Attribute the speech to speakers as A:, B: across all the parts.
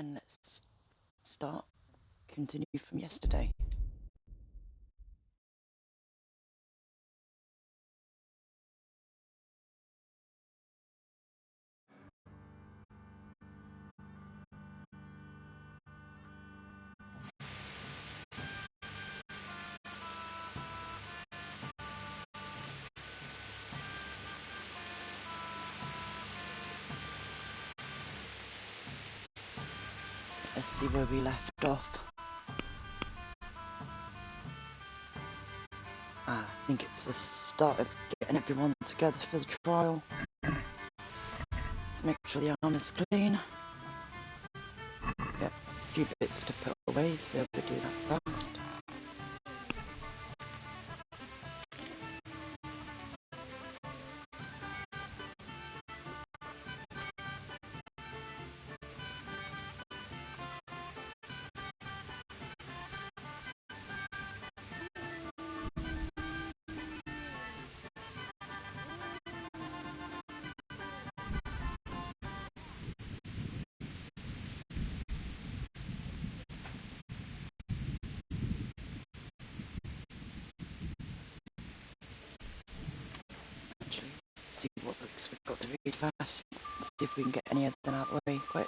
A: and let's continue from yesterday. Let's see where we left off. I think it's the start of getting everyone together for the trial. Let's make sure the armor's clean. Yep, a few bits to put away, so we'll do that first. Actually, let's see what books we've got to read first. Let's see if we can get any of them out of the way quick.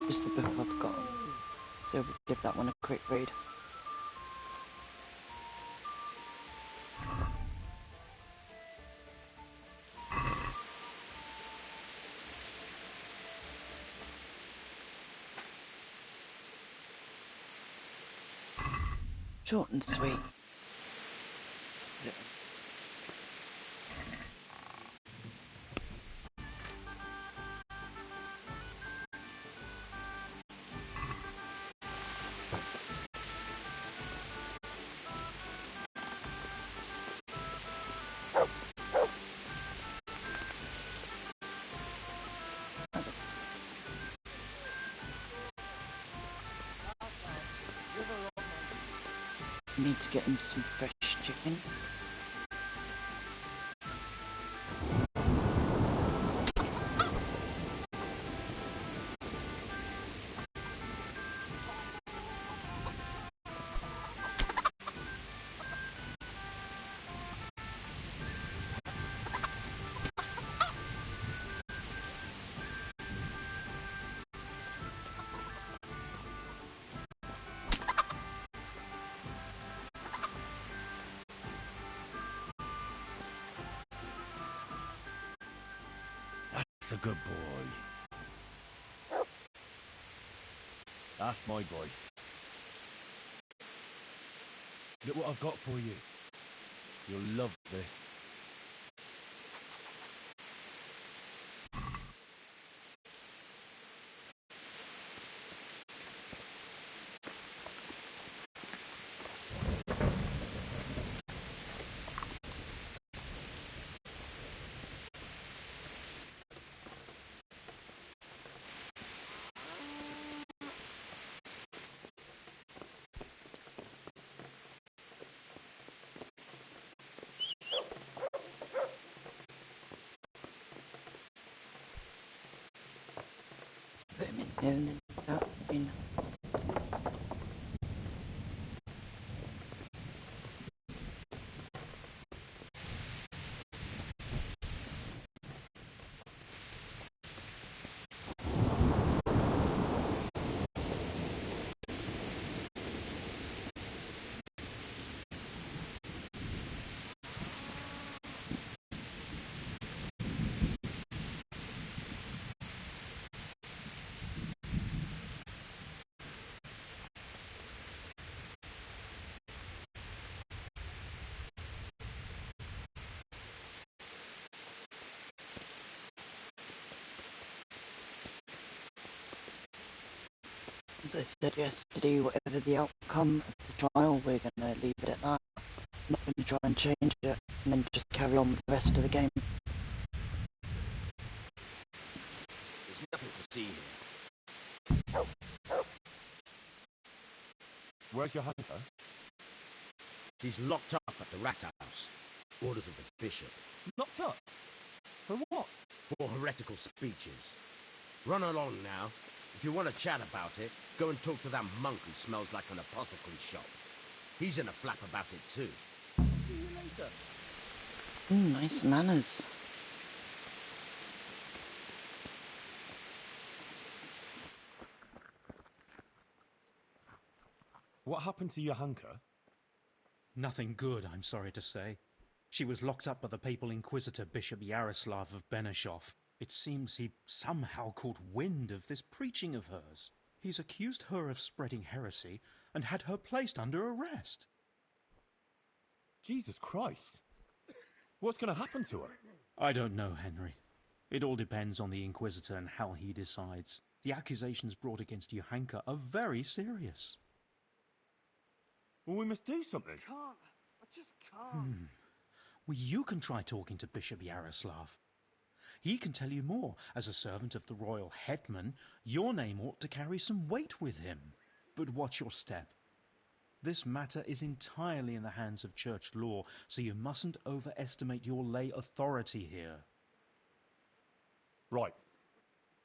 A: Just the book I've got, so we'll give that one a quick read. Short and sweet. Let's put it in. Need to get him some fresh chicken.
B: That's a good boy. That's my boy. Look what I've got for you. You'll love this.
A: Let's put him in here and then that in. As I said yesterday, whatever the outcome of the trial, we're going to leave it at that. I'm not going to try and change it and then just carry on with the rest of the game.
C: There's nothing to see here.
B: Where's your hunter?
C: He's locked up at the rat house. Orders of the bishop.
B: Locked up? For what?
C: For heretical speeches. Run along now. If you want to chat about it, go and talk to that monk who smells like an apothecary shop. He's in a flap about it too.
B: See you later.
A: Nice manners.
B: What happened to your hunker?
D: Nothing good, I'm sorry to say. She was locked up by the papal inquisitor Bishop Yaroslav of Benishov. It seems he somehow caught wind of this preaching of hers. He's accused her of spreading heresy and had her placed under arrest.
B: Jesus Christ. What's going to happen to her?
D: I don't know, Henry. It all depends on the inquisitor and how he decides. The accusations brought against Johanka are very serious.
B: Well, we must do something.
E: I just can't.
D: Well, you can try talking to Bishop Yaroslav. He can tell you more. As a servant of the royal hetman, your name ought to carry some weight with him. But watch your step. This matter is entirely in the hands of church law, so you mustn't overestimate your lay authority here.
B: Right.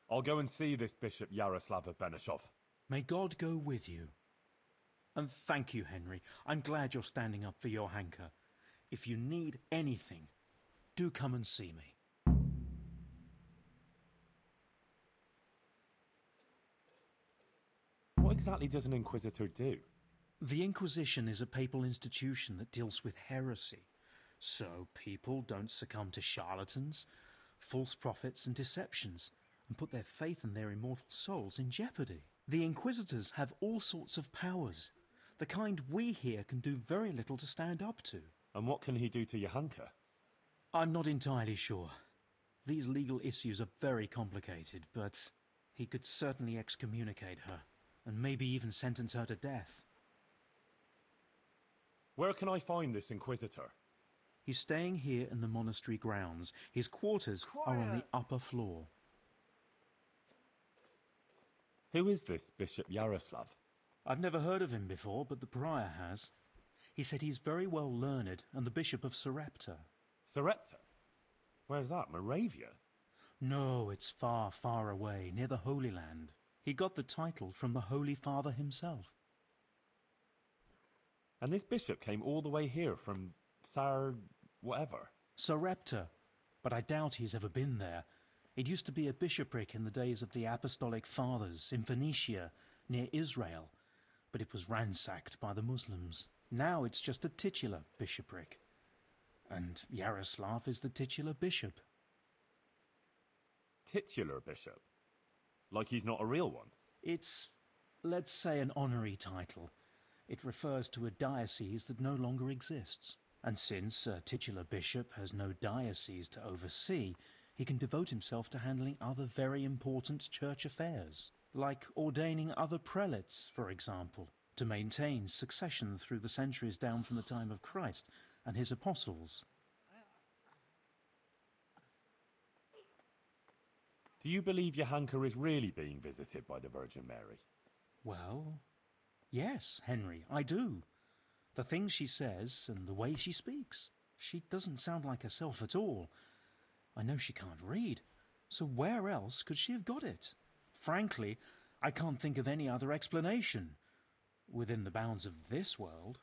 B: I'll go and see this Bishop Yaroslav of Benishov.
D: May God go with you. And thank you, Henry. I'm glad you're standing up for your Johanka. If you need anything, do come and see me.
B: What exactly does an inquisitor do?
D: The Inquisition is a papal institution that deals with heresy. So people don't succumb to charlatans, false prophets and deceptions, and put their faith and their immortal souls in jeopardy. The Inquisitors have all sorts of powers, the kind we here can do very little to stand up to.
B: And what can he do to Johanka?
D: I'm not entirely sure. These legal issues are very complicated, but he could certainly excommunicate her, and maybe even sentence her to death.
B: Where can I find this inquisitor?
D: He's staying here in the monastery grounds. His quarters are on the upper floor.
B: Who is this Bishop Yaroslav?
D: I've never heard of him before, but the prior has. He said he's very well learned and the Bishop of Sarepta.
B: Sarepta? Where's that, Moravia?
D: No, it's far, far away, near the Holy Land. He got the title from the Holy Father himself.
B: And this bishop came all the way here from whatever.
D: Sarepta, but I doubt he's ever been there. It used to be a bishopric in the days of the Apostolic Fathers in Phoenicia, near Israel, but it was ransacked by the Muslims. Now it's just a titular bishopric, and Yaroslav is the titular bishop.
B: Titular bishop? Like he's not a real one?
D: It's, let's say, an honorary title. It refers to a diocese that no longer exists. And since a titular bishop has no diocese to oversee, he can devote himself to handling other very important church affairs, like ordaining other prelates, for example, to maintain succession through the centuries down from the time of Christ and his apostles.
B: Do you believe Johanka is really being visited by the Virgin Mary?
D: Well, yes, Henry, I do. The things she says and the way she speaks. She doesn't sound like herself at all. I know she can't read, so where else could she have got it? Frankly, I can't think of any other explanation, within the bounds of this world.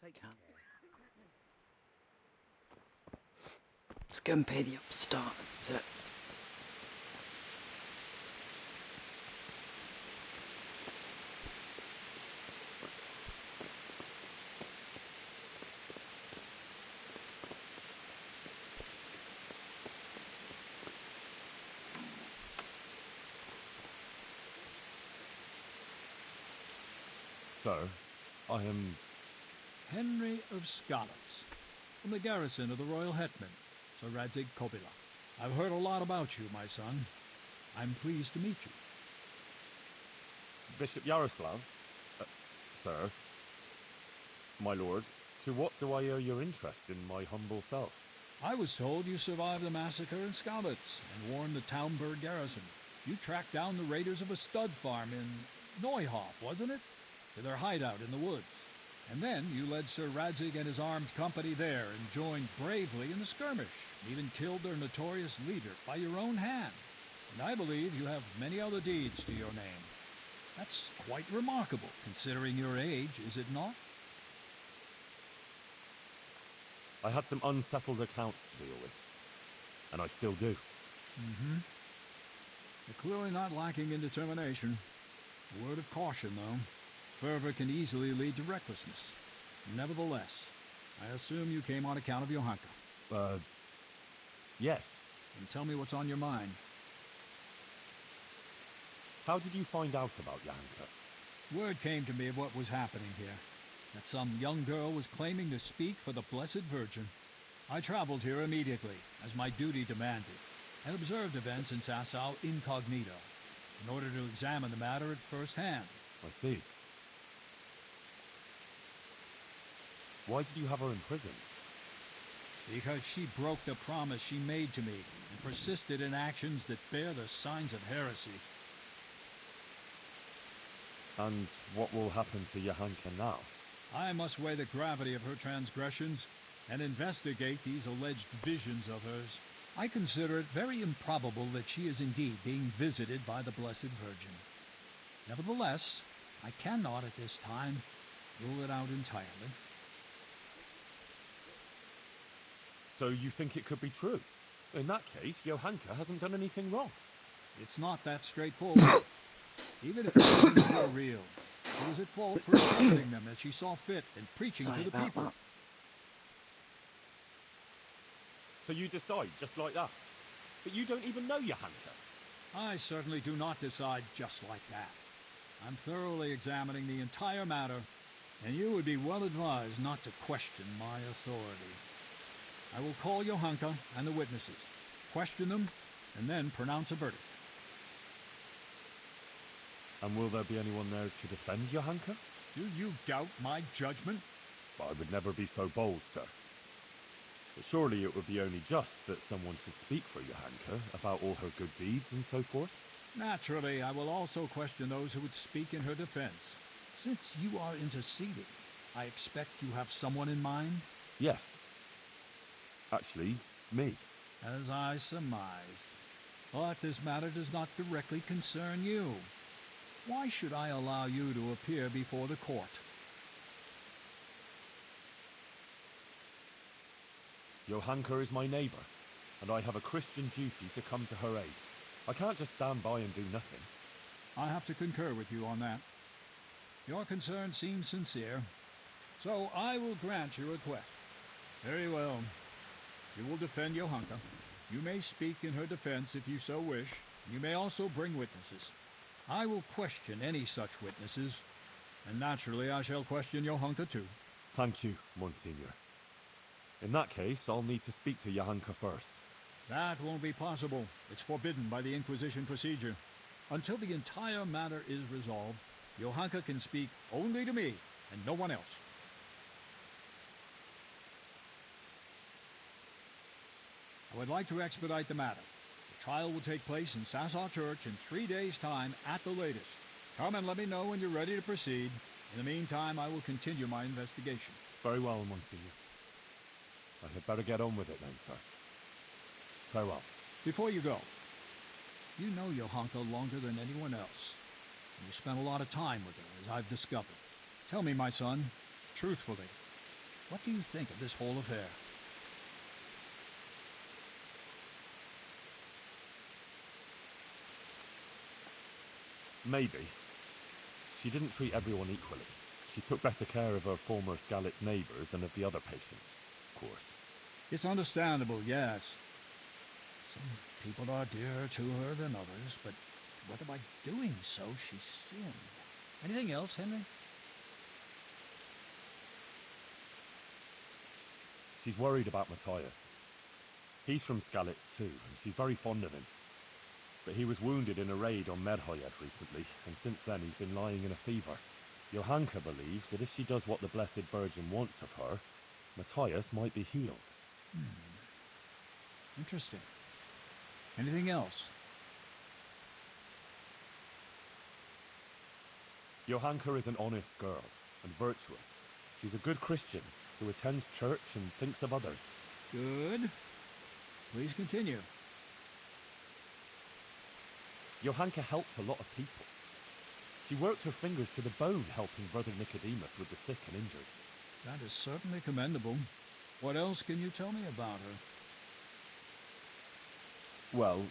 A: Take care. Let's go and pay the upstart. That's it.
B: Sir, I am...
F: Henry of Scarlet, from the garrison of the royal hetman, Sir Radzig Kobyla. I've heard a lot about you, my son. I'm pleased to meet you.
B: Bishop Yaroslav? Sir? My lord, to what do I owe your interest in my humble self?
F: I was told you survived the massacre in Skalitz and warned the Townburg garrison. You tracked down the raiders of a stud farm in Neuhof, wasn't it? To their hideout in the woods. And then you led Sir Radzig and his armed company there and joined bravely in the skirmish, and even killed their notorious leader by your own hand. And I believe you have many other deeds to your name. That's quite remarkable, considering your age, is it not?
B: I had some unsettled accounts to deal with, and I still do.
F: You're clearly not lacking in determination. A word of caution, though. Fervor can easily lead to recklessness. Nevertheless, I assume you came on account of Johanka.
B: Yes.
F: And tell me what's on your mind.
B: How did you find out about Johanka?
F: Word came to me of what was happening here. That some young girl was claiming to speak for the Blessed Virgin. I traveled here immediately, as my duty demanded, and observed events in Sasau incognito, in order to examine the matter at first hand.
B: I see. Why did you have her imprisoned?
F: Because she broke the promise she made to me, and persisted in actions that bear the signs of heresy.
B: And what will happen to Johanka now?
F: I must weigh the gravity of her transgressions and investigate these alleged visions of hers. I consider it very improbable that she is indeed being visited by the Blessed Virgin. Nevertheless, I cannot at this time rule it out entirely.
B: So you think it could be true? In that case, Johanka hasn't done anything wrong.
F: It's not that straightforward. Even if the visions were real, she was at fault for interpreting them as she saw fit and preaching
A: Sorry
F: to the
A: about
F: people.
A: that.
B: So you decide just like that? But you don't even know Johanka.
F: I certainly do not decide just like that. I'm thoroughly examining the entire matter, and you would be well advised not to question my authority. I will call Johanka and the witnesses, question them, and then pronounce a verdict.
B: And will there be anyone there to defend Johanka?
F: Do you doubt my judgment?
B: I would never be so bold, sir. But surely it would be only just that someone should speak for Johanka about all her good deeds and so forth.
F: Naturally, I will also question those who would speak in her defense. Since you are interceding, I expect you have someone in mind?
B: Yes. Actually, me.
F: As I surmised. But this matter does not directly concern you. Why should I allow you to appear before the court?
B: Johanka is my neighbor, and I have a Christian duty to come to her aid. I can't just stand by and do nothing.
F: I have to concur with you on that. Your concern seems sincere, so I will grant your request. Very well. You will defend Johanka. You may speak in her defense if you so wish. You may also bring witnesses. I will question any such witnesses, and naturally I shall question Johanka too.
B: Thank you, Monsignor. In that case, I'll need to speak to Johanka first.
F: That won't be possible. It's forbidden by the Inquisition procedure. Until the entire matter is resolved, Johanka can speak only to me and no one else. I would like to expedite the matter. The trial will take place in Sasau Church in 3 days' time at the latest. Come and let me know when you're ready to proceed. In the meantime, I will continue my investigation.
B: Very well, Monsignor. I had better get on with it then, sir. Farewell.
F: Before you go, you know Johanka longer than anyone else. You spent a lot of time with her, as I've discovered. Tell me, my son, truthfully, what do you think of this whole affair?
B: Maybe. She didn't treat everyone equally. She took better care of her former Skalitz neighbors than of the other patients, of course.
F: It's understandable, yes. Some people are dearer to her than others, but whether by doing so she sinned. Anything else, Henry?
B: She's worried about Matthias. He's from Skalitz too, and she's very fond of him. But he was wounded in a raid on Medhoyed recently, and since then he's been lying in a fever. Johanka believes that if she does what the Blessed Virgin wants of her, Matthias might be healed.
F: Interesting. Anything else?
B: Johanka is an honest girl, and virtuous. She's a good Christian, who attends church and thinks of others.
F: Good. Please continue.
B: Johanka helped a lot of people. She worked her fingers to the bone helping Brother Nicodemus with the sick and injured.
F: That is certainly commendable. What else can you tell me about her?
B: Well,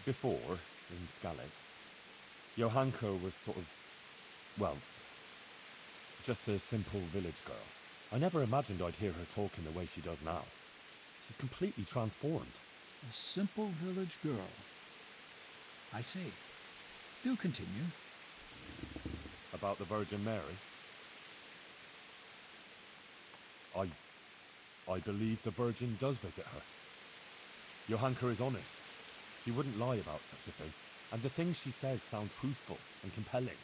B: before, in Skalitz, Johanka was sort of, well, just a simple village girl. I never imagined I'd hear her talking the way she does now. She's completely transformed.
F: A simple village girl. I see. Do continue.
B: About the Virgin Mary? I believe the Virgin does visit her. Johanka is honest. She wouldn't lie about such a thing, and the things she says sound truthful and compelling.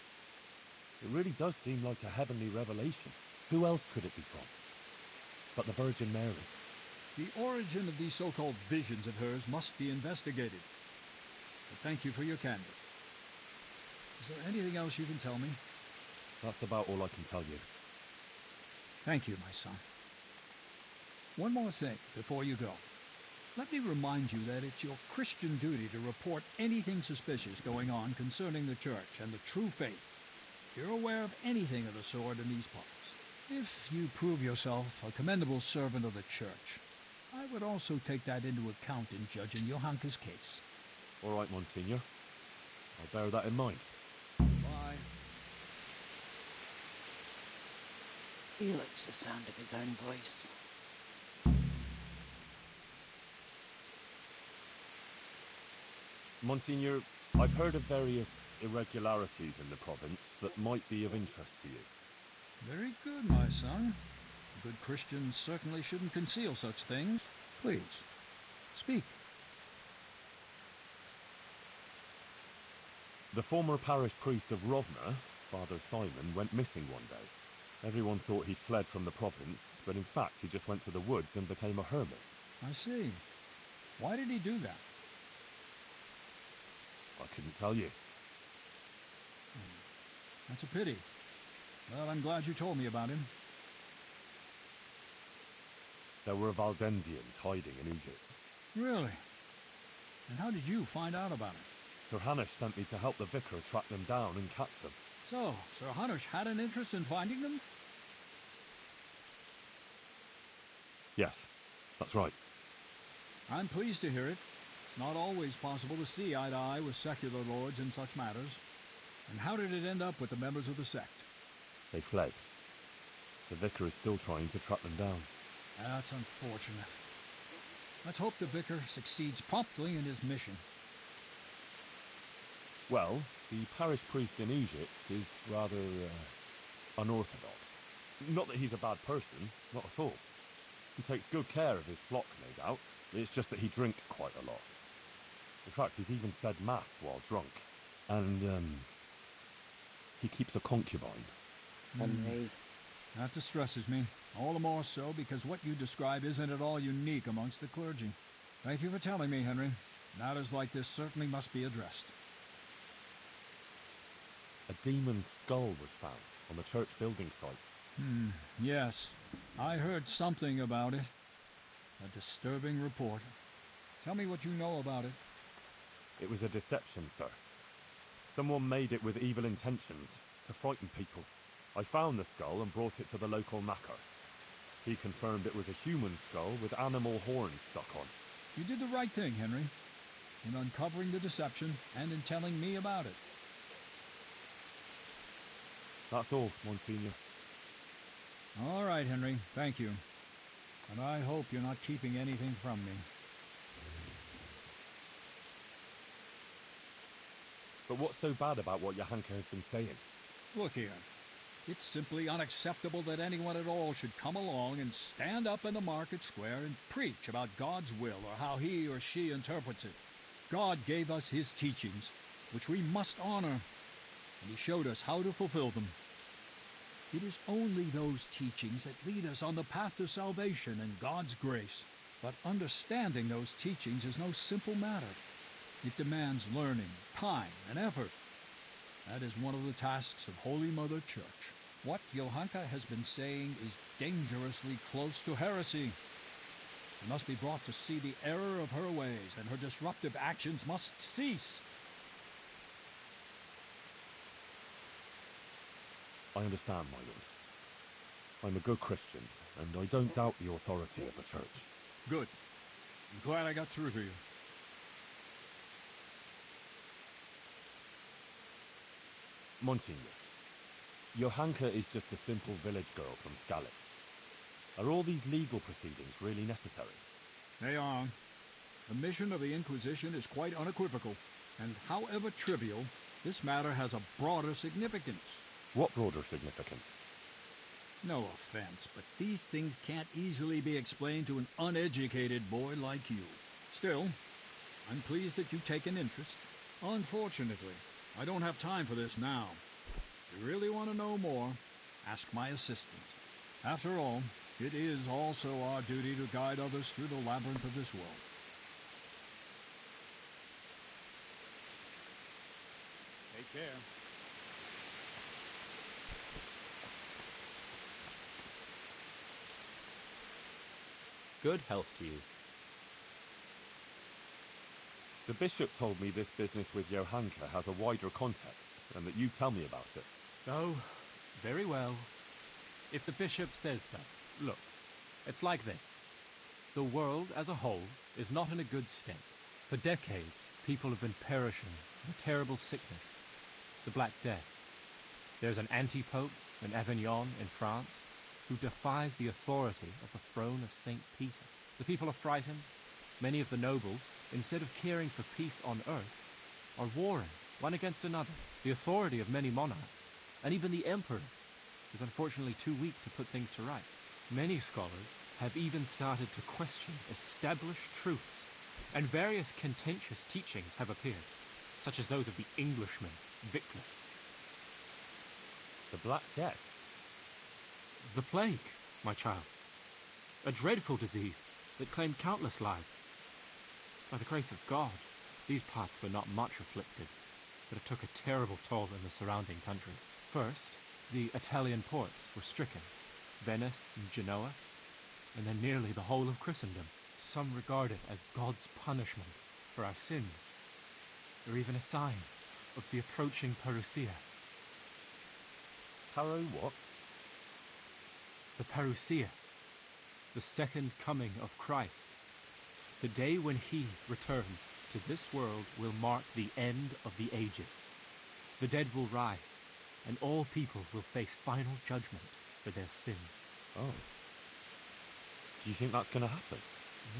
B: It really does seem like a heavenly revelation. Who else could it be from? But the Virgin Mary.
F: The origin of these so-called visions of hers must be investigated. But thank you for your candor. Is there anything else you can tell me?
B: That's about all I can tell you.
F: Thank you, my son. One more thing before you go. Let me remind you that it's your Christian duty to report anything suspicious going on concerning the church and the true faith. If you're aware of anything of the sort in these parts, if you prove yourself a commendable servant of the church, I would also take that into account in judging Johanka's case.
B: All right, Monsignor. I'll bear that in mind.
F: Bye.
A: He likes the sound of his own voice.
B: Monsignor, I've heard of various irregularities in the province that might be of interest to you.
F: Very good, my son. Good Christians certainly shouldn't conceal such things. Please, speak.
B: The former parish priest of Rovna, Father Simon, went missing one day. Everyone thought he'd fled from the province, but in fact he just went to the woods and became a hermit.
F: I see. Why did he do that?
B: I couldn't tell you.
F: That's a pity. Well, I'm glad you told me about him.
B: There were Valdensians hiding in Ujits.
F: Really? And how did you find out about it?
B: Sir Hanush sent me to help the vicar track them down and catch them.
F: So, Sir Hanush had an interest in finding them?
B: Yes, that's right.
F: I'm pleased to hear it. It's not always possible to see eye to eye with secular lords in such matters. And how did it end up with the members of the sect?
B: They fled. The vicar is still trying to track them down.
F: That's unfortunate. Let's hope the vicar succeeds promptly in his mission.
B: Well, the parish priest in Ujits is rather unorthodox. Not that he's a bad person, not at all. He takes good care of his flock, no doubt. It's just that he drinks quite a lot. In fact, he's even said mass while drunk. And, he keeps a concubine.
A: Henry.
F: That distresses me. All the more so because what you describe isn't at all unique amongst the clergy. Thank you for telling me, Henry. Matters like this certainly must be addressed.
B: A demon's skull was found on the church building site.
F: Yes. I heard something about it. A disturbing report. Tell me what you know about it.
B: It was a deception, sir. Someone made it with evil intentions, to frighten people. I found the skull and brought it to the local knacker. He confirmed it was a human skull with animal horns stuck on.
F: You did the right thing, Henry, in uncovering the deception and in telling me about it.
B: That's all, Monsignor.
F: All right, Henry. Thank you. And I hope you're not keeping anything from me.
B: But what's so bad about what Johanka has been saying?
F: Look here. It's simply unacceptable that anyone at all should come along and stand up in the market square and preach about God's will or how he or she interprets it. God gave us his teachings, which we must honor, and he showed us how to fulfill them. It is only those teachings that lead us on the path to salvation and God's grace. But understanding those teachings is no simple matter. It demands learning, time, and effort. That is one of the tasks of Holy Mother Church. What Johanka has been saying is dangerously close to heresy. She must be brought to see the error of her ways, and her disruptive actions must cease.
B: I understand, my lord. I'm a good Christian, and I don't doubt the authority of the church.
F: Good. I'm glad I got through to you.
B: Monsignor, Johanka is just a simple village girl from Skalitz. Are all these legal proceedings really necessary?
F: They are. The mission of the Inquisition is quite unequivocal, and however trivial, this matter has a broader significance.
B: What broader significance?
F: No offense, but these things can't easily be explained to an uneducated boy like you. Still, I'm pleased that you take an interest. Unfortunately, I don't have time for this now. If you really want to know more, ask my assistant. After all, it is also our duty to guide others through the labyrinth of this world. Take care.
G: Good health to you.
B: The bishop told me this business with Johanka has a wider context, and that you tell me about it.
G: Oh, very well. If the bishop says so. Look, it's like this. The world as a whole is not in a good state. For decades, people have been perishing from a terrible sickness, the Black Death. There's an anti-pope in Avignon in France who defies the authority of the throne of St. Peter. The people are frightened. Many of the nobles, instead of caring for peace on earth, are warring one against another. The authority of many monarchs, and even the emperor, is unfortunately too weak to put things to rights. Many scholars have even started to question established truths, and various contentious teachings have appeared, such as those of the Englishman, Wycliffe.
B: The Black Death?
G: The plague, my child. A dreadful disease that claimed countless lives. By the grace of God, these parts were not much afflicted, but it took a terrible toll in the surrounding countries. First, the Italian ports were stricken, Venice and Genoa, and then nearly the whole of Christendom. Some regard it as God's punishment for our sins, or even a sign of the approaching parousia.
B: Paro what?
G: The parousia, the second coming of Christ. The day when he returns to this world will mark the end of the ages. The dead will rise, and all people will face final judgment for their sins.
B: Oh. Do you think that's going to happen?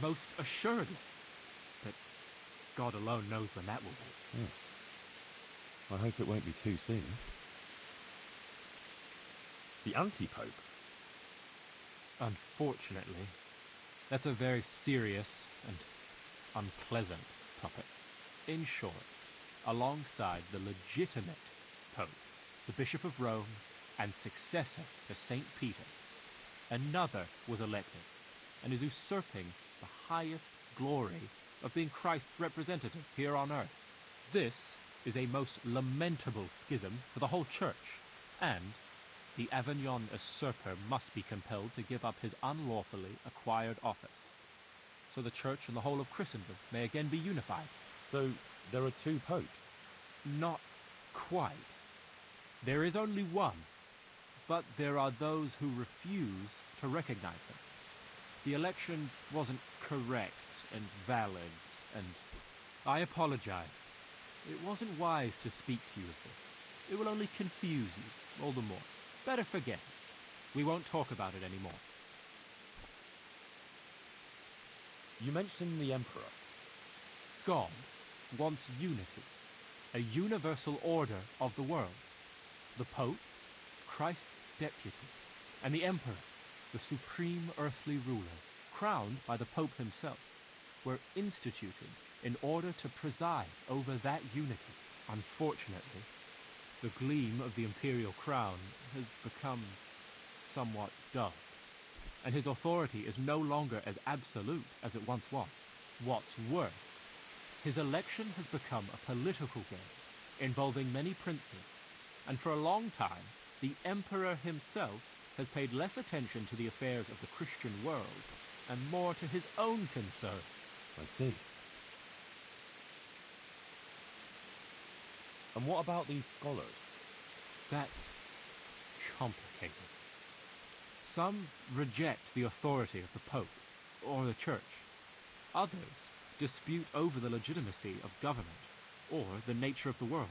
G: Most assuredly. But God alone knows when that will be.
B: Yeah. I hope it won't be too soon. The anti-pope?
G: Unfortunately, that's a very serious and unpleasant topic. In short, alongside the legitimate Pope, the Bishop of Rome, and successor to St. Peter, another was elected and is usurping the highest glory of being Christ's representative here on earth. This is a most lamentable schism for the whole church, and the Avignon usurper must be compelled to give up his unlawfully acquired office, so the church and the whole of Christendom may again be unified.
B: So, there are two popes?
G: Not quite. There is only one, but there are those who refuse to recognize him. The election wasn't correct and valid, and I apologize. It wasn't wise to speak to you of this. It will only confuse you all the more. Better forget it. We won't talk about it anymore.
B: You mentioned the Emperor.
G: God wants unity, a universal order of the world. The Pope, Christ's deputy, and the Emperor, the supreme earthly ruler, crowned by the Pope himself, were instituted in order to preside over that unity. Unfortunately, the gleam of the imperial crown has become somewhat dull, and his authority is no longer as absolute as it once was. What's worse, his election has become a political game involving many princes, and for a long time, the emperor himself has paid less attention to the affairs of the Christian world and more to his own concern.
B: I see. And what about these scholars?
G: That's complicated. Some reject the authority of the Pope or the Church. Others dispute over the legitimacy of government or the nature of the world.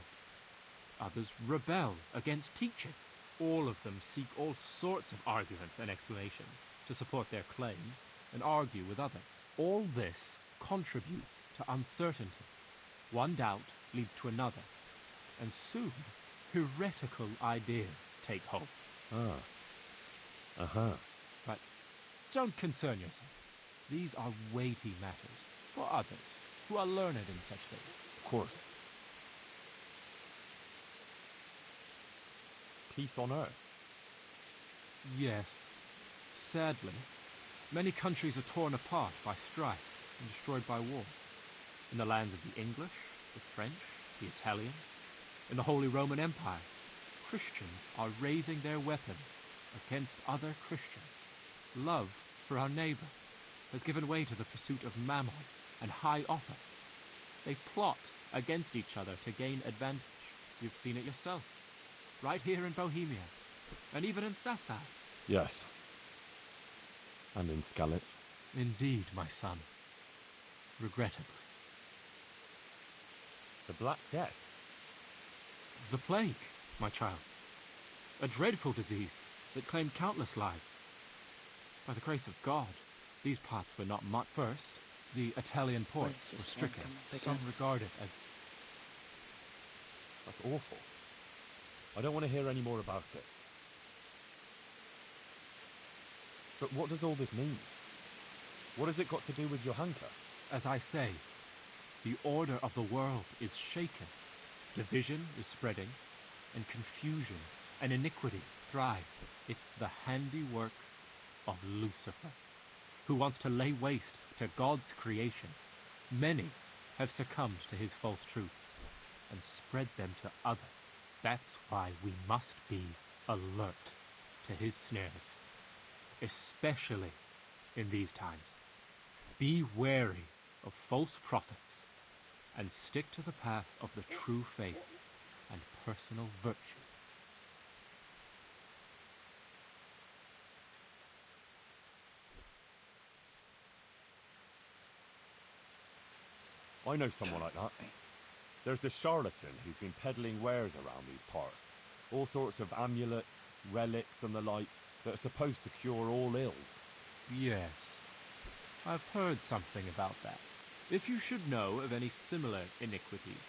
G: Others rebel against teachings. All of them seek all sorts of arguments and explanations to support their claims and argue with others. All this contributes to uncertainty. One doubt leads to another, and soon heretical ideas take hold. But don't concern yourself. These are weighty matters for others who are learned in such things.
B: Of course. Peace on earth.
G: Yes. Sadly, many countries are torn apart by strife and destroyed by war. In the lands of the English, the French, the Italians, in the Holy Roman Empire, Christians are raising their weapons against other Christians. Love for our neighbor has given way to the pursuit of mammon and high office. They plot against each other to gain advantage. You've seen it yourself, right here in Bohemia, and even in Sasau.
B: Yes. And in Skalitz.
G: Indeed, my son. Regrettably.
B: The Black Death.
G: The plague, my child. A dreadful disease that claimed countless lives. By the grace of God, these parts were not much. First, the Italian ports were stricken, some regarded as...
B: That's awful. I don't want to hear any more about it. But what does all this mean? What has it got to do with Johanka?
G: As I say, the order of the world is shaken. Division is spreading, and confusion and iniquity thrive. It's the handiwork of Lucifer, who wants to lay waste to God's creation. Many have succumbed to his false truths and spread them to others. That's why we must be alert to his snares, especially in these times. Be wary of false prophets and stick to the path of the true faith and personal virtue.
B: I know someone like that. There's a charlatan who's been peddling wares around these parts. All sorts of amulets, relics and the likes that are supposed to cure all ills.
G: Yes, I've heard something about that. If you should know of any similar iniquities,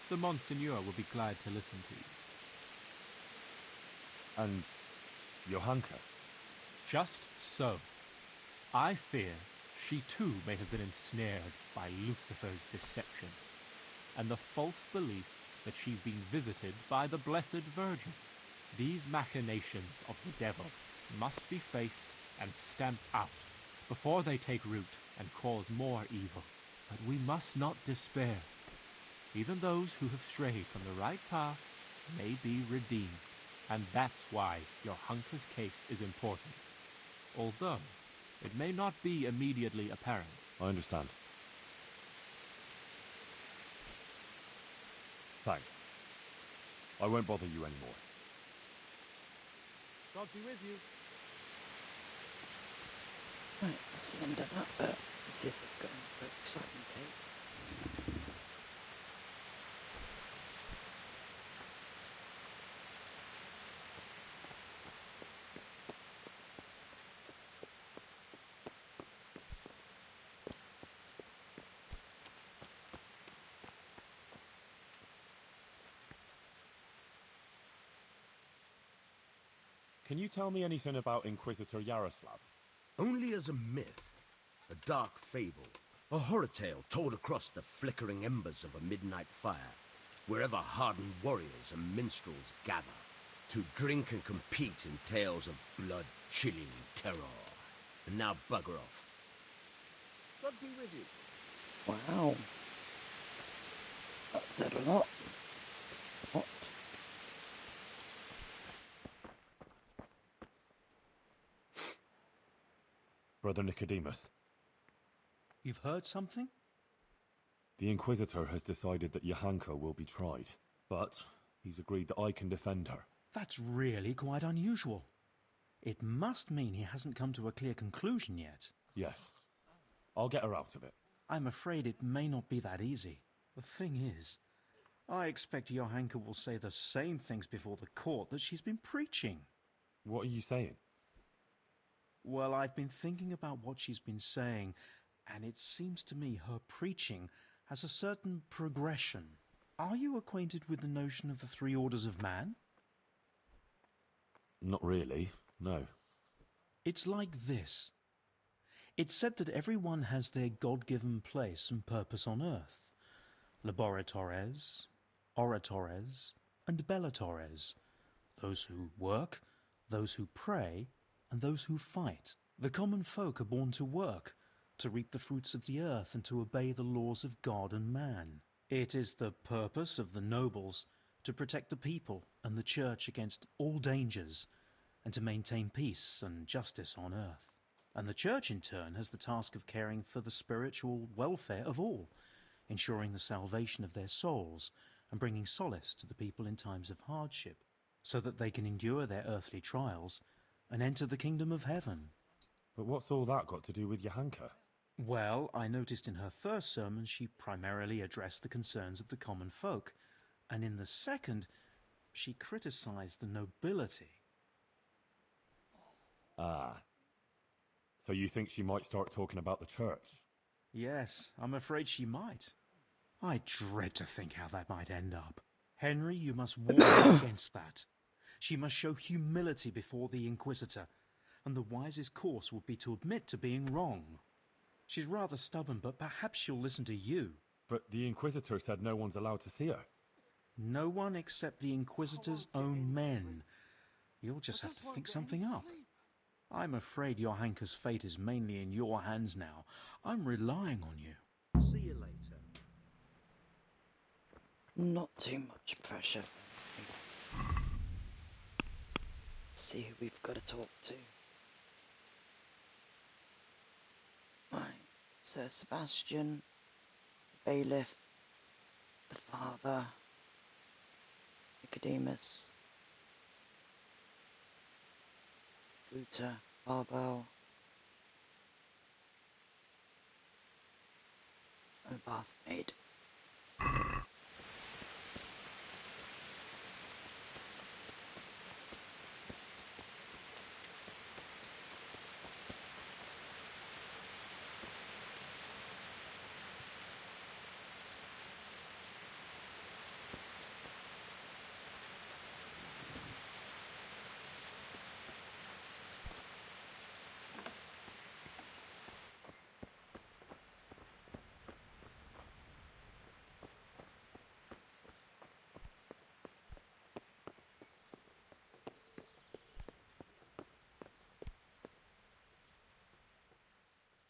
G: the Monsignor will be glad to listen to you.
B: And Johanka?
G: Just so. I fear she too may have been ensnared by Lucifer's deceptions, and the false belief that she's been visited by the Blessed Virgin. These machinations of the devil must be faced and stamped out before they take root and cause more evil. But we must not despair. Even those who have strayed from the right path may be redeemed, and that's why Johanka's case is important, although it may not be immediately apparent.
B: I understand. Thanks. I won't bother you anymore.
G: God be with you.
A: Right, that's the end of that bit. Let's see if they've got any books I can take.
B: Can you tell me anything about Inquisitor Yaroslav?
C: Only as a myth, a dark fable, a horror tale told across the flickering embers of a midnight fire, wherever hardened warriors and minstrels gather to drink and compete in tales of blood-chilling terror. And now bugger off. God be with you.
A: Wow. That said a lot. What?
B: Brother Nicodemus,
D: You've heard something?
B: the Inquisitor has decided that Johanka will be tried, but he's agreed that I can defend her.
D: That's really quite unusual. It must mean he hasn't come to a clear conclusion yet.
B: Yes. I'll get her out of it.
D: I'm afraid it may not be that easy. The thing is, I expect Johanka will say the same things before the court that she's been preaching.
B: What are you saying?
D: Well, I've been thinking about what she's been saying, and it seems to me her preaching has a certain progression. Are you acquainted with the notion of the three orders of man?
B: Not really, no.
D: It's like this. It's said that everyone has their God-given place and purpose on earth. Laboratores, oratores, and bellatores. Those who work, those who pray, and those who fight. The common folk are born to work, to reap the fruits of the earth and to obey the laws of God and man. It is the purpose of the nobles to protect the people and the church against all dangers and to maintain peace and justice on earth. And the church in turn has the task of caring for the spiritual welfare of all, ensuring the salvation of their souls and bringing solace to the people in times of hardship, so that they can endure their earthly trials and enter the kingdom of heaven.
B: But what's all that got to do with Johanka?
D: Well, I noticed in her first sermon she primarily addressed the concerns of the common folk, and in the second, she criticized the nobility.
B: Ah. So you think she might start talking about the church?
D: Yes, I'm afraid she might. I dread to think how that might end up. Henry, you must warn her against that. She must show humility before the Inquisitor, and the wisest course would be to admit to being wrong. She's rather stubborn, but perhaps she'll listen to you.
B: But the Inquisitor said no one's allowed to see her.
D: No one except the Inquisitor's own men. You'll just have to think something up. I'm afraid Johanka's fate is mainly in your hands now. I'm relying on you. See you later.
A: Not too much pressure for me. See who we've got to talk to. Right, Sir Sebastian, the bailiff, the father, Nicodemus, Luther, Barbell, and the bathmaid.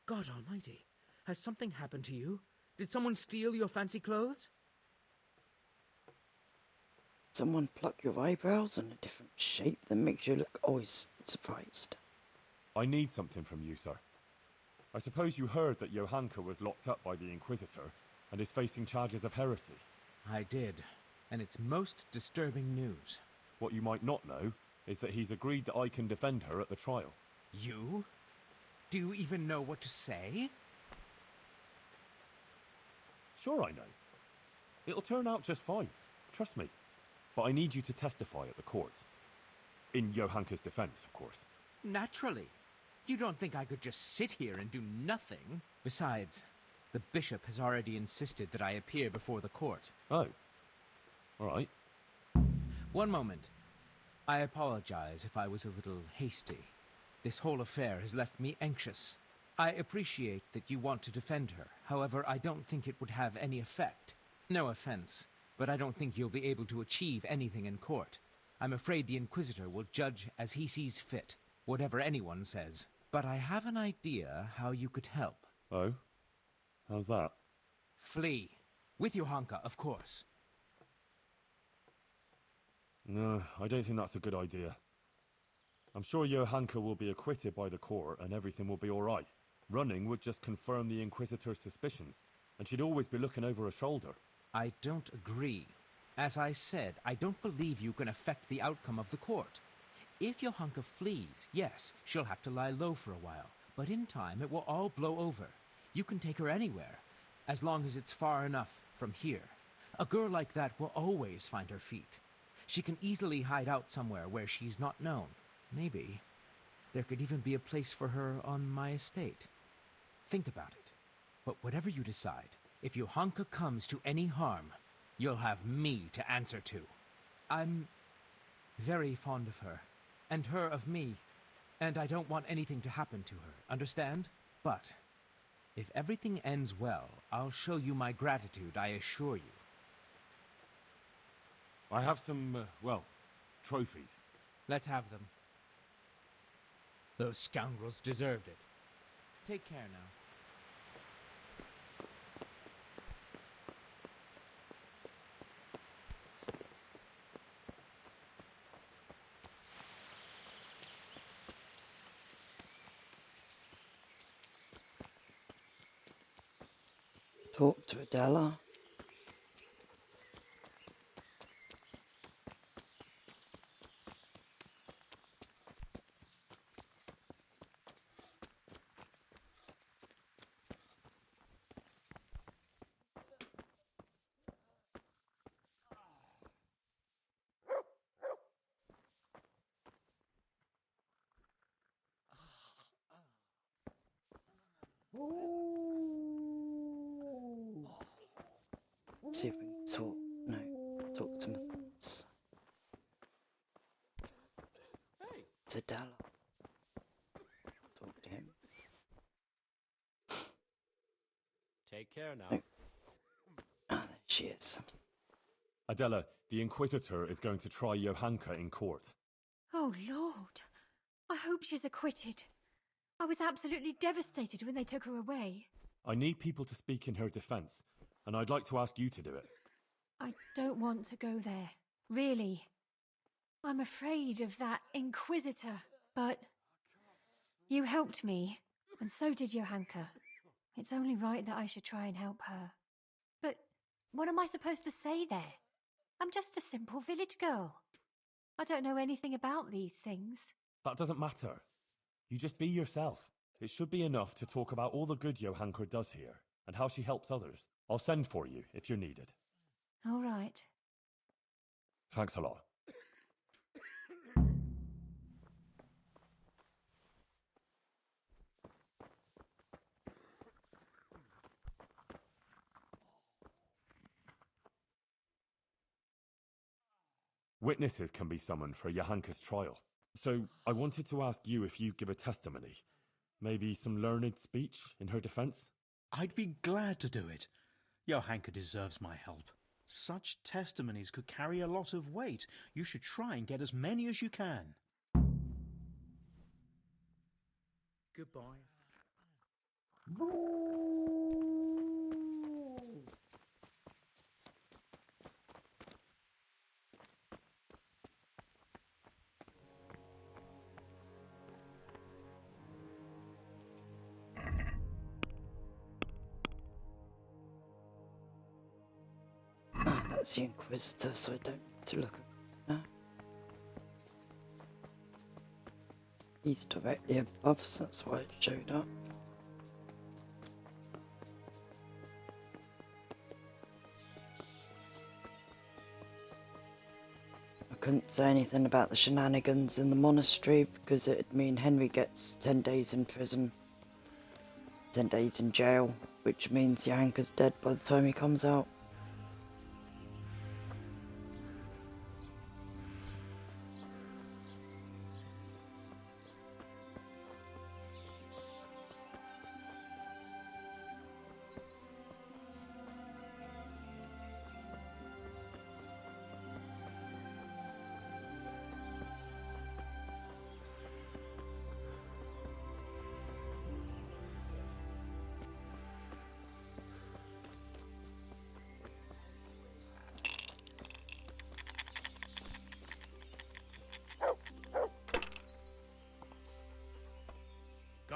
H: God almighty, has something happened to you? Did someone steal your fancy clothes?
A: Someone pluck your eyebrows in a different shape that makes you look always surprised.
B: I need something from you, sir. I suppose you heard that Johanka was locked up by the Inquisitor and is facing charges of heresy.
H: I did, and it's most disturbing news.
B: What you might not know is that he's agreed that I can defend her at the trial.
H: You? Do you even know what to say?
B: Sure I know. It'll turn out just fine. Trust me. But I need you to testify at the court. In Johanka's defense, of course.
H: Naturally. You don't think I could just sit here and do nothing? Besides, the bishop has already insisted that I appear before the court.
B: Oh. All right.
H: One moment. I apologize if I was a little hasty. This whole affair has left me anxious. I appreciate that you want to defend her. However, I don't think it would have any effect. No offense, but I don't think you'll be able to achieve anything in court. I'm afraid the Inquisitor will judge as he sees fit, whatever anyone says. But I have an idea how you could help.
B: Oh? How's that?
H: Flee. With Johanka, of course.
B: No, I don't think that's a good idea. I'm sure Johanka will be acquitted by the court and everything will be alright. Running would just confirm the Inquisitor's suspicions, and she'd always be looking over her shoulder.
H: I don't agree. As I said, I don't believe you can affect the outcome of the court. If Johanka flees, yes, she'll have to lie low for a while, but in time it will all blow over. You can take her anywhere, as long as it's far enough from here. A girl like that will always find her feet. She can easily hide out somewhere where she's not known. Maybe there could even be a place for her on my estate. Think about it. But whatever you decide, if Johanka comes to any harm, you'll have me to answer to. I'm very fond of her, and her of me, and I don't want anything to happen to her, understand? But if everything ends well, I'll show you my gratitude, I assure you.
B: I have some, trophies.
H: Let's have them. Those scoundrels deserved it. Take care now.
A: Talk to Adela. See if we can talk to Matthias. To Adela. Talk to him.
G: Take care now.
A: No. Ah, there she is.
B: Adela, the Inquisitor is going to try Johanka in court.
I: Oh, Lord. I hope she's acquitted. I was absolutely devastated when they took her away.
B: I need people to speak in her defense, and I'd like to ask you to do it.
I: I don't want to go there. Really. I'm afraid of that Inquisitor. But you helped me, and so did Johanka. It's only right that I should try and help her. But what am I supposed to say there? I'm just a simple village girl. I don't know anything about these things.
B: That doesn't matter. You just be yourself. It should be enough to talk about all the good Johanka does here, and how she helps others. I'll send for you if you're needed.
I: All right.
B: Thanks a lot. Witnesses can be summoned for Johanka's trial. So I wanted to ask you if you'd give a testimony. Maybe some learned speech in her defense?
D: I'd be glad to do it. Johanka deserves my help. Such testimonies could carry a lot of weight. You should try and get as many as you can.
H: Goodbye.
A: That's the Inquisitor, so I don't need to look at him now. He's directly above us, that's why it showed up. I couldn't say anything about the shenanigans in the monastery because it'd mean Henry gets 10 days in prison, 10 days in jail, which means Johanka's dead by the time he comes out.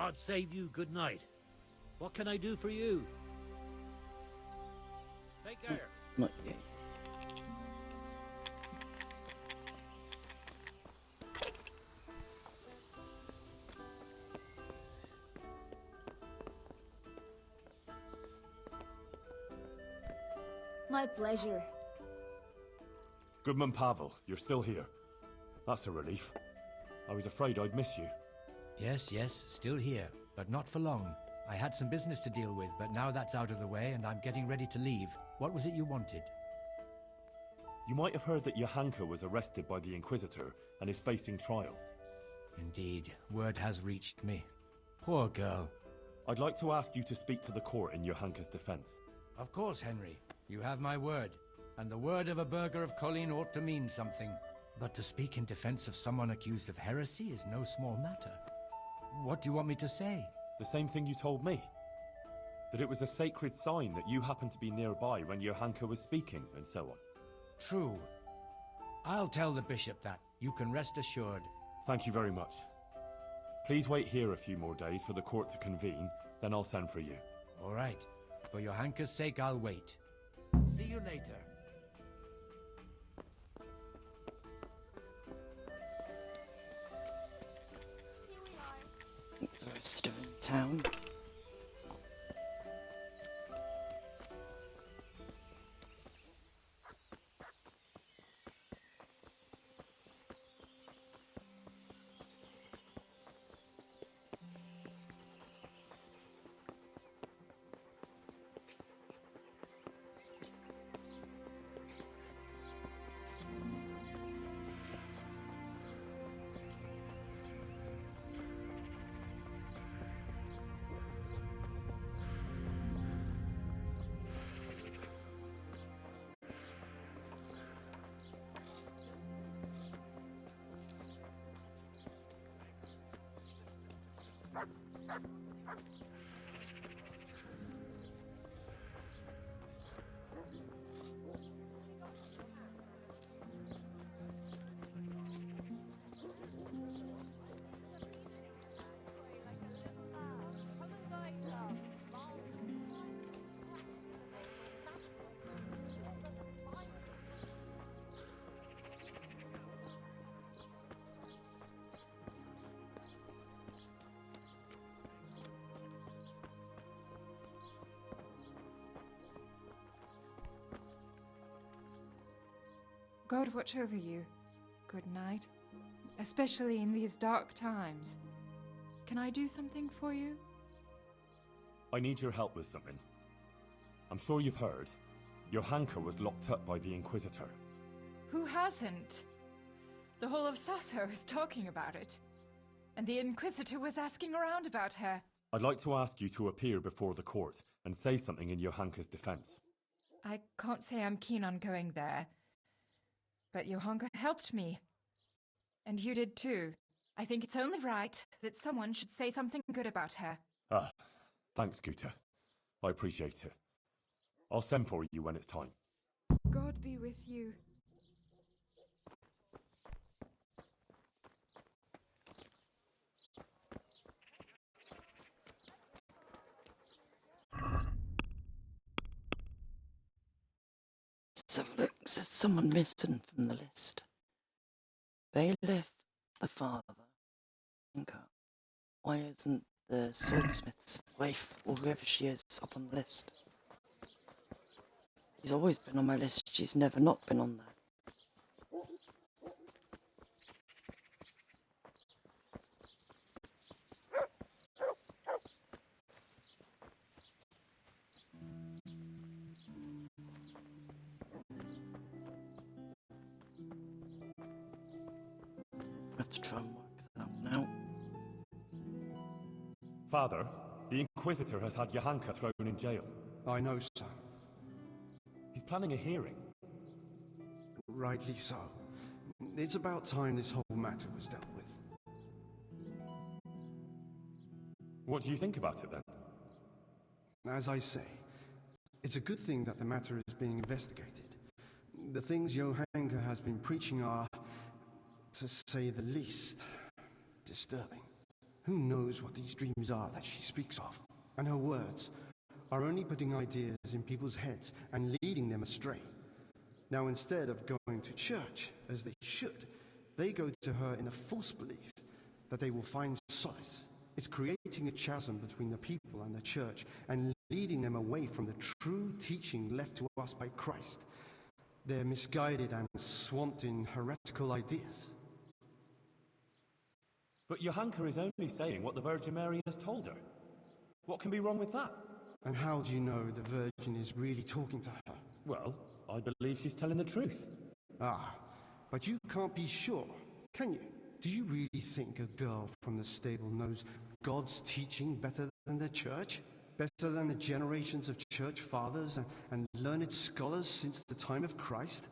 J: God save you, good night. What can I do for you? Take care.
A: Not you.
K: My pleasure.
B: Goodman Pavel, you're still here. That's a relief. I was afraid I'd miss you.
L: Yes, still here, but not for long. I had some business to deal with, but now that's out of the way and I'm getting ready to leave. What was it you wanted?
B: You might have heard that Johanka was arrested by the Inquisitor and is facing trial.
L: Indeed, word has reached me. Poor girl.
B: I'd like to ask you to speak to the court in Johanka's defense.
L: Of course, Henry. You have my word. And the word of a burgher of Colleen ought to mean something. But to speak in defense of someone accused of heresy is no small matter. What do you want me to say?
B: The same thing you told me. That it was a sacred sign that you happened to be nearby when Johanka was speaking, and so on.
L: True. I'll tell the bishop that. You can rest assured.
B: Thank you very much. Please wait here a few more days for the court to convene, then I'll send for you.
L: All right. For Johanka's sake, I'll wait. See you later.
A: They're still in town.
M: God watch over you. Good night. Especially in these dark times. Can I do something for you?
B: I need your help with something. I'm sure you've heard. Johanka was locked up by the Inquisitor.
M: Who hasn't? The whole of Sasso is talking about it. And the Inquisitor was asking around about her.
B: I'd like to ask you to appear before the court and say something in Johanka's defense.
M: I can't say I'm keen on going there. But Johanka helped me. And you did too. I think it's only right that someone should say something good about her.
B: Ah, thanks, Guta. I appreciate it. I'll send for you when it's time.
M: God be with you.
A: Let's have a look. There's someone missing from the list. Bailiff, the father. Anchor. Why isn't the swordsmith's wife, or whoever she is, up on the list? She's always been on my list. She's never not been on there. I have to try and work that out now.
B: Father, the Inquisitor has had Johanka thrown in jail.
N: I know, sir.
B: He's planning a hearing.
N: Rightly so. It's about time this whole matter was dealt with.
B: What do you think about it then?
N: As I say, it's a good thing that the matter is being investigated. The things Johanka has been preaching are, to say the least, disturbing. Who knows what these dreams are that she speaks of? And her words are only putting ideas in people's heads and leading them astray. Now, instead of going to church, as they should, they go to her in a false belief that they will find solace. It's creating a chasm between the people and the church and leading them away from the true teaching left to us by Christ. They're misguided and swamped in heretical ideas.
B: But Johanka is only saying what the Virgin Mary has told her. What can be wrong with that?
N: And how do you know the Virgin is really talking to her?
B: Well, I believe she's telling the truth.
N: Ah, but you can't be sure, can you? Do you really think a girl from the stable knows God's teaching better than the church? Better than the generations of church fathers and learned scholars since the time of Christ,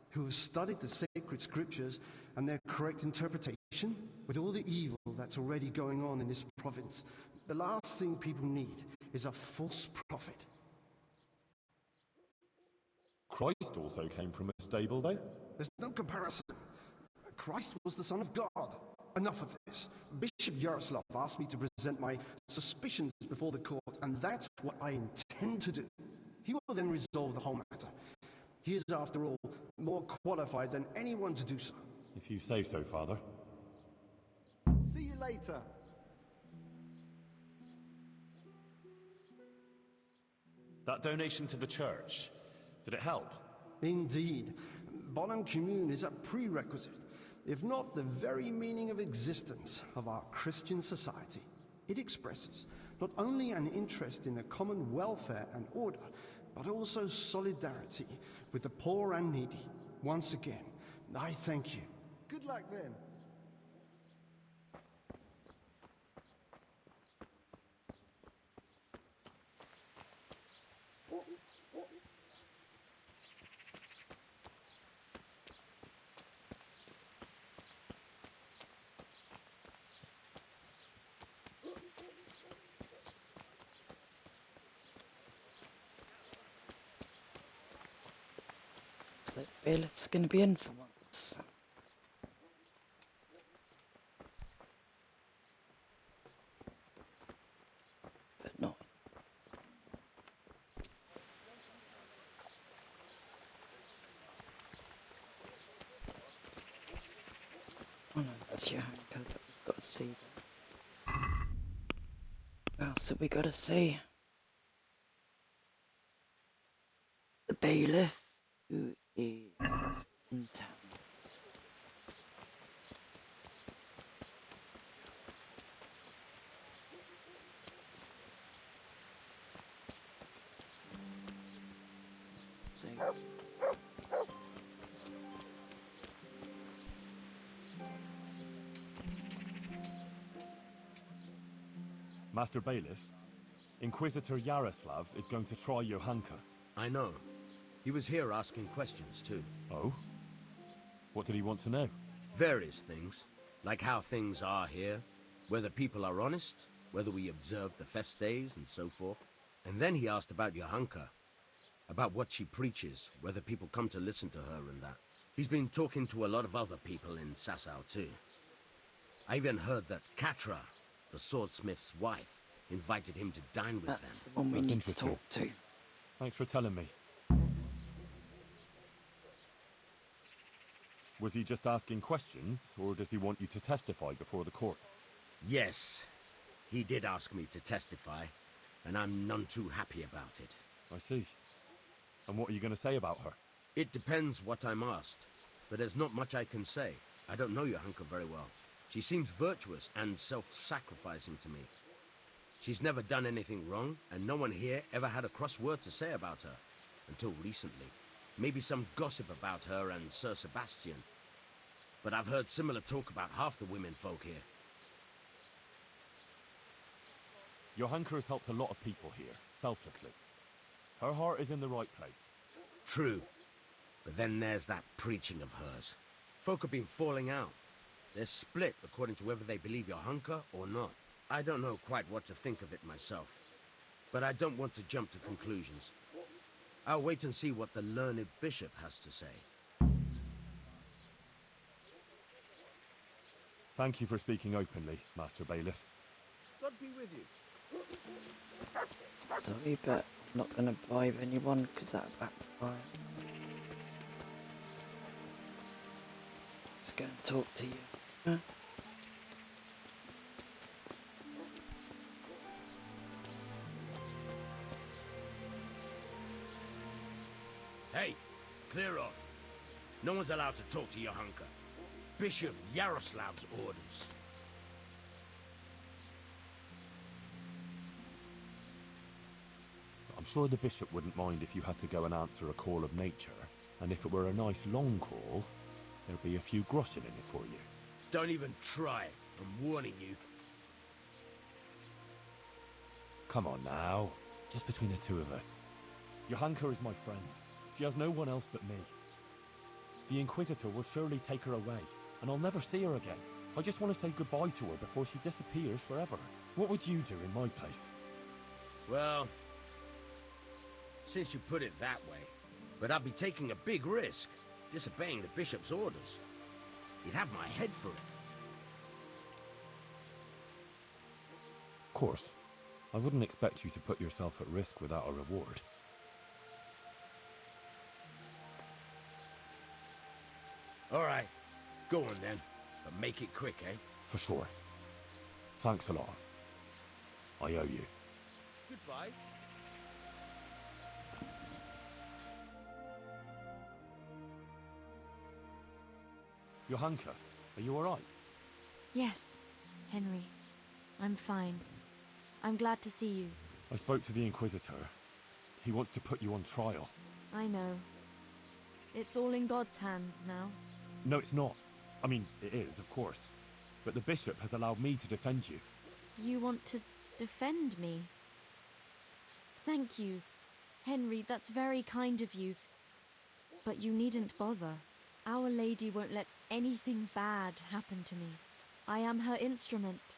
N: who have studied the sacred scriptures and their correct interpretation? With all the evil that's already going on in this province, the last thing people need is a false prophet.
B: Christ also came from a stable, though.
N: There's no comparison. Christ was the Son of God. Enough of this. Bishop Yaroslav asked me to present my suspicions before the court, and that's what I intend to do. He will then resolve the whole matter. He is, after all, more qualified than anyone to do so.
B: If you say so, Father.
E: See you later.
B: That donation to the church, did it help?
N: Indeed. Bonum commune is a prerequisite, if not the very meaning of existence of our Christian society. It expresses not only an interest in the common welfare and order, but also solidarity with the poor and needy. Once again, I thank you.
E: Good luck then.
A: So Bailiff's gonna be in for once. But not. Oh no, that's your hand code that we've got to see. What else have we got to see? The bailiff, who is in town. So,
B: Master Bailiff, Inquisitor Yaroslav is going to try Johanka.
C: I know. He was here asking questions, too.
B: Oh? What did he want to know?
C: Various things. Like how things are here, whether people are honest, whether we observe the fest days, and so forth. And then he asked about Johanka. About what she preaches, whether people come to listen to her and that. He's been talking to a lot of other people in Sasau, too. I even heard that Katra, the swordsmith's wife, invited him to dine with
A: that's
C: them.
A: the one we
B: That's
A: need to talk to.
B: Thanks for telling me. Was he just asking questions, or does he want you to testify before the court?
C: Yes, he did ask me to testify, and I'm none too happy about it.
B: I see. And what are you going to say about her?
C: It depends what I'm asked, but there's not much I can say. I don't know Johanka very well. She seems virtuous and self-sacrificing to me. She's never done anything wrong, and no one here ever had a cross word to say about her. Until recently. Maybe some gossip about her and Sir Sebastian. But I've heard similar talk about half the women folk here.
B: Johanka has helped a lot of people here, selflessly. Her heart is in the right place.
C: True. But then there's that preaching of hers. Folk have been falling out. They're split according to whether they believe Johanka or not. I don't know quite what to think of it myself. But I don't want to jump to conclusions. I'll wait and see what the learned bishop has to say.
B: Thank you for speaking openly, Master Bailiff.
C: be with you.
A: Sorry, but I'm not gonna bribe anyone because that'll backfire. Let's go and talk to you. Huh?
C: Hey, clear off. No one's allowed to talk to Johanka. Bishop Yaroslav's orders.
B: I'm sure the bishop wouldn't mind if you had to go and answer a call of nature, and if it were a nice long call, there'd be a few groschen in it for you.
C: Don't even try it. I'm warning you.
B: Come on now, just between the two of us. Johanka is my friend. She has no one else but me. The Inquisitor will surely take her away, and I'll never see her again. I just want to say goodbye to her before she disappears forever. What would you do in my place?
C: Well, since you put it that way, but I'd be taking a big risk, disobeying the bishop's orders. You'd have my head for it.
B: Of course. I wouldn't expect you to put yourself at risk without a reward.
C: All right, go on then, but make it quick, eh?
B: For sure. Thanks a lot. I owe you.
C: Goodbye.
B: Johanka, are you alright?
K: Yes, Henry. I'm fine. I'm glad to see you.
B: I spoke to the Inquisitor. He wants to put you on trial.
K: I know. It's all in God's hands now.
B: No, it's not. I mean, it is, of course. But the bishop has allowed me to defend you.
K: You want to defend me? Thank you. Henry, that's very kind of you. But you needn't bother. Our Lady won't let anything bad happen to me. I am her instrument,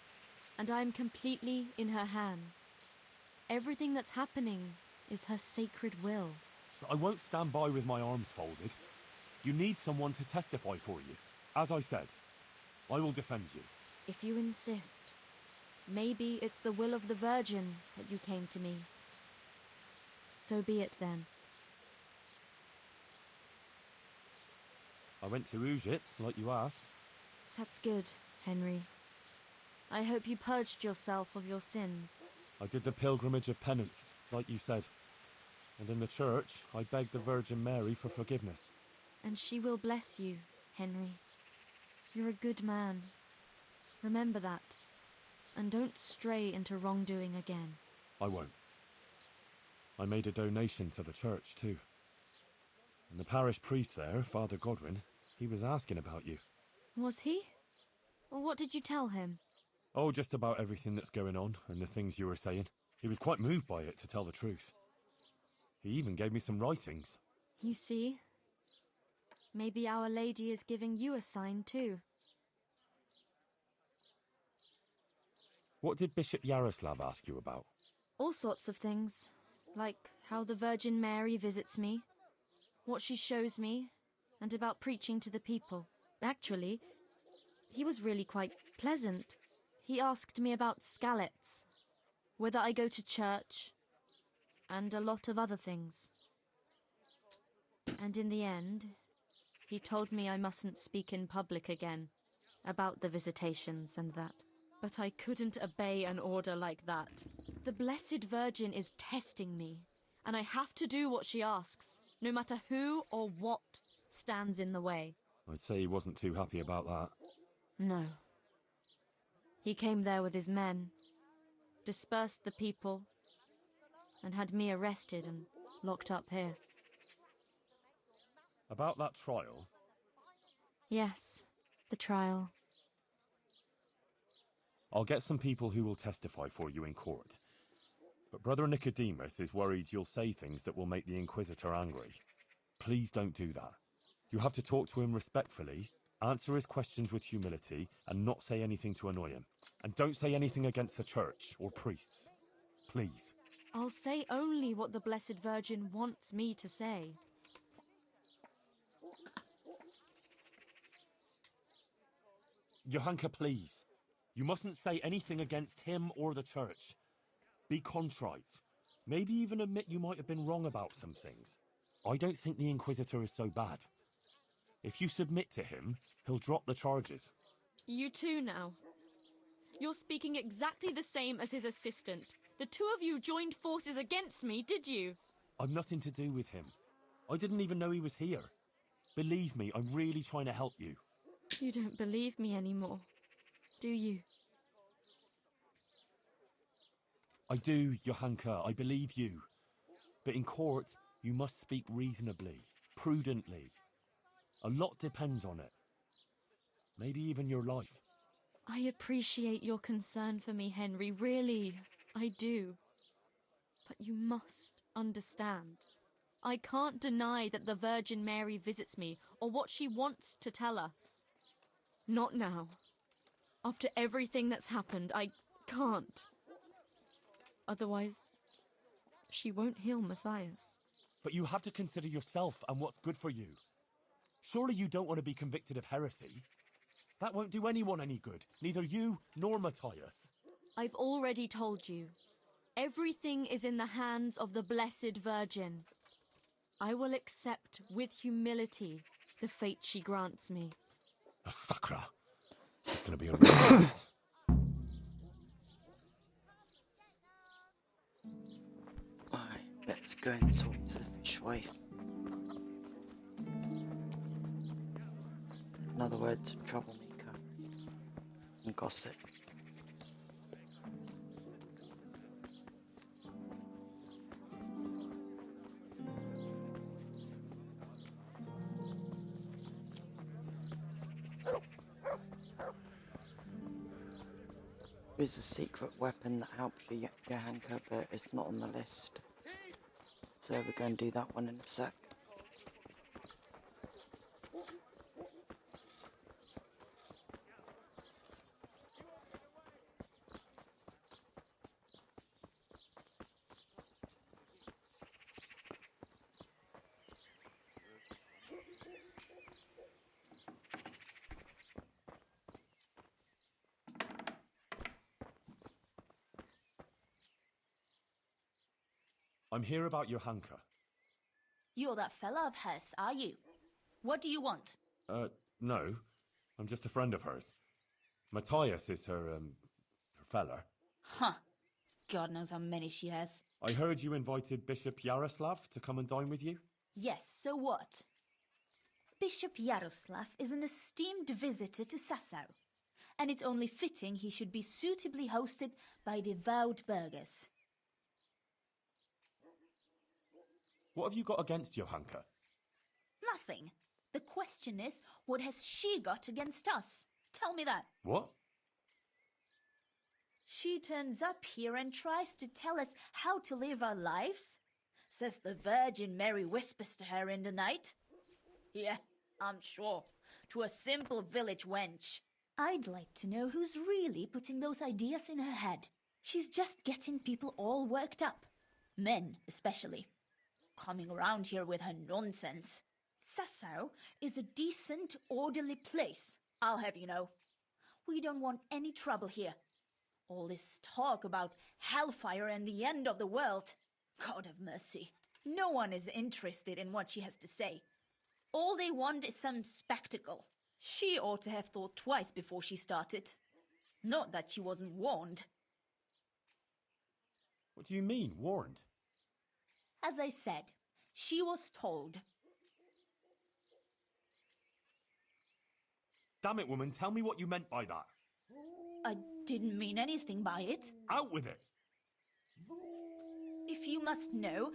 K: and I am completely in her hands. Everything that's happening is her sacred will.
B: I won't stand by with my arms folded. You need someone to testify for you. As I said, I will defend you.
K: If you insist. Maybe it's the will of the Virgin that you came to me. So be it then.
B: I went to Uzhitz, like you asked.
K: That's good, Henry. I hope you purged yourself of your sins.
B: I did the pilgrimage of penance, like you said. And in the church, I begged the Virgin Mary for forgiveness.
K: And she will bless you, Henry. You're a good man. Remember that. And don't stray into wrongdoing again.
B: I won't. I made a donation to the church, too. And the parish priest there, Father Godwin, he was asking about you.
K: Was he? Well, what did you tell him?
B: Oh, just about everything that's going on and the things you were saying. He was quite moved by it, to tell the truth. He even gave me some writings.
K: You see? Maybe Our Lady is giving you a sign too.
B: What did Bishop Yaroslav ask you about?
K: All sorts of things. Like how the Virgin Mary visits me, what she shows me, and about preaching to the people. Actually, he was really quite pleasant. He asked me about Skalitz, whether I go to church, and a lot of other things. And in the end, he told me I mustn't speak in public again about the visitations and that. But I couldn't obey an order like that. The Blessed Virgin is testing me, and I have to do what she asks, no matter who or what stands in the way.
B: I'd say he wasn't too happy about that.
K: No. He came there with his men, dispersed the people, and had me arrested and locked up here.
B: About that trial?
K: Yes, the trial.
B: I'll get some people who will testify for you in court. But Brother Nicodemus is worried you'll say things that will make the Inquisitor angry. Please don't do that. You have to talk to him respectfully, answer his questions with humility, and not say anything to annoy him. And don't say anything against the church or priests. Please.
K: I'll say only what the Blessed Virgin wants me to say.
B: Johanka, please. You mustn't say anything against him or the church. Be contrite. Maybe even admit you might have been wrong about some things. I don't think the Inquisitor is so bad. If you submit to him, he'll drop the charges.
K: You too now. You're speaking exactly the same as his assistant. The two of you joined forces against me, did you?
B: I've nothing to do with him. I didn't even know he was here. Believe me, I'm really trying to help you.
K: You don't believe me anymore, do you?
B: I do, Johanka, I believe you. But in court, you must speak reasonably, prudently. A lot depends on it. Maybe even your life.
K: I appreciate your concern for me, Henry, really, I do. But you must understand. I can't deny that the Virgin Mary visits me, or what she wants to tell us. Not now. After everything that's happened, I can't. Otherwise, she won't heal Matthias.
B: But you have to consider yourself and what's good for you. Surely you don't want to be convicted of heresy? That won't do anyone any good, neither you nor Matthias.
K: I've already told you. Everything is in the hands of the Blessed Virgin. I will accept with humility the fate she grants me.
B: A Sacra. She's going to be on
A: Alright, let's go and talk to the fishwife. In other words, a troublemaker. And gossip. There's a secret weapon that helps you, Johanka, but it's not on the list. So we're going to do that one in a sec.
B: I'm here about Johanka.
O: You're that fella of hers, are you? What do you want?
B: No. I'm just a friend of hers. Matthias is her fella.
O: Huh. God knows how many she has.
B: I heard you invited Bishop Yaroslav to come and dine with you?
O: Yes, so what? Bishop Yaroslav is an esteemed visitor to Sassau, and it's only fitting he should be suitably hosted by devout burghers.
B: What have you got against Johanka?
O: Nothing. The question is, what has she got against us? Tell me that.
B: What?
O: She turns up here and tries to tell us how to live our lives. Says the Virgin Mary whispers to her in the night. Yeah, I'm sure. To a simple village wench. I'd like to know who's really putting those ideas in her head. She's just getting people all worked up. Men, especially. Coming around here with her nonsense. Sassau is a decent, orderly place, I'll have you know. We don't want any trouble here. All this talk about hellfire and the end of the world. God have mercy. No one is interested in what she has to say. All they want is some spectacle. She ought to have thought twice before she started. Not that she wasn't warned.
B: What do you mean, warned?
O: As I said, she was told.
B: Damn it, woman, tell me what you meant by that.
O: I didn't mean anything by it.
B: Out with it!
O: If you must know,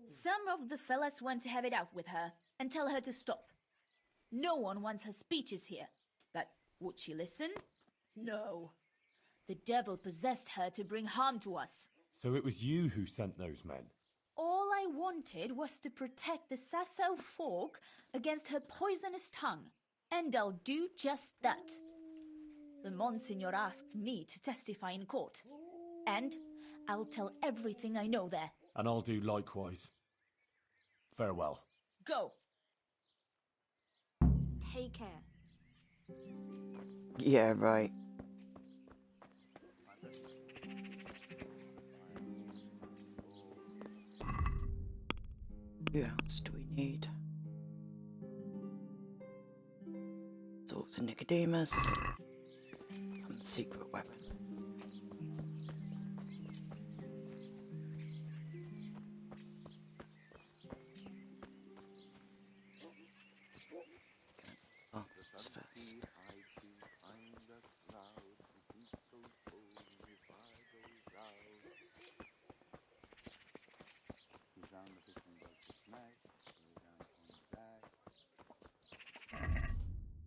O: some of the fellas want to have it out with her and tell her to stop. No one wants her speeches here. But would she listen? No. The devil possessed her to bring harm to us.
B: So it was you who sent those men?
O: All I wanted was to protect the Sassau folk against her poisonous tongue. And I'll do just that. The Monsignor asked me to testify in court. And I'll tell everything I know there.
B: And I'll do likewise. Farewell.
O: Go. Take care.
A: Yeah, right. Who else do we need? Swords of Nicodemus. And the secret weapon. Arthur's first.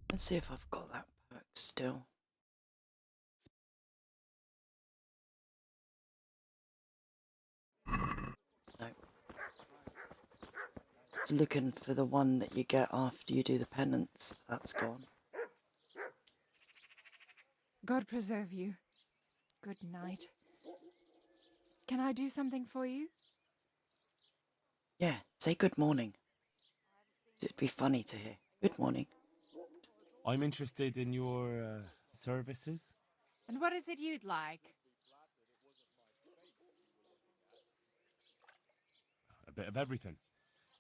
A: Let's see if I've got that perk still. No. It's looking for the one that you get after you do the penance. That's gone.
M: God preserve you. Good night. Can I do something for you?
A: Yeah, say good morning. It'd be funny to hear. Good morning.
B: I'm interested in your services.
M: And what is it you'd like?
B: A bit of everything.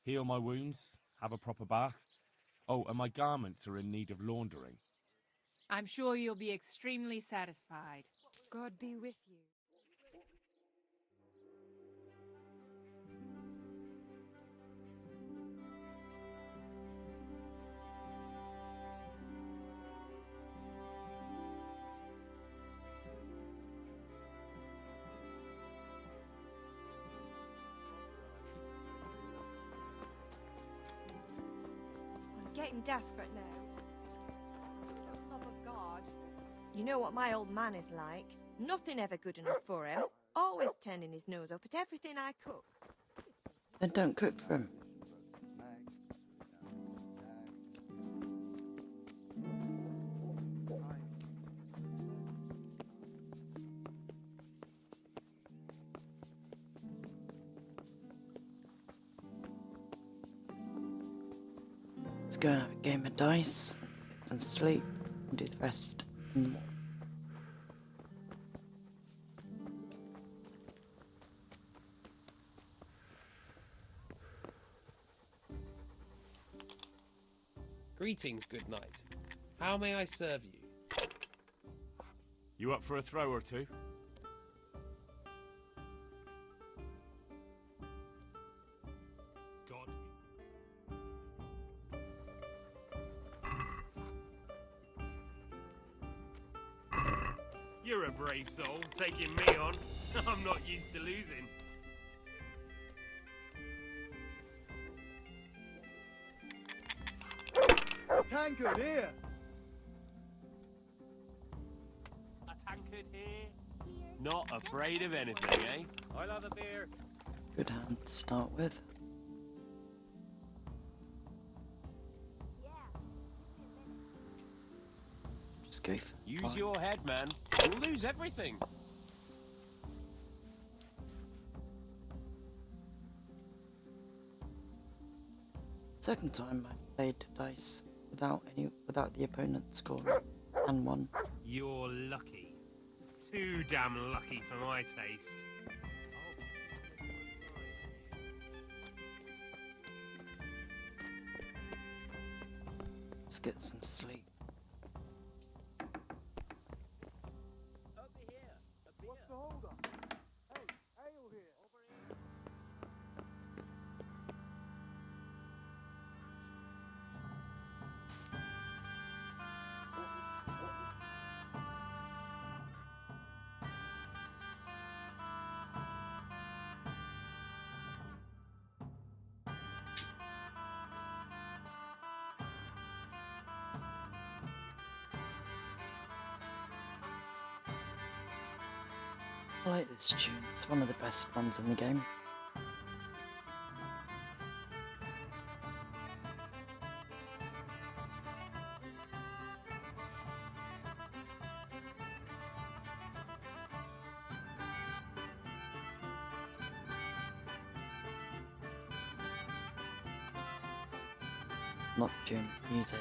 B: Heal my wounds, have a proper bath. Oh, and my garments are in need of laundering.
M: I'm sure you'll be extremely satisfied. God be with you.
P: I'm getting desperate now. For the love of God. You know what my old man is like. Nothing ever good enough for him. Always turning his nose up at everything I cook.
A: Then don't cook for him. Let's go and have a game of dice, get some sleep, and do the rest in the morning.
Q: Greetings, good knight. How may I serve you?
B: You up for a throw or two? God.
Q: You're a brave soul, taking me on. I'm not used to losing.
E: Tankard here!
Q: A tankard here? Not afraid of anything, eh? I'll have a beer.
A: Good hand to start with. Just go for the
Q: Use
A: fight.
Q: your head, man. You'll lose everything.
A: Second time I played dice without the opponent scoring and won.
Q: You're lucky. Too damn lucky for my taste.
A: Let's get some sleep.
E: What's the hold up? Hey, ale here!
A: I like this tune, it's one of the best ones in the game. Not the tune, music.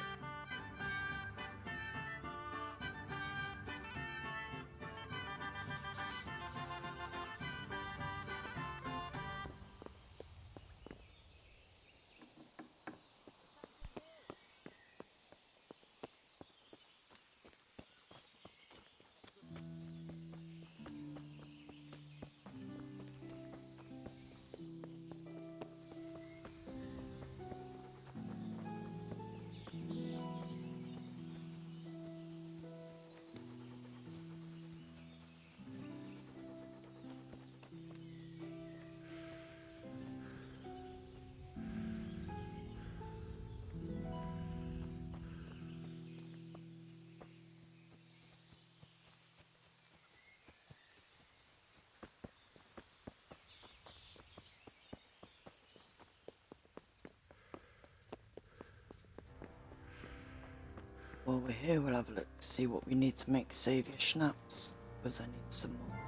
A: While we're here, we'll have a look, see what we need to make saviour schnapps, because I need some more.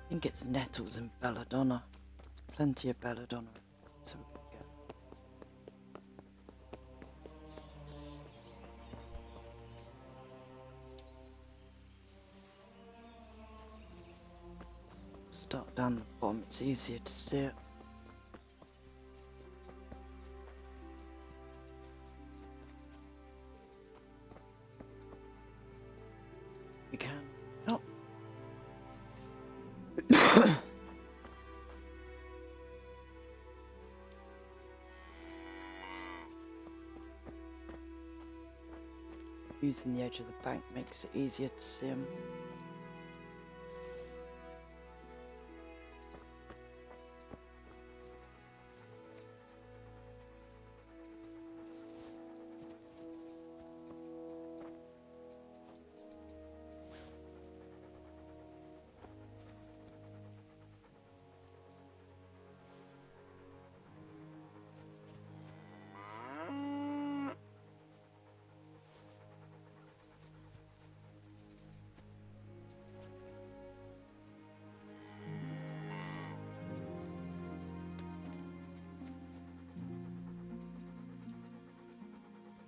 A: I think it's nettles and belladonna. There's plenty of belladonna, so we can get. Start down the bottom, it's easier to see it. We can. Oh. Using the edge of the bank makes it easier to see them.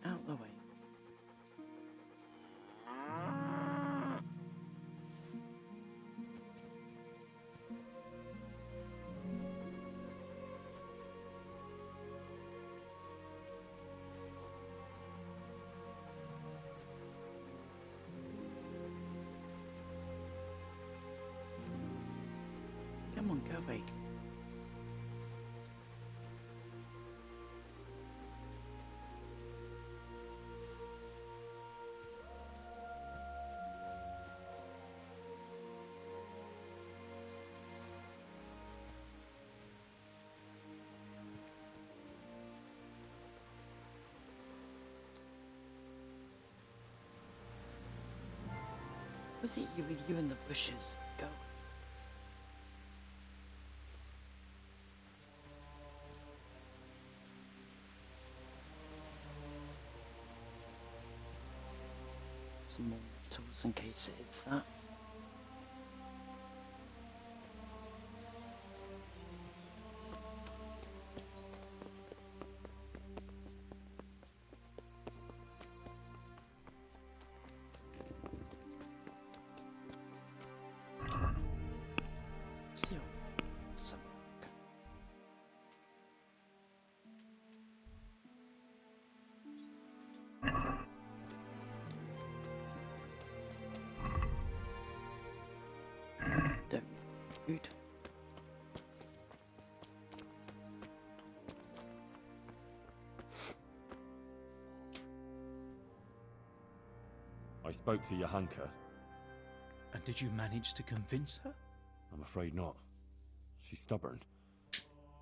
A: Out the way. Come on, go away. Was it you with you in the bushes? Go. Some more metals in case it is that. Seal. Let's have a look. Don't need food.
B: I spoke to Johanka.
D: And did you manage to convince her?
B: I'm afraid not. She's stubborn.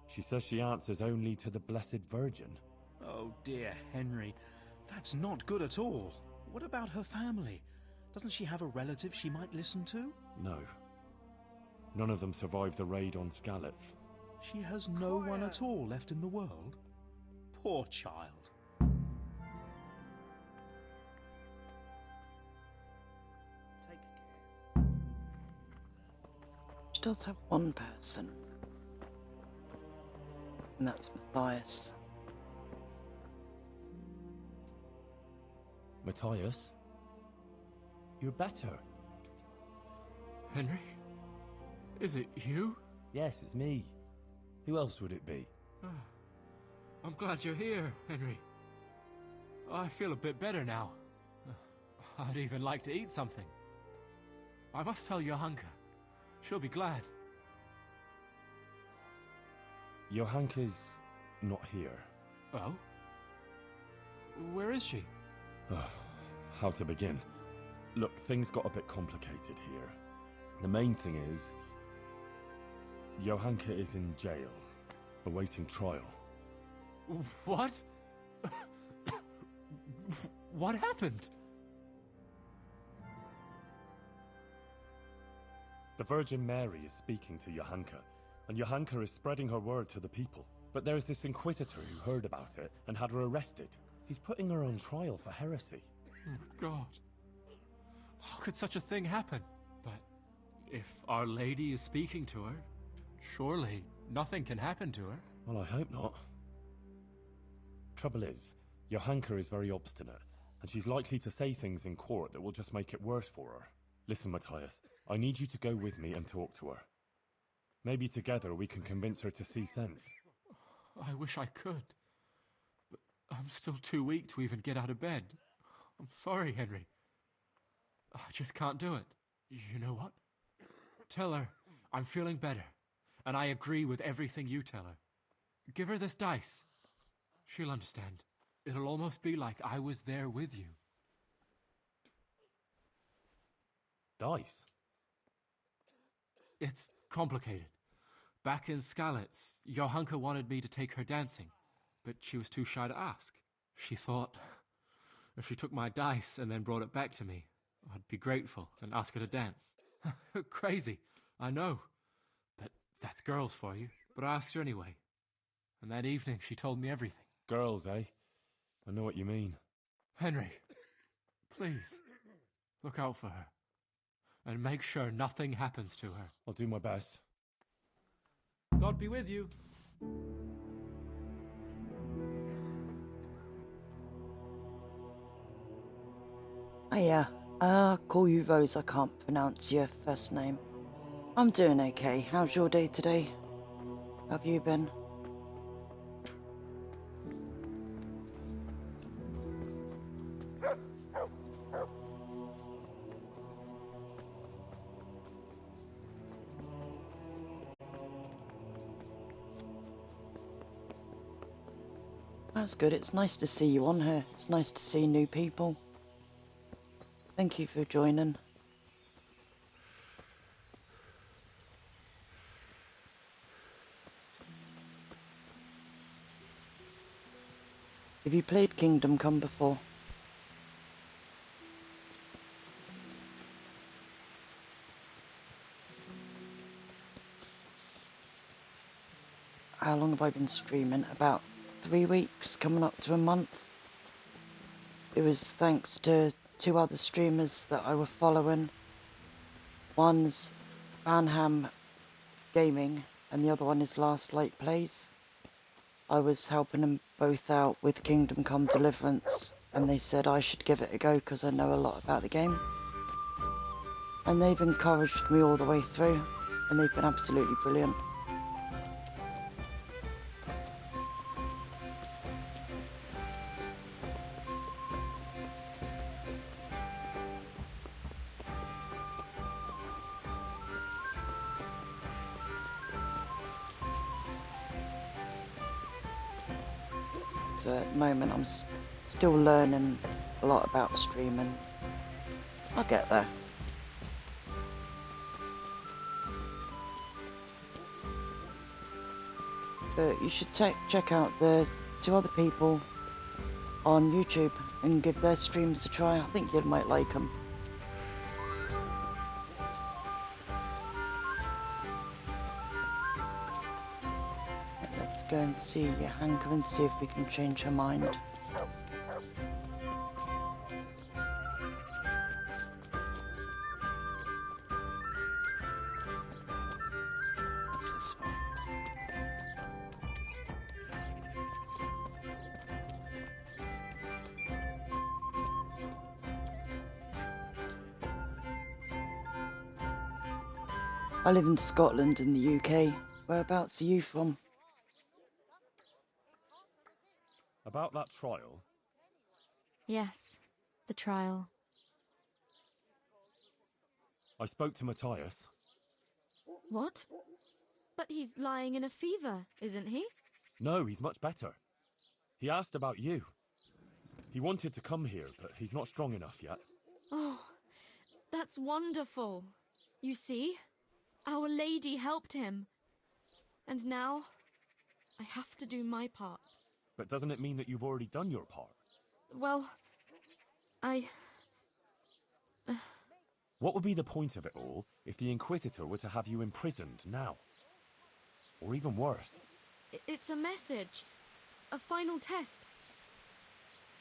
B: She says she answers only to the Blessed Virgin.
D: Oh dear, Henry. That's not good at all. What about her family? Doesn't she have a relative she might listen to?
B: No. None of them survived the raid on Skalitz.
D: She has no one at all left in the world? Poor child.
A: She does have one person. And that's Matthias.
B: Matthias? You're better.
G: Henry? Is it you?
B: Yes, it's me. Who else would it be?
G: I'm glad you're here, Henry. I feel a bit better now. I'd even like to eat something. I must tell Johanka. She'll be glad.
B: Johanka's not here.
G: Oh? Where is she?
B: How to begin? Look, things got a bit complicated here. The main thing is, Johanka is in jail, awaiting trial.
G: What? What happened?
B: The Virgin Mary is speaking to Johanka, and Johanka is spreading her word to the people. But there's this inquisitor who heard about it and had her arrested. He's putting her on trial for heresy.
G: Oh my God. How could such a thing happen? But if Our Lady is speaking to her, surely nothing can happen to her.
B: Well, I hope not. Trouble is, Johanka is very obstinate, and she's likely to say things in court that will just make it worse for her. Listen, Matthias, I need you to go with me and talk to her. Maybe together we can convince her to see sense.
G: I wish I could. But I'm still too weak to even get out of bed. I'm sorry, Henry. I just can't do it. You know what? Tell her I'm feeling better, and I agree with everything you tell her. Give her this dice. She'll understand. It'll almost be like I was there with you.
B: Dice?
G: It's complicated. Back in Skalitz, Johanka wanted me to take her dancing, but she was too shy to ask. She thought if she took my dice and then brought it back to me, I'd be grateful and ask her to dance. Crazy, I know. But that's girls for you. But I asked her anyway. And that evening she told me everything.
B: Girls, eh? I know what you mean.
G: Henry, please, look out for her. And make sure nothing happens to her.
B: I'll do my best.
G: God be with you.
A: Hiya. I'll call you Rose, I can't pronounce your first name. I'm doing okay. How's your day today? How have you been? That's good. It's nice to see you on here. It's nice to see new people. Thank you for joining. Have you played Kingdom Come before? How long have I been streaming? About 3 weeks, coming up to a month. It was thanks to 2 other streamers that I were following. One's Banham Gaming and the other one is Last Light Plays. I was helping them both out with Kingdom Come Deliverance and they said I should give it a go because I know a lot about the game. And they've encouraged me all the way through and they've been absolutely brilliant. So at the moment I'm still learning a lot about streaming. I'll get there. But you should check out the 2 other people on YouTube and give their streams a try. I think you might like them. Let's go and see Johanka and see if we can change her mind. What's this one? I live in Scotland in the UK. Whereabouts are you from?
B: About that trial?
K: Yes, the trial.
B: I spoke to Matthias.
K: What? But he's lying in a fever, isn't he?
B: No, he's much better. He asked about you. He wanted to come here, but he's not strong enough yet.
K: Oh, that's wonderful. You see, Our Lady helped him. And now, I have to do my part.
B: But doesn't it mean that you've already done your part?
K: Well,
B: What would be the point of it all if the Inquisitor were to have you imprisoned now? Or even worse?
K: It's a message. A final test.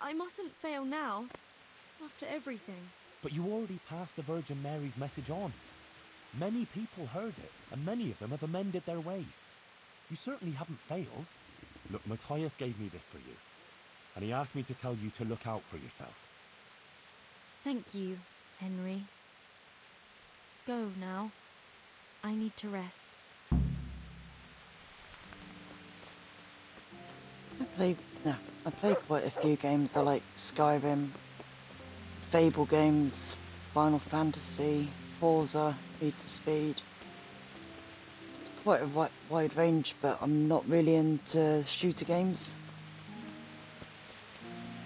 K: I mustn't fail now. After everything.
B: But you already passed the Virgin Mary's message on. Many people heard it, and many of them have amended their ways. You certainly haven't failed. Look, Matthias gave me this for you, and he asked me to tell you to look out for yourself.
K: Thank you, Henry. Go now. I need to rest.
A: I play quite a few games. I like Skyrim, Fable games, Final Fantasy, Forza, Need for Speed. It's quite a wide range, but I'm not really into shooter games.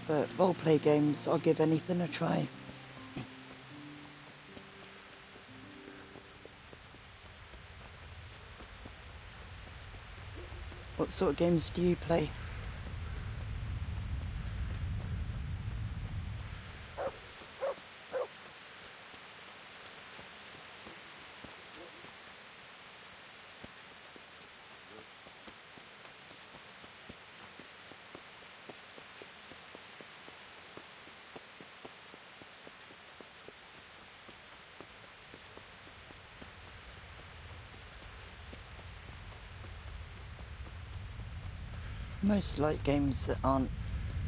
A: But roleplay games, I'll give anything a try. What sort of games do you play? Most like games that aren't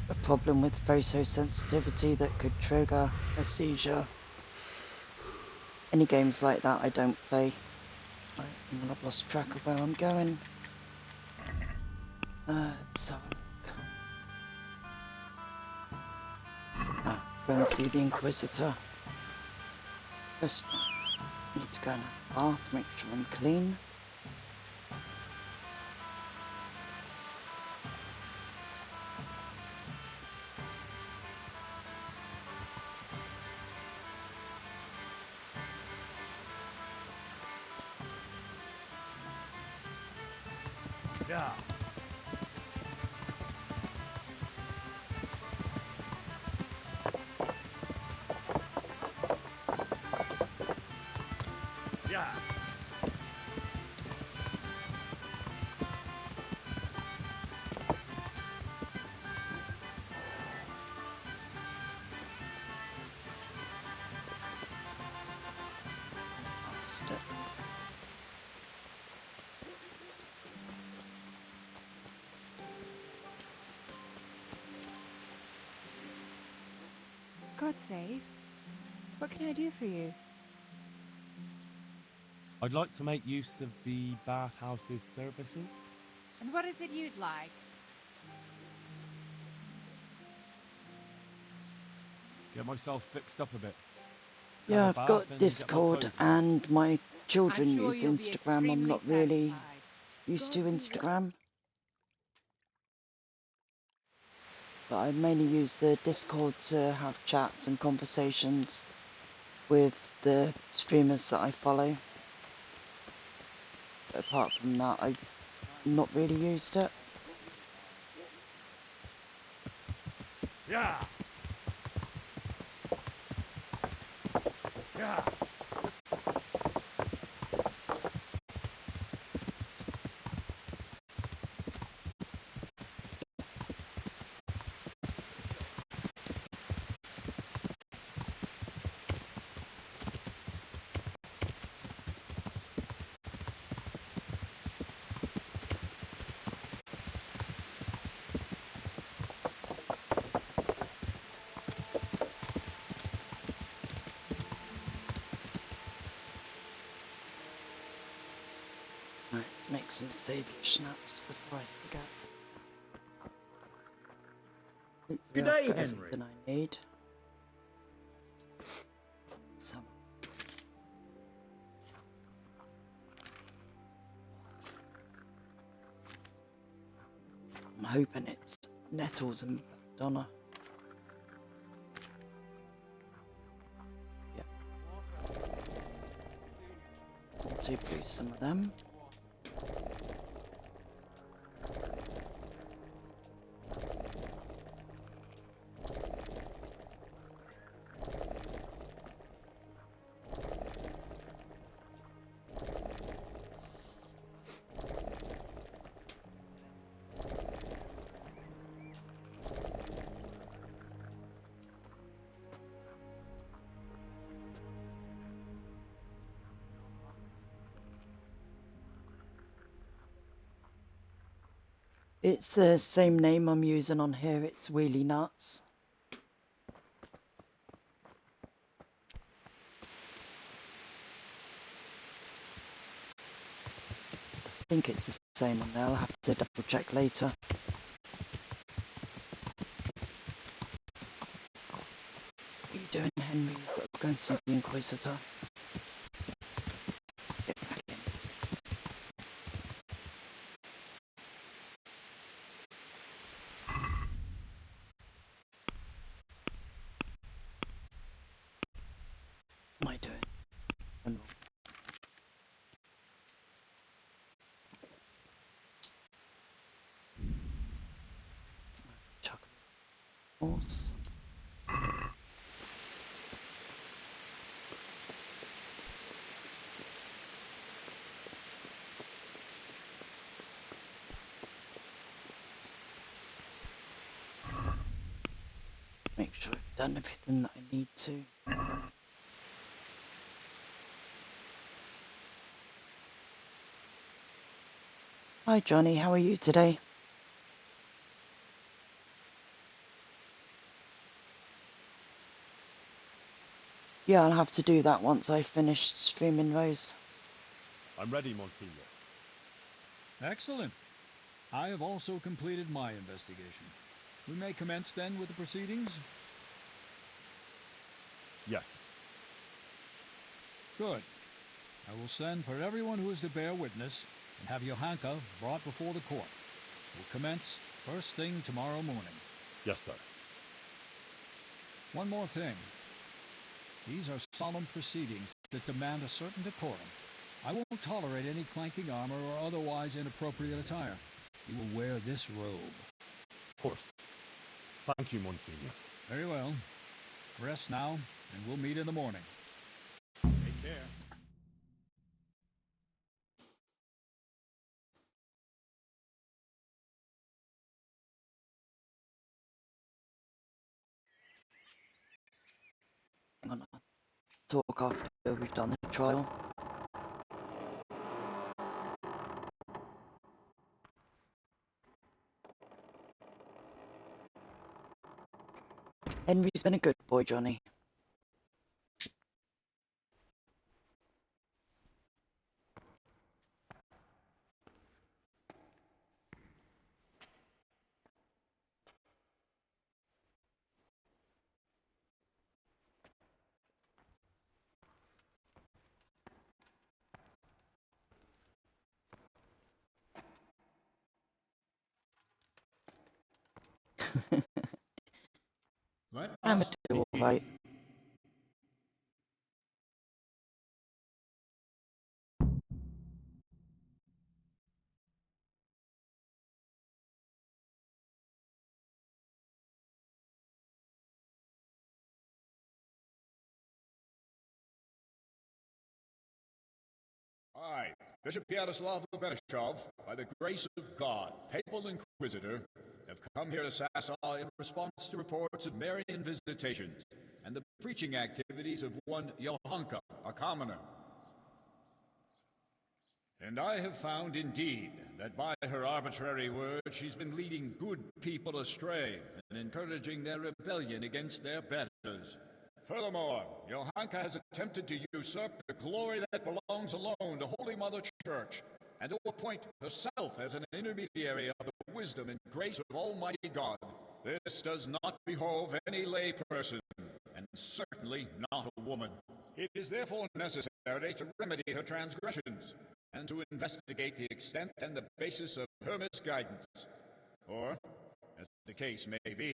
A: a problem with photosensitivity that could trigger a seizure. Any games like that I don't play. I've lost track of where I'm going. Let's have a look. Go and see the Inquisitor. First, need to go in a bath, make sure I'm clean.
B: Yeah. Yeah.
A: Lost it.
M: God save. What can I do for you?
B: I'd like to make use of the bathhouse's services.
M: And what is it you'd like?
B: Get myself fixed up a bit.
A: Yeah,
B: Have a
A: I've
B: bath
A: got
B: and get my
A: Discord
B: clothes.
A: and my children
M: I'm sure
A: use
M: you'll be
A: Instagram. I'm
M: extremely
A: not really
M: satisfied.
A: used to Instagram. But I mainly use the Discord to have chats and conversations with the streamers that I follow. But apart from that, I've not really used it.
B: Yeah. Yeah.
A: Right, let's make some savoury schnapps before I forget. Hopefully
J: Good
A: I've
J: day,
A: got
J: Henry.
A: everything I need. So, I'm hoping it's nettles and Donna. Yep. I'll do brew some of them. It's the same name I'm using on here. It's Wheelie Nuts. I think it's the same one there. I'll have to double check later. What are you doing, Henry? You've got to go and see the Inquisitor. Get back in. What am I doing? Chocolate horse. Make sure I've done everything that I need to. Hi Johnny, how are you today? Yeah, I'll have to do that once I've finished streaming those.
B: I'm ready, Monsignor.
F: Excellent. I have also completed my investigation. We may commence then with the proceedings?
B: Yes.
F: Good. I will send for everyone who is to bear witness and have Johanka brought before the court. We'll commence first thing tomorrow morning.
B: Yes, sir.
F: One more thing. These are solemn proceedings that demand a certain decorum. I won't tolerate any clanking armor or otherwise inappropriate attire. You will wear this robe.
B: Of course. Thank you, Monsignor.
F: Very well. Rest now, and we'll meet in the morning. Take care.
A: I'm gonna talk after we've done the trial. Henry's been a good boy, Johnny. I'm a do alright.
R: I, Bishop Yaroslav Benishov, by the grace of God, Papal Inquisitor, have come here to Sassaw in response to reports of Marian visitations and the preaching activities of one Johanka, a commoner. And I have found indeed that by her arbitrary words she's been leading good people astray and encouraging their rebellion against their betters. Furthermore, Johanka has attempted to usurp the glory that belongs alone to Holy Mother Church, and to appoint herself as an intermediary of the wisdom and grace of Almighty God. This does not behove any lay person, and certainly not a woman. It is therefore necessary to remedy her transgressions, and to investigate the extent and the basis of her misguidance. Or, as the case may be,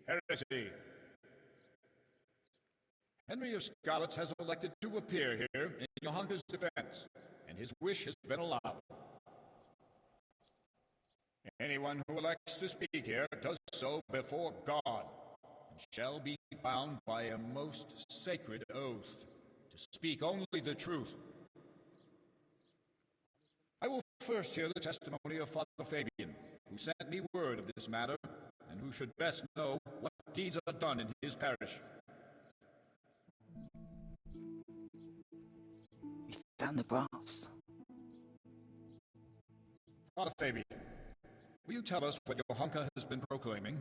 R: heresy. Henry of Skalitz has elected to appear here in Johanka's defense, and his wish has been allowed. Anyone who elects to speak here does so before God, and shall be bound by a most sacred oath to speak only the truth. I will first hear the testimony of Father Fabian, who sent me word of this matter, and who should best know what deeds are done in his parish.
A: We found the brass.
R: Father Fabian, tell us what Johanka has been proclaiming?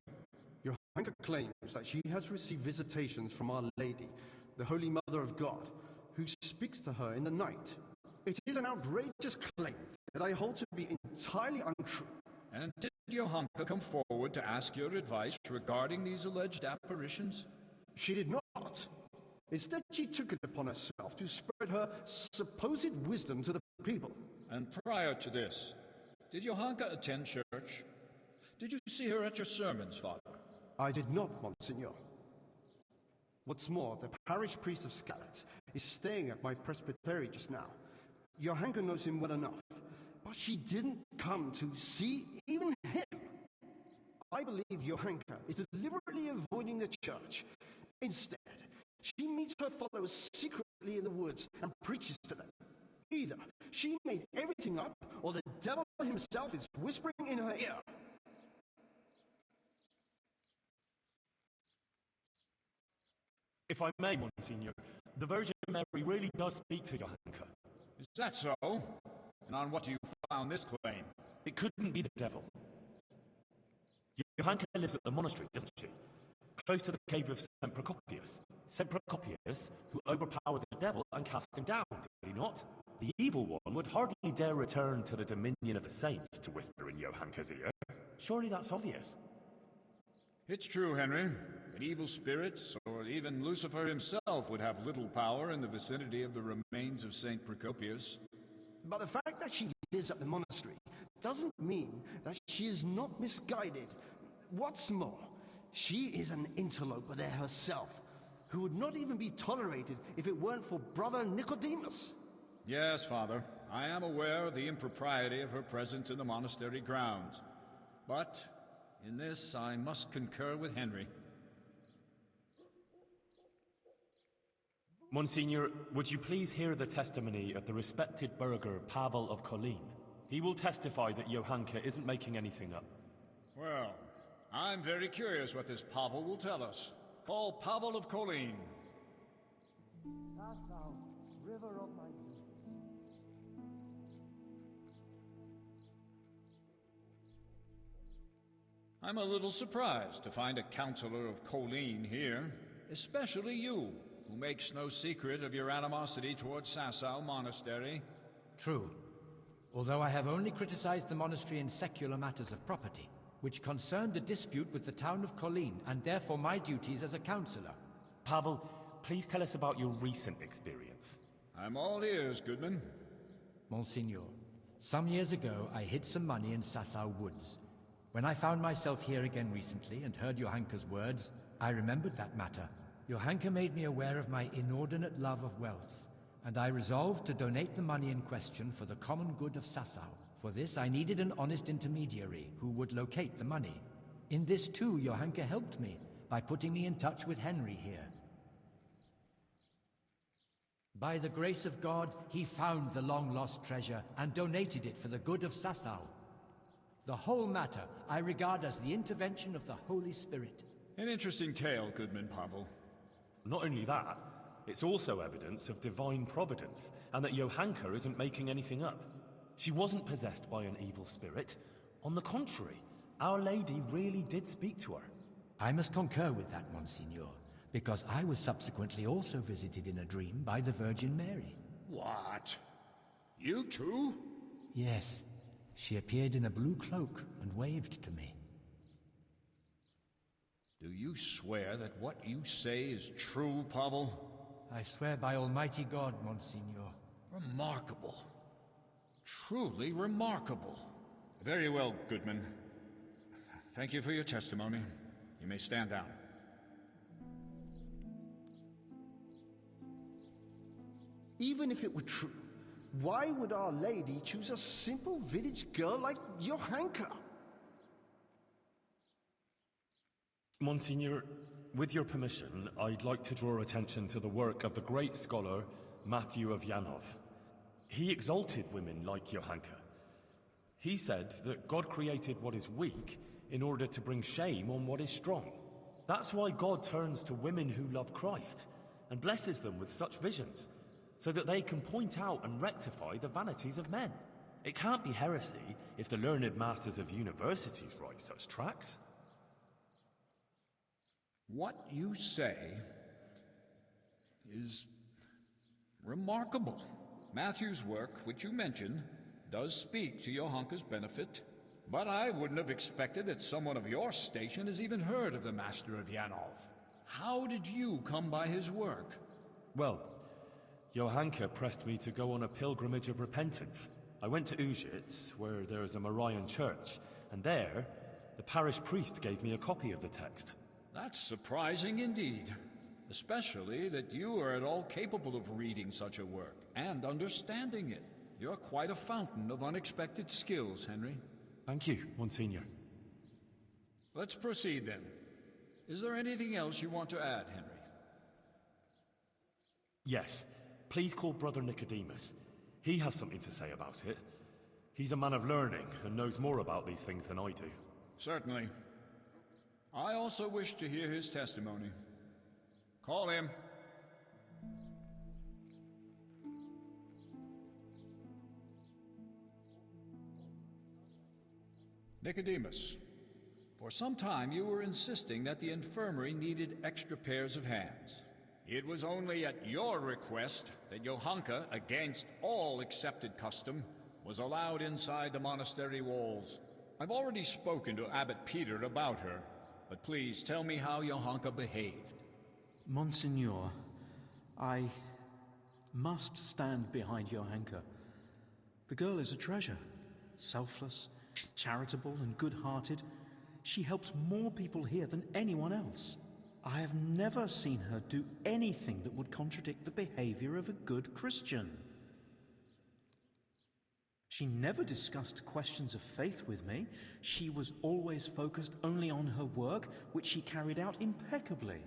N: Johanka claims that she has received visitations from Our Lady, the Holy Mother of God, who speaks to her in the night. It is an outrageous claim that I hold to be entirely untrue.
R: And did Johanka come forward to ask your advice regarding these alleged apparitions?
N: She did not. Instead, she took it upon herself to spread her supposed wisdom to the people.
R: And prior to this, did Johanka attend church? Did you see her at your sermons, Father?
N: I did not, Monsignor. What's more, the parish priest of Skalitz is staying at my presbytery just now. Johanka knows him well enough, but she didn't come to see even him. I believe Johanka is deliberately avoiding the church. Instead, she meets her followers secretly in the woods and preaches to them. Either she made everything up, or the devil himself is whispering in her ear.
B: If I may, Monsignor, the Virgin Mary really does speak to Johanka.
R: Is that so? And on what do you found this claim?
B: It couldn't be the devil. Johanka lives at the monastery, doesn't she? Close to the cave of St. Procopius. St. Procopius, who overpowered the devil and cast him down, did he not? The evil one would hardly dare return to the dominion of the saints to whisper in Johanka's ear. Surely that's obvious.
R: It's true, Henry, that evil spirits, or even Lucifer himself, would have little power in the vicinity of the remains of St. Procopius.
N: But the fact that she lives at the monastery doesn't mean that she is not misguided. What's more, she is an interloper there herself, who would not even be tolerated if it weren't for Brother Nicodemus.
R: Yes, Father, I am aware of the impropriety of her presence in the monastery grounds. But in this, I must concur with Henry.
B: Monsignor, would you please hear the testimony of the respected burgher Pavel of Kolin? He will testify that Johanka isn't making anything up.
R: Well, I'm very curious what this Pavel will tell us. Call Pavel of Kolin.
E: Sasau, river of my youth.
R: I'm a little surprised to find a counselor of Kolin here, especially you, who makes no secret of your animosity towards Sasau Monastery.
L: True. Although I have only criticized the monastery in secular matters of property, which concerned a dispute with the town of Kolin, and therefore my duties as a counselor.
B: Pavel, please tell us about your recent experience.
R: I'm all ears, Goodman.
L: Monsignor, some years ago I hid some money in Sasau Woods. When I found myself here again recently and heard Johanka's words, I remembered that matter. Johanka made me aware of my inordinate love of wealth, and I resolved to donate the money in question for the common good of Sasau. For this, I needed an honest intermediary who would locate the money. In this, too, Johanka helped me by putting me in touch with Henry here. By the grace of God, he found the long-lost treasure and donated it for the good of Sasau. The whole matter I regard as the intervention of the Holy Spirit.
R: An interesting tale, Goodman Pavel.
B: Not only that, it's also evidence of divine providence, and that Johanka isn't making anything up. She wasn't possessed by an evil spirit. On the contrary, Our Lady really did speak to her.
L: I must concur with that, Monsignor, because I was subsequently also visited in a dream by the Virgin Mary.
R: What? You too?
L: Yes. She appeared in a blue cloak and waved to me.
R: Do you swear that what you say is true, Pavel?
L: I swear by Almighty God, Monsignor.
R: Remarkable. Truly remarkable. Very well, Goodman. Thank you for your testimony. You may stand down.
N: Even if it were true, why would Our Lady choose a simple village girl like Johanka?
B: Monsignor, with your permission, I'd like to draw attention to the work of the great scholar Matthew of Yanov. He exalted women like Johanka. He said that God created what is weak in order to bring shame on what is strong. That's why God turns to women who love Christ and blesses them with such visions, so that they can point out and rectify the vanities of men. It can't be heresy if the learned masters of universities write such tracts.
R: What you say is remarkable. Matthew's work, which you mentioned, does speak to Johanka's benefit, but I wouldn't have expected that someone of your station has even heard of the Master of Yanov. How did you come by his work?
B: Well, Johanka pressed me to go on a pilgrimage of repentance. I went to Ujits, where there's a Marian church, and there, the parish priest gave me a copy of the text.
R: That's surprising indeed, especially that you are at all capable of reading such a work and understanding it. You're quite a fountain of unexpected skills, Henry.
B: Thank you, Monsignor.
R: Let's proceed then. Is there anything else you want to add, Henry?
B: Yes. Please call Brother Nicodemus. He has something to say about it. He's a man of learning and knows more about these things than I do.
R: Certainly. I also wish to hear his testimony. Call him. Nicodemus, for some time you were insisting that the infirmary needed extra pairs of hands. It was only at your request that Johanka, against all accepted custom, was allowed inside the monastery walls. I've already spoken to Abbot Peter about her, but please tell me how Johanka behaved.
D: Monsignor, I must stand behind Johanka. The girl is a treasure. Selfless, charitable, and good-hearted. She helped more people here than anyone else. I have never seen her do anything that would contradict the behavior of a good Christian. She never discussed questions of faith with me. She was always focused only on her work, which she carried out impeccably.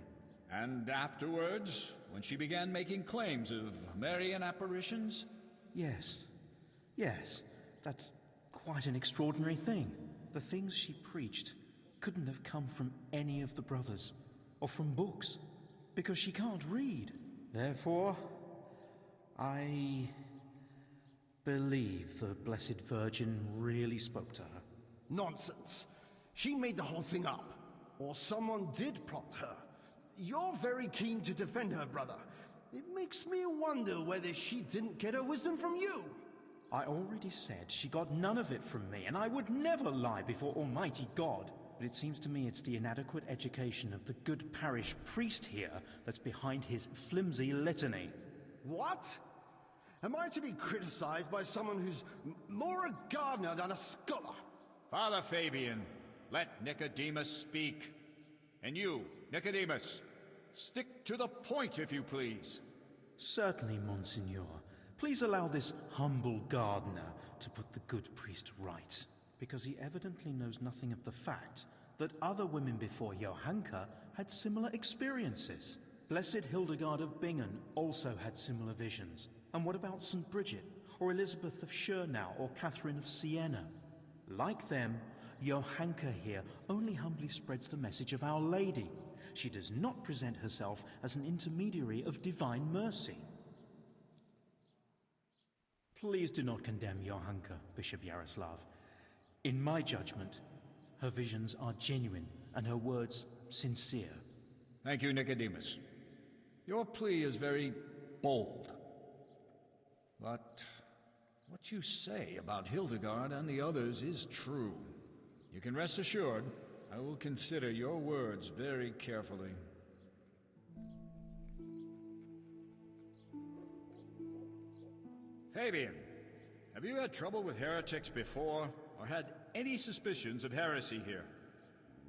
R: And afterwards, when she began making claims of Marian apparitions?
D: Yes. Yes, that's quite an extraordinary thing. The things she preached couldn't have come from any of the brothers, or from books, because she can't read. Therefore, I believe the Blessed Virgin really spoke to her.
N: Nonsense. She made the whole thing up. Or someone did prompt her. You're very keen to defend her, brother. It makes me wonder whether she didn't get her wisdom from you.
D: I already said she got none of it from me, and I would never lie before Almighty God. But it seems to me it's the inadequate education of the good parish priest here that's behind his flimsy litany.
N: What? Am I to be criticized by someone who's more a gardener than a scholar?
R: Father Fabian, let Nicodemus speak. And you, Nicodemus, stick to the point, if you please.
D: Certainly, Monsignor. Please allow this humble gardener to put the good priest right, because he evidently knows nothing of the fact that other women before Johanka had similar experiences. Blessed Hildegard of Bingen also had similar visions. And what about St. Bridget, or Elizabeth of Schurnau, or Catherine of Siena? Like them, Johanka here only humbly spreads the message of Our Lady. She does not present herself as an intermediary of divine mercy. Please do not condemn Johanka, Bishop Yaroslav. In my judgment, her visions are genuine and her words sincere.
R: Thank you, Nicodemus. Your plea is very bold. But what you say about Hildegard and the others is true. You can rest assured I will consider your words very carefully. Fabian, have you had trouble with heretics before, or had any suspicions of heresy here?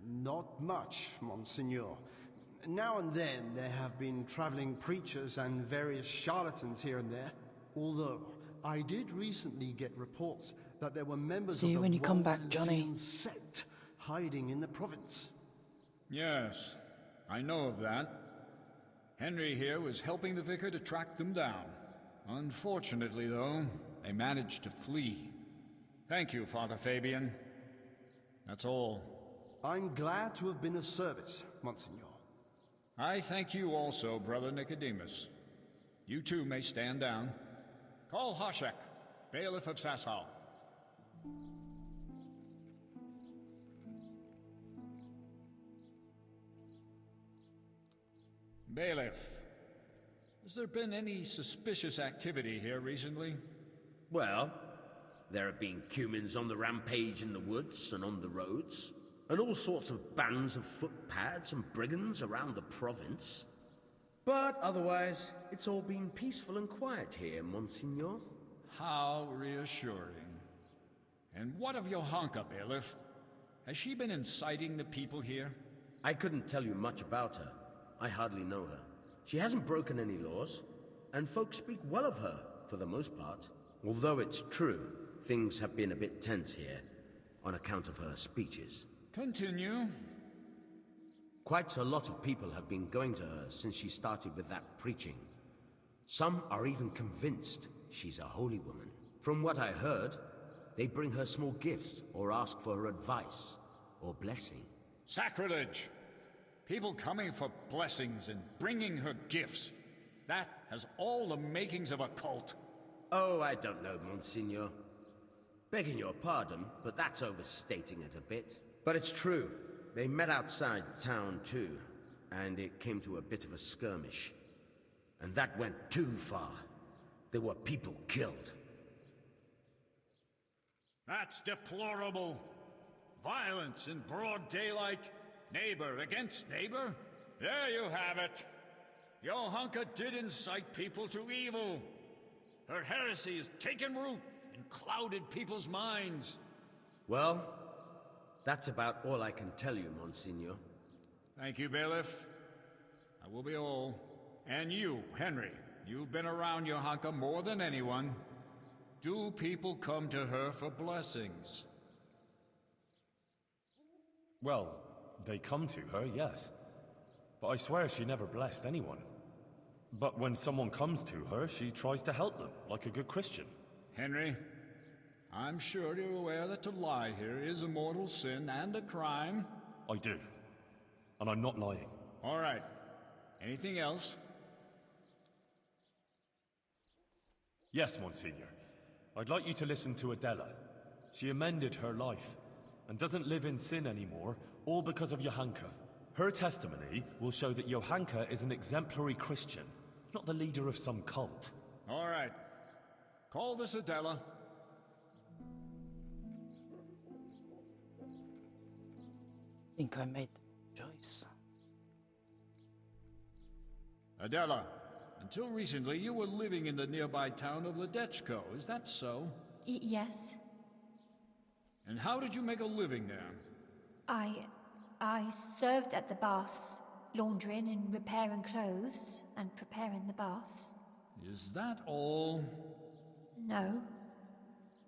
N: Not much, Monsignor. Now and then there have been traveling preachers and various charlatans here and there. Although, I did recently get reports that there were members
A: See
N: of
A: you
N: the
A: when you come back, Johnny.
N: Waldensian sect hiding in the province.
R: Yes, I know of that. Henry here was helping the vicar to track them down. Unfortunately, though, they managed to flee. Thank you, Father Fabian. That's all.
N: I'm glad to have been of service, Monsignor.
R: I thank you also, Brother Nicodemus. You too may stand down. Call Hoshek, bailiff of Sasau. Bailiff, has there been any suspicious activity here recently?
C: Well, there have been cumins on the rampage in the woods and on the roads, and all sorts of bands of footpads and brigands around the province. But otherwise, it's all been peaceful and quiet here, Monsignor.
R: How reassuring. And what of Johanka, Bailiff? Has she been inciting the people here?
C: I couldn't tell you much about her. I hardly know her. She hasn't broken any laws, and folks speak well of her, for the most part. Although it's true, things have been a bit tense here, on account of her speeches.
R: Continue.
C: Quite a lot of people have been going to her since she started with that preaching. Some are even convinced she's a holy woman. From what I heard, they bring her small gifts or ask for her advice or blessing.
R: Sacrilege! People coming for blessings and bringing her gifts. That has all the makings of a cult.
C: Oh, I don't know, Monsignor. Begging your pardon, but that's overstating it a bit. But it's true. They met outside town, too, and it came to a bit of a skirmish. And that went too far. There were people killed.
R: That's deplorable. Violence in broad daylight, neighbor against neighbor. There you have it. Johanka did incite people to evil. Her heresy has taken root and clouded people's minds.
C: Well, that's about all I can tell you, Monsignor.
R: Thank you, Bailiff. I will be all. And you, Henry, you've been around Johanka more than anyone. Do people come to her for blessings?
B: Well, they come to her, yes. But I swear she never blessed anyone. But when someone comes to her, she tries to help them, like a good Christian.
R: Henry, I'm sure you're aware that to lie here is a mortal sin and a crime.
B: I do. And I'm not lying.
R: All right. Anything else?
B: Yes, Monsignor. I'd like you to listen to Adela. She amended her life, and doesn't live in sin anymore, all because of Johanka. Her testimony will show that Johanka is an exemplary Christian, not the leader of some cult.
R: All right. Call this Adela.
A: I think I made the choice.
R: Adela, until recently you were living in the nearby town of Ledechko, is that so?
I: Yes.
R: And how did you make a living there?
I: I served at the baths, laundering and repairing clothes, and preparing the baths.
R: Is that all?
I: No.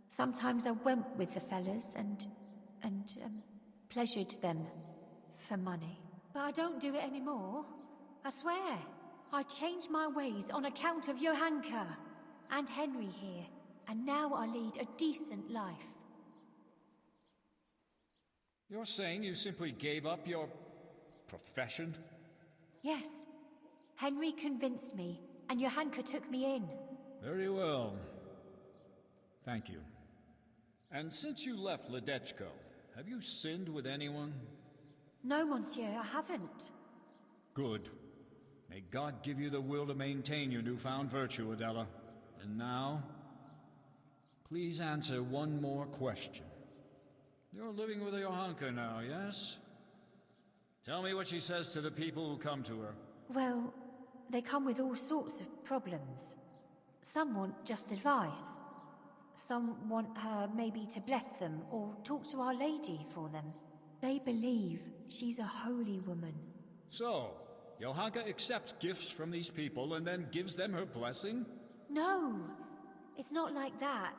I: Sometimes I went with the fellas and pleasured them for money. But I don't do it anymore. I swear. I changed my ways on account of Johanka and Henry here, and now I lead a decent life.
R: You're saying you simply gave up your profession?
I: Yes. Henry convinced me, and Johanka took me in.
R: Very well. Thank you. And since you left Ledechko, have you sinned with anyone?
I: No, monsieur, I haven't.
R: Good. May God give you the will to maintain your newfound virtue, Adela. And now, please answer one more question. You're living with Johanka now, yes? Tell me what she says to the people who come to her.
I: Well, they come with all sorts of problems. Some want just advice. Some want her maybe to bless them or talk to Our Lady for them. They believe she's a holy woman.
R: So, Johanka accepts gifts from these people and then gives them her blessing?
I: No, it's not like that.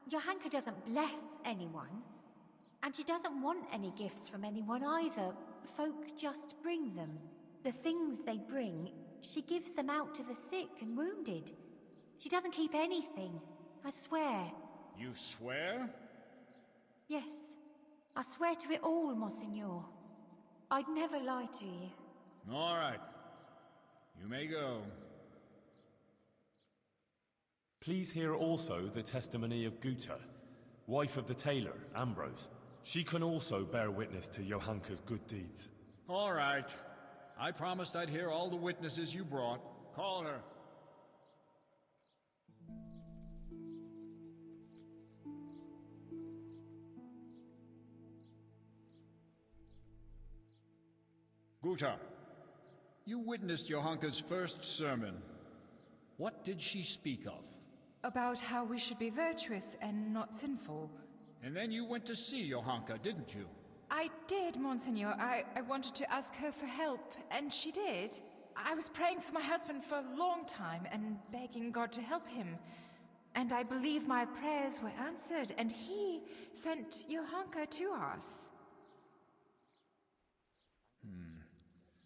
I: Johanka doesn't bless anyone. And she doesn't want any gifts from anyone either. Folk just bring them. The things they bring, she gives them out to the sick and wounded. She doesn't keep anything, I swear.
R: You swear?
I: Yes, I swear to it all, Monsignor. I'd never lie to you.
R: All right. You may go.
B: Please hear also the testimony of Guta, wife of the tailor, Ambrose. She can also bear witness to Johanka's good deeds.
R: All right. I promised I'd hear all the witnesses you brought. Call her. Guta, you witnessed Johanka's first sermon. What did she speak of?
M: About how we should be virtuous and not sinful.
R: And then you went to see Johanka, didn't you?
M: I did, Monsignor. I wanted to ask her for help, and she did. I was praying for my husband for a long time and begging God to help him. And I believe my prayers were answered, and he sent Johanka to us.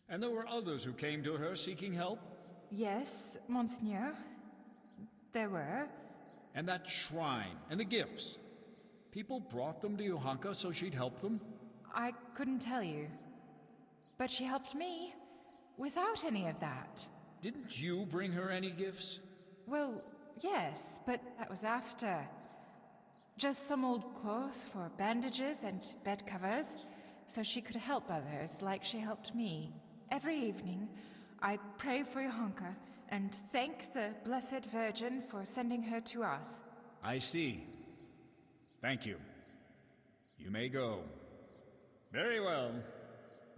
R: And there were others who came to her seeking help?
M: Yes, Monsignor. There were.
R: And that shrine, and the gifts. People brought them to Johanka so she'd help them?
M: I couldn't tell you. But she helped me, without any of that.
R: Didn't you bring her any gifts?
M: Well, yes, but that was after. Just some old cloth for bandages and bed covers, so she could help others like she helped me. Every evening, I pray for Johanka and thank the Blessed Virgin for sending her to us.
R: I see. Thank you. You may go. Very well.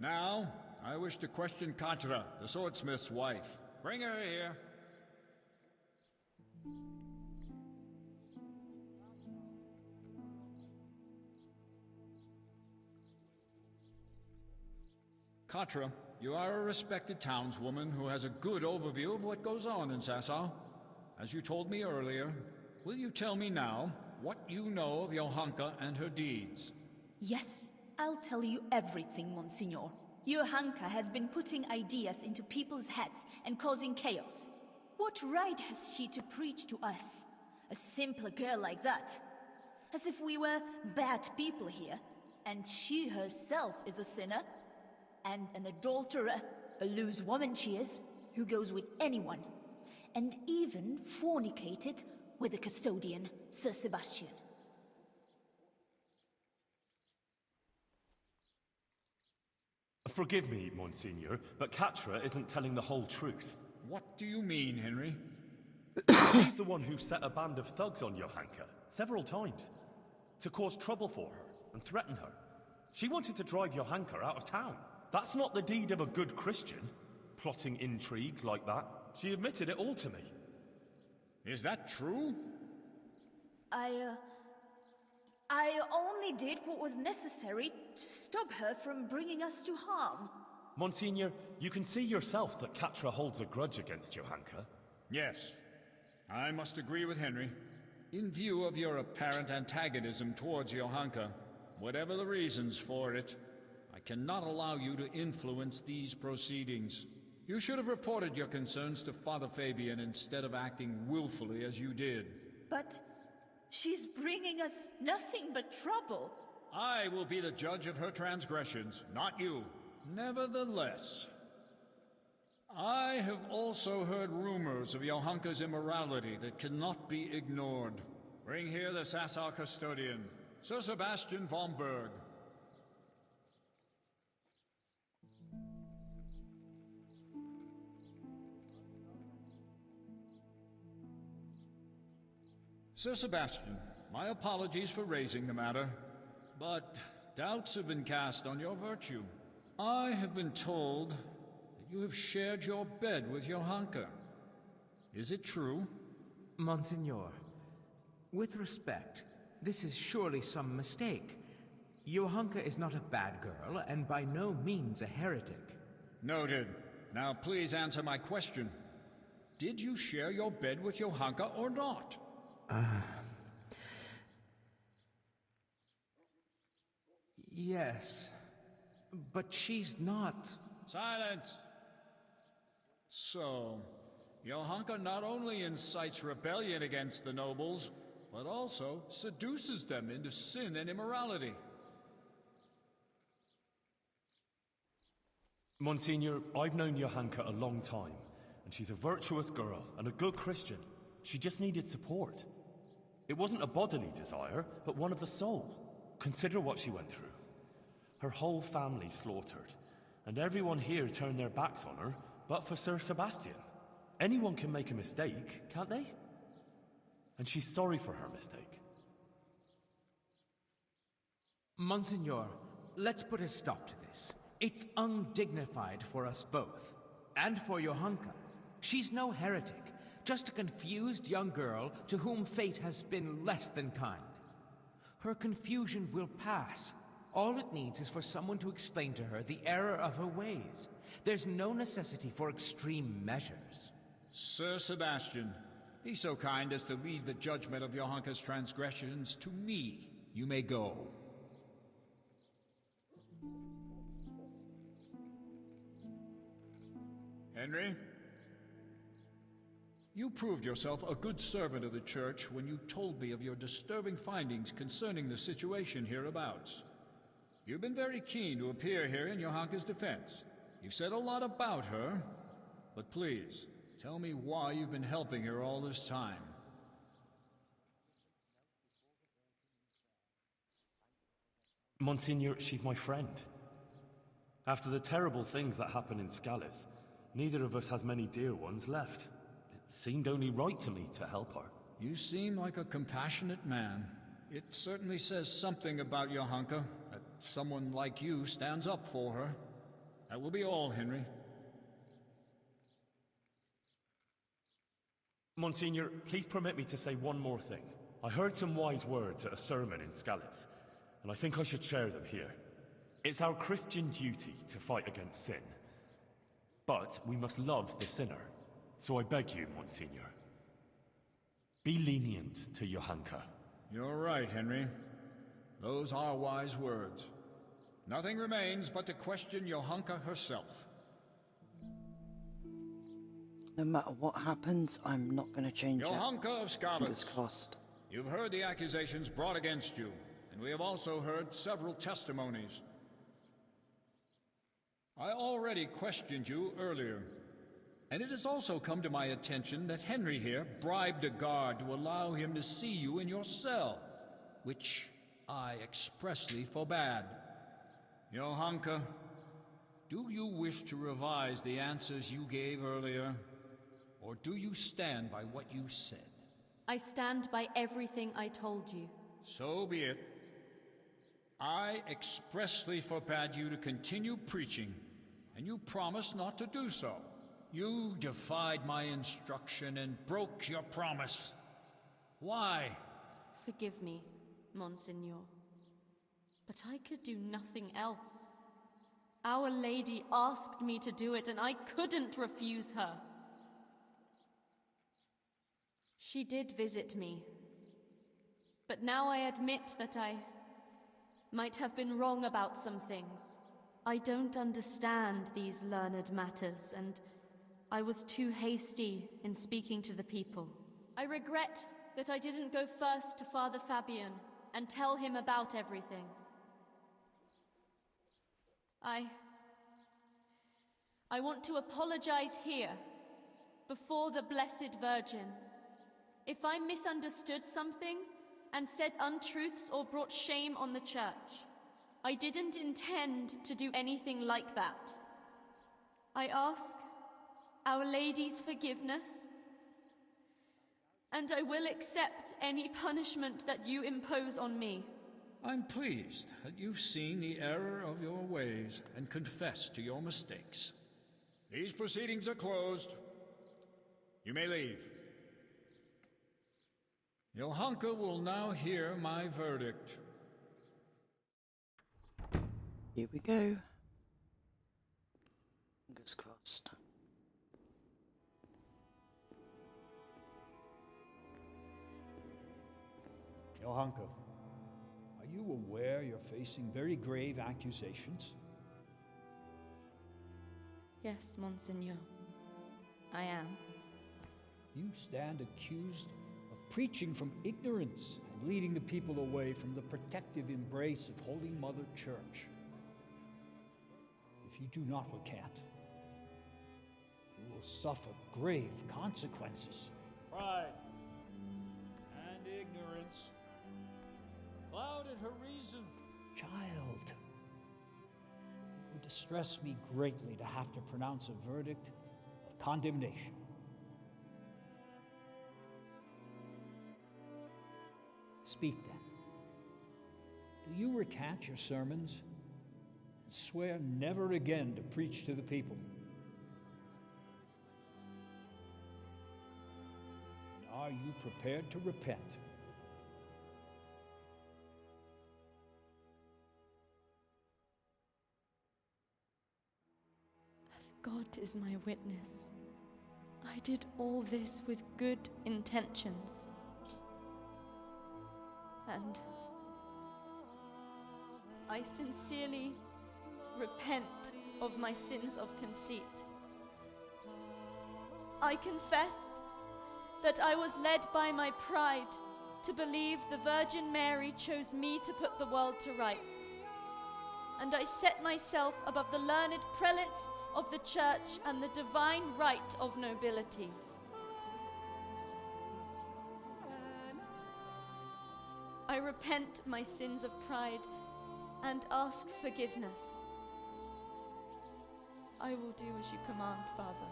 R: Now, I wish to question Katra, the swordsmith's wife. Bring her here. Katra, you are a respected townswoman who has a good overview of what goes on in Sasau. As you told me earlier, will you tell me now what you know of Johanka and her deeds?
O: Yes, I'll tell you everything, Monsignor. Johanka has been putting ideas into people's heads and causing chaos. What right has she to preach to us? A simple girl like that. As if we were bad people here, and she herself is a sinner. And an adulterer, a loose woman she is, who goes with anyone. And even fornicated with the custodian, Sir Sebastian.
B: Forgive me, Monsignor, but Katra isn't telling the whole truth.
R: What do you mean, Henry?
B: She's the one who set a band of thugs on Johanka, several times, to cause trouble for her and threaten her. She wanted to drive Johanka out of town. That's not the deed of a good Christian, plotting intrigues like that. She admitted it all to me.
R: Is that true?
O: I only did what was necessary to stop her from bringing us to harm.
B: Monsignor, you can see yourself that Katra holds a grudge against Johanka.
R: Yes, I must agree with Henry. In view of your apparent antagonism towards Johanka, whatever the reasons for it, I cannot allow you to influence these proceedings. You should have reported your concerns to Father Fabian instead of acting willfully as you did.
O: But she's bringing us nothing but trouble.
R: I will be the judge of her transgressions, not you. Nevertheless, I have also heard rumors of Johanka's immorality that cannot be ignored. Bring here the Sasau custodian, Sir Sebastian von Berg. Sir Sebastian, my apologies for raising the matter, but doubts have been cast on your virtue. I have been told that you have shared your bed with Johanka. Is it true?
H: Monsignor, with respect, this is surely some mistake. Johanka is not a bad girl, and by no means a heretic.
R: Noted. Now please answer my question. Did you share your bed with Johanka or not?
H: Yes, but she's not...
R: Silence! So, Johanka not only incites rebellion against the nobles, but also seduces them into sin and immorality.
B: Monsignor, I've known Johanka a long time, and she's a virtuous girl and a good Christian. She just needed support. It wasn't a bodily desire, but one of the soul. Consider what she went through. Her whole family slaughtered, And everyone here turned their backs on her, but for Sir Sebastian. Anyone can make a mistake, can't they? And she's sorry for her mistake.
H: Monsignor, let's put a stop to this. It's undignified for us both. And for Johanka. She's no heretic, just a confused young girl to whom fate has been less than kind. Her confusion will pass. All it needs is for someone to explain to her the error of her ways. There's no necessity for extreme measures.
R: Sir Sebastian, be so kind as to leave the judgment of Johanka's transgressions to me. You may go. Henry? You proved yourself a good servant of the Church when you told me of your disturbing findings concerning the situation hereabouts. You've been very keen to appear here in Johanka's defense. You've said a lot about her, but please, tell me why you've been helping her all this time.
B: Monsignor, she's my friend. After the terrible things that happened in Scallis, neither of us has many dear ones left. It seemed only right to me to help her.
R: You seem like a compassionate man. It certainly says something about Johanka, that someone like you stands up for her. That will be all, Henry.
B: Monsignor, please permit me to say one more thing. I heard some wise words at a sermon in Scallis, and I think I should share them here. It's our Christian duty to fight against sin. But we must love the sinner. So I beg you, Monsignor, be lenient to Johanka.
R: You're right, Henry. Those are wise words. Nothing remains but to question Johanka herself.
A: No matter what happens, I'm not going to change it.
R: Johanka of
A: Fingers
R: Scallis.
A: crossed.
R: You've heard the accusations brought against you, and we have also heard several testimonies. I already questioned you earlier, and it has also come to my attention that Henry here bribed a guard to allow him to see you in your cell, which I expressly forbade. Johanka, do you wish to revise the answers you gave earlier, or do you stand by what you said?
K: I stand by everything I told you.
R: So be it. I expressly forbade you to continue preaching, and you promised not to do so. You defied my instruction and broke your promise. Why?
K: Forgive me, Monsignor. But I could do nothing else. Our Lady asked me to do it, and I couldn't refuse her. She did visit me. But now I admit that I might have been wrong about some things. I don't understand these learned matters, and I was too hasty in speaking to the people. I regret that I didn't go first to Father Fabian and tell him about everything. I want to apologize here, before the Blessed Virgin. If I misunderstood something and said untruths or brought shame on the Church, I didn't intend to do anything like that. I ask Our Lady's forgiveness, and I will accept any punishment that you impose on me.
R: I'm pleased that you've seen the error of your ways and confessed to your mistakes. These proceedings are closed. You may leave. Johanka will now hear my verdict.
A: Here we go. Fingers crossed.
S: Johanka, are you aware you're facing very grave accusations?
K: Yes, Monsignor. I am.
S: You stand accused of preaching from ignorance and leading the people away from the protective embrace of Holy Mother Church. If you do not recant, you will suffer grave consequences.
R: Pride and ignorance clouded her reason.
S: Child, it would distress me greatly to have to pronounce a verdict of condemnation. Speak then. Do you recant your sermons and swear never again to preach to the people? And are you prepared to repent?
T: As God is my witness, I did all this with good intentions. And I sincerely repent of my sins of conceit. I confess that I was led by my pride to believe the Virgin Mary chose me to put the world to rights. And I set myself above the learned prelates of the Church and the divine right of nobility. I repent my sins of pride and ask forgiveness. I will do as you command, Father.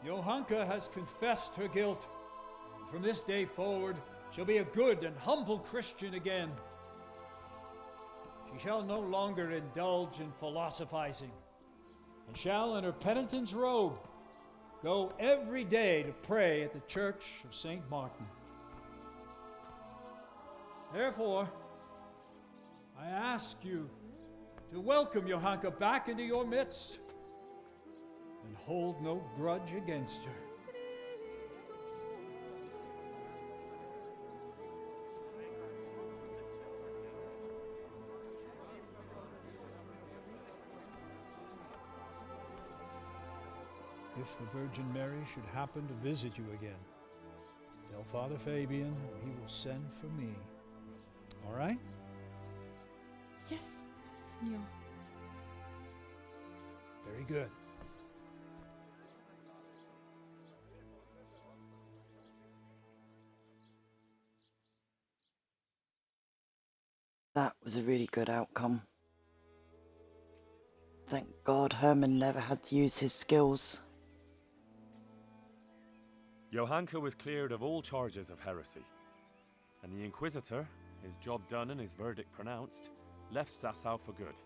S: Johanka has confessed her guilt, and from this day forward shall be a good and humble Christian again. She shall no longer indulge in philosophizing, and shall, in her penitent's robe, go every day to pray at the Church of St. Martin. Therefore, I ask you to welcome Johanka back into your midst and hold no grudge against her. If the Virgin Mary should happen to visit you again, tell Father Fabian and he will send for me. All right?
T: Yes, Signor.
S: Very good.
A: That was a really good outcome. Thank God Herman never had to use his skills.
B: Johanka was cleared of all charges of heresy, and the Inquisitor, his job done and his verdict pronounced, left Dessau for good.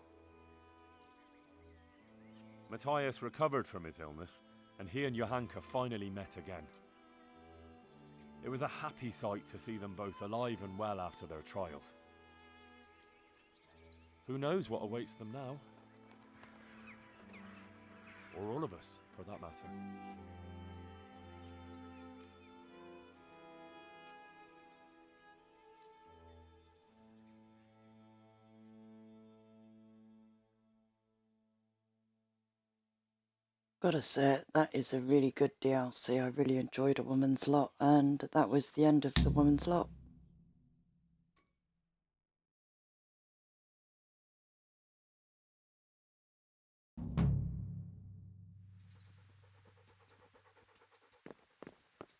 B: Matthias recovered from his illness, and he and Johanka finally met again. It was a happy sight to see them both alive and well after their trials. Who knows what awaits them now? Or all of us, for that matter.
A: Gotta say it, that is a really good DLC. I really enjoyed A Woman's Lot, and that was the end of The Woman's Lot.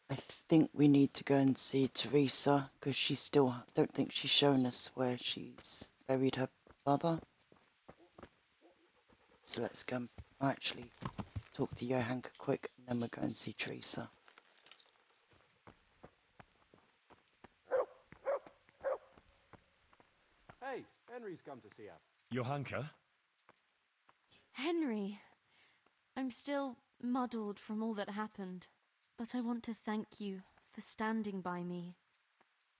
A: I think we need to go and see Teresa, because she still, don't think she's shown us where she's buried her father. So let's go and actually talk to Johanka quick, and then we'll go and see Teresa.
Q: Hey, Henry's come to see us.
B: Johanka?
K: Henry, I'm still muddled from all that happened, but I want to thank you for standing by me.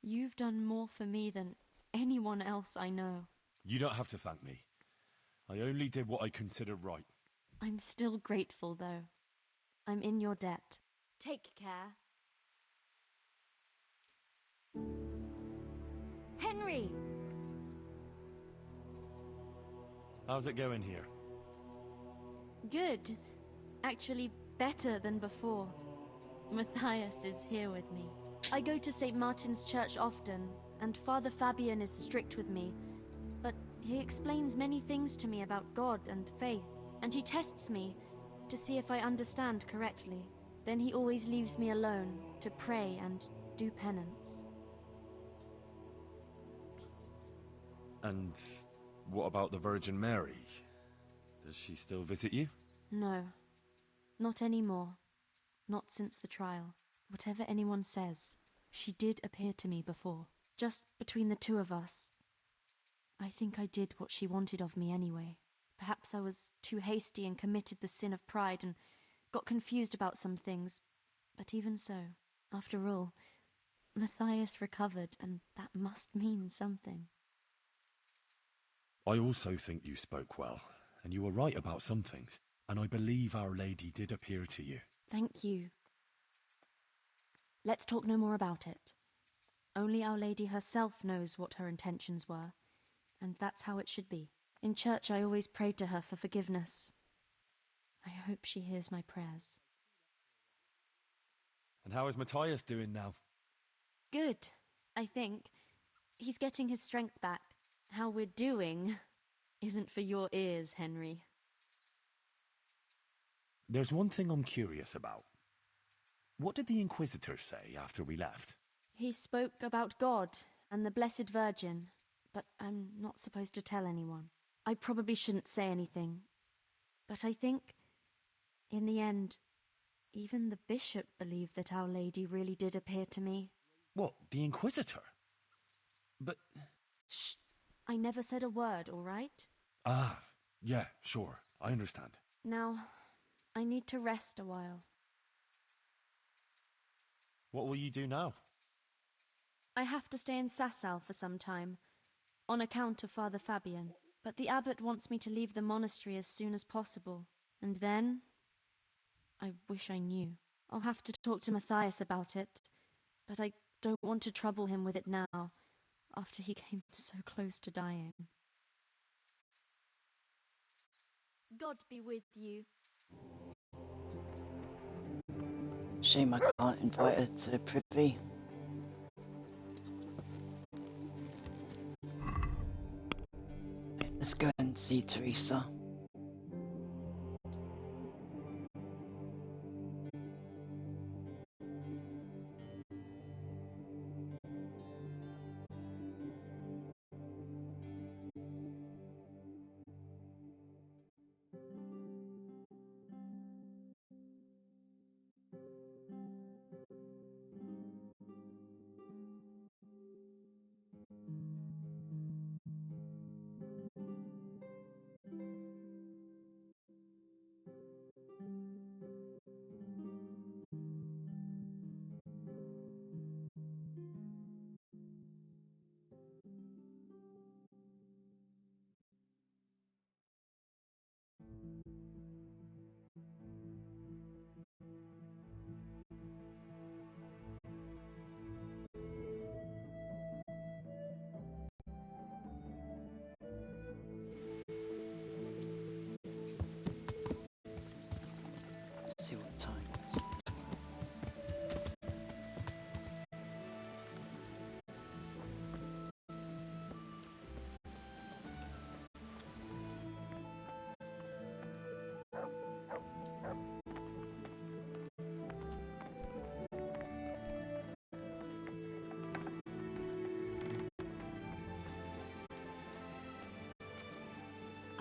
K: You've done more for me than anyone else I know.
B: You don't have to thank me. I only did what I considered right.
K: I'm still grateful, though. I'm in your debt. Take care. Henry!
B: How's it going here?
K: Good. Actually, better than before. Matthias is here with me. I go to St. Martin's Church often, and Father Fabian is strict with me, but he explains many things to me about God and faith, and he tests me to see if I understand correctly. Then he always leaves me alone to pray and do penance.
B: And what about the Virgin Mary? Does she still visit you?
K: No, not anymore. Not since the trial. Whatever anyone says, she did appear to me before. Just between the two of us. I think I did what she wanted of me anyway. Perhaps I was too hasty and committed the sin of pride and got confused about some things. But even so, after all, Matthias recovered, and that must mean something.
B: I also think you spoke well, and you were right about some things, and I believe Our Lady did appear to you.
K: Thank you. Let's talk no more about it. Only Our Lady herself knows what her intentions were, and that's how it should be. In church I always prayed to her for forgiveness. I hope she hears my prayers.
B: And how is Matthias doing now?
K: Good, I think. He's getting his strength back. How we're doing isn't for your ears, Henry.
B: There's one thing I'm curious about. What did the Inquisitor say after we left?
K: He spoke about God and the Blessed Virgin, but I'm not supposed to tell anyone. I probably shouldn't say anything, but I think, in the end, even the bishop believed that Our Lady really did appear to me.
B: What, the Inquisitor? But...
K: Shh! I never said a word, all right?
B: Ah, yeah, sure, I understand.
K: Now, I need to rest a while.
B: What will you do now?
K: I have to stay in Sasau for some time, on account of Father Fabian. But the abbot wants me to leave the monastery as soon as possible. And then... I wish I knew. I'll have to talk to Matthias about it, but I don't want to trouble him with it now, after he came so close to dying.
O: God be with you.
A: Shame I can't invite her to privy. Let's go and see Teresa. Let's see what time it's.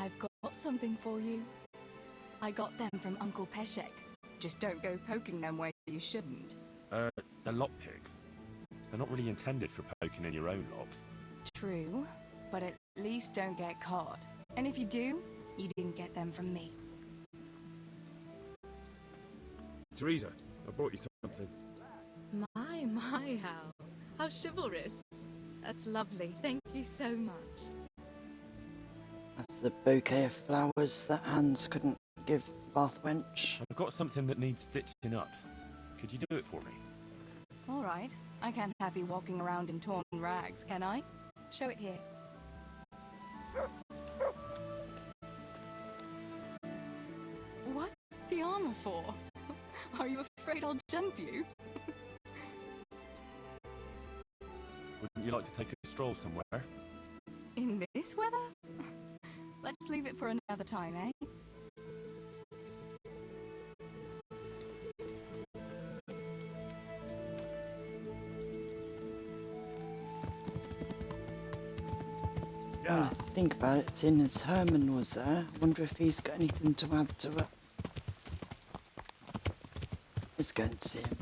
U: I've got something for you. I got them from Uncle Peshek. Just don't go poking them where you shouldn't.
B: They're lockpicks. They're not really intended for poking in your own locks.
U: True, but at least don't get caught. And if you do, you didn't get them from me.
B: Teresa, I brought you something.
U: My, how chivalrous. That's lovely. Thank you so much.
A: That's the bouquet of flowers that Hans couldn't give Bath Wench.
B: I've got something that needs stitching up. Could you do it for me?
U: All right. I can't have you walking around in torn rags, can I? Show it here. What's the armor for? Are you afraid I'll jump you?
B: Wouldn't you like to take a stroll somewhere?
U: In this weather? Let's leave it for another time, eh?
A: Well, if you think about it, seeing as Herman was there, I wonder if he's got anything to add to it. Let's go and see him.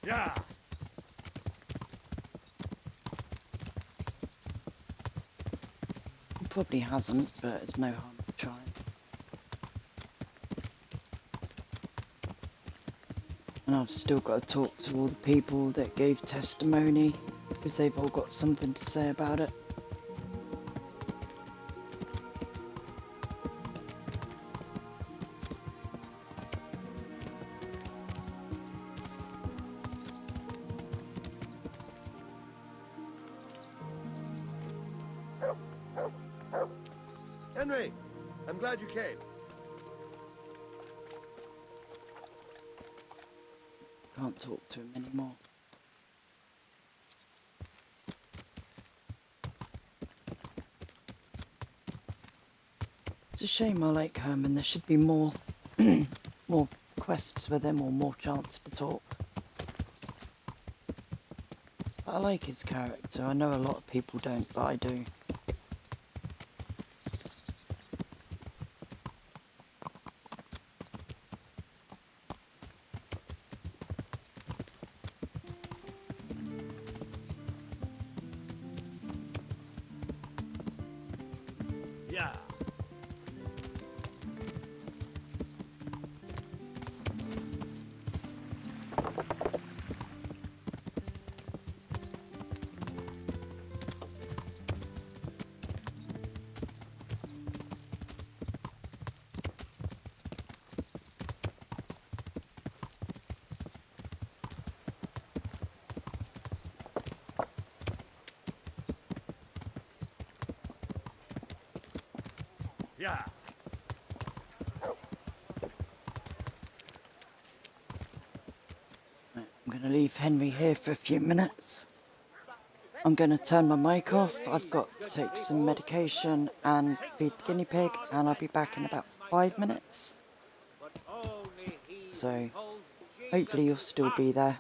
B: Yeah.
A: He probably hasn't, but it's no harm in trying. And I've still got to talk to all the people that gave testimony, because they've all got something to say about it.
P: Henry, I'm glad you came.
A: Can't talk to him anymore. It's a shame I like Herman. There should be more, more quests with him or more chance to talk. But I like his character. I know a lot of people don't, but I do.
B: Yeah. Yeah.
A: Right, I'm going to leave Henry here for a few minutes. I'm going to turn my mic off. I've got to take some medication and feed the guinea pig, and I'll be back in about 5 minutes. So, hopefully you'll still be there.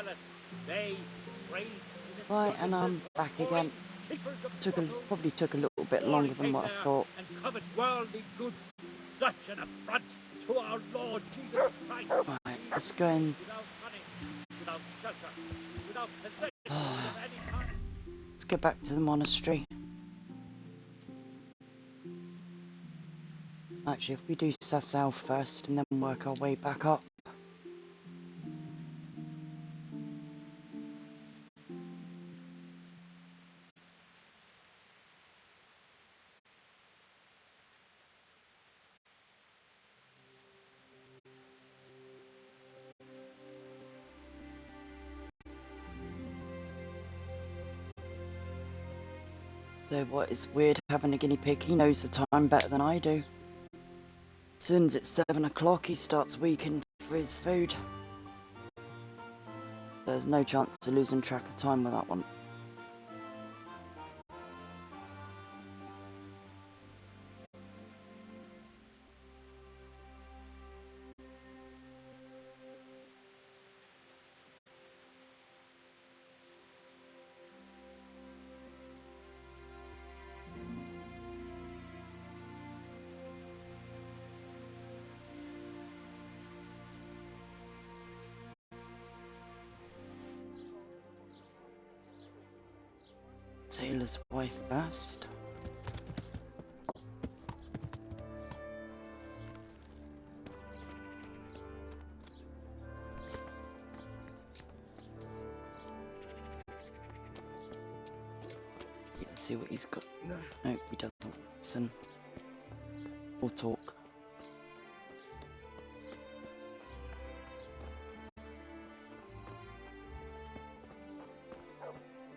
J: prelates. They prayed in
A: Right, and I'm back again. Probably took a little bit longer than what I thought.
J: and covet worldly goods. Such an affront to our Lord Jesus Christ.
A: Right, let's go in.
J: Without money, without shelter, without possessions of any kind.
A: Let's go back to the monastery. Actually, if we do Sasau first and then work our way back up. So what is weird having a guinea pig? He knows the time better than I do. As soon as it's 7 o'clock, he starts weakening for his food. There's no chance of losing track of time with that one. Taylor's wife first. Let's see what he's got. No, he doesn't. Listen. We'll talk.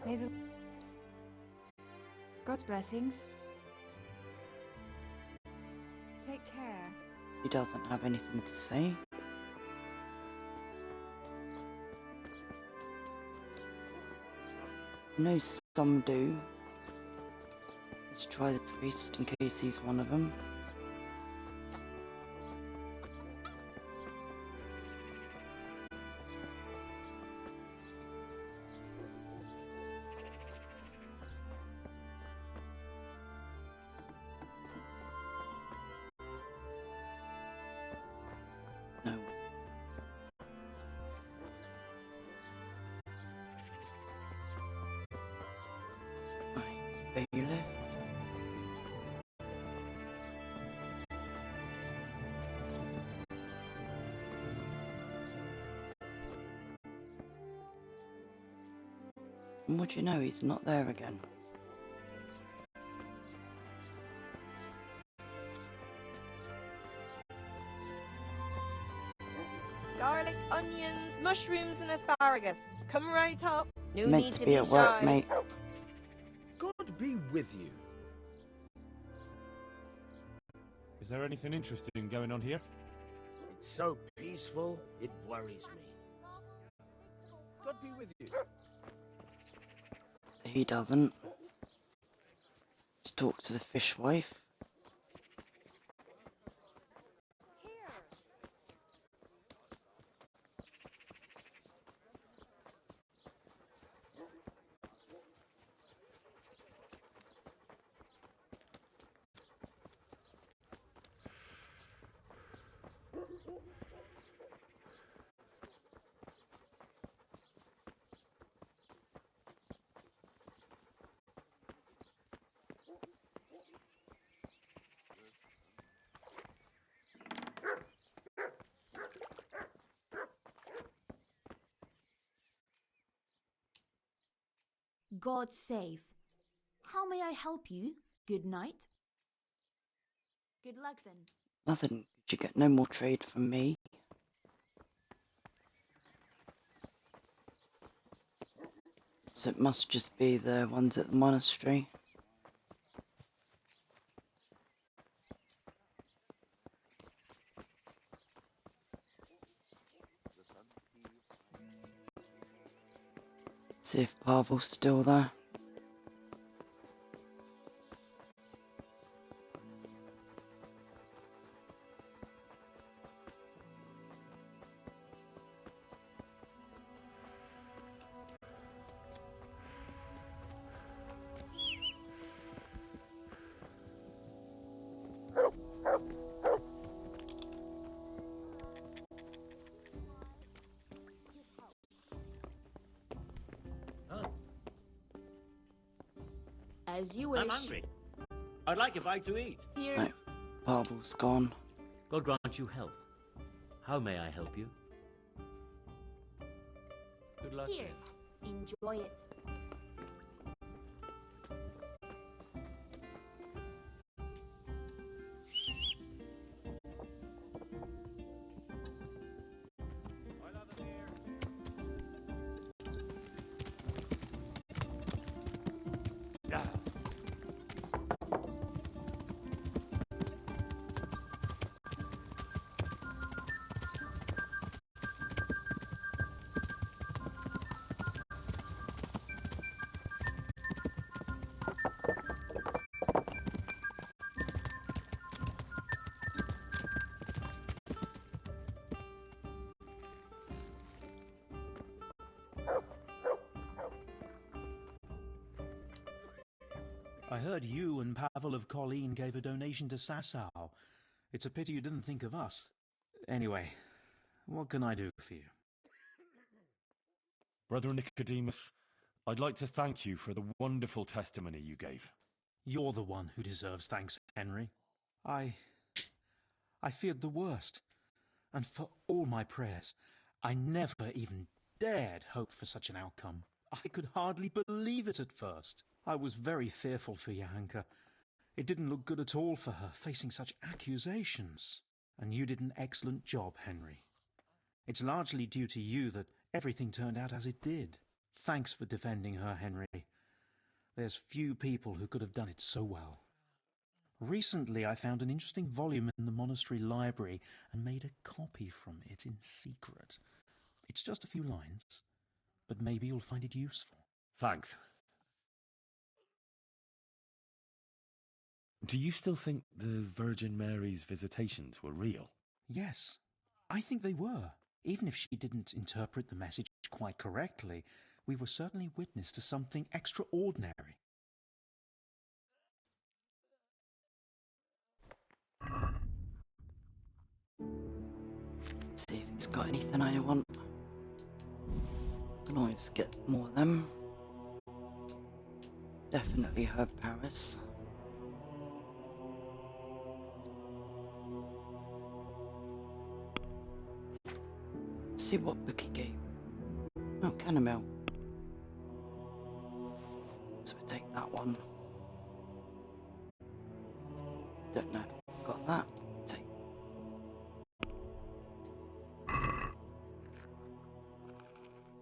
M: May the God's blessings. Take care.
A: He doesn't have anything to say. I know some do. Let's try the priest in case he's one of them. No. Right, bailiff. And what do you know, he's not there again.
G: Garlic, onions, mushrooms and asparagus. Come right up. No
A: Meant
G: need
A: to
G: to
A: be at work,
G: shy.
A: mate.
C: God be with you.
B: Is there anything interesting going on here?
C: It's so peaceful, it worries me. God be with you.
A: He doesn't. Let's talk to the fishwife.
O: God save. How may I help you? Good night. Good luck then.
A: Nothing. You get no more trade from me. So it must just be the ones at the monastery. See if Pavel's still there.
O: As you wish.
J: I'm hungry. I'd like a bite to eat.
O: Here.
A: Right, Barbel's gone.
J: God grant you health. How may I help you? Good luck.
O: Here. Enjoy it.
D: I heard you and Pavel of Colleen gave a donation to Sasau. It's a pity you didn't think of us. Anyway, what can I do for you?
B: Brother Nicodemus, I'd like to thank you for the wonderful testimony you gave.
D: You're the one who deserves thanks, Henry. I feared the worst, and for all my prayers, I never even dared hope for such an outcome. I could hardly believe it at first. I was very fearful for Johanka. It didn't look good at all for her, facing such accusations. And you did an excellent job, Henry. It's largely due to you that everything turned out as it did. Thanks for defending her, Henry. There's few people who could have done it so well. Recently, I found an interesting volume in the monastery library and made a copy from it in secret. It's just a few lines, but maybe you'll find it useful.
B: Thanks. Do you still think the Virgin Mary's visitations were real?
D: Yes, I think they were. Even if she didn't interpret the message quite correctly, we were certainly witness to something extraordinary.
A: See if he's got anything I want. Can always get more of them. Definitely Herb Paris. See what book he gave. Oh, Canamel. So we take that one. Don't know if I've got that. Take.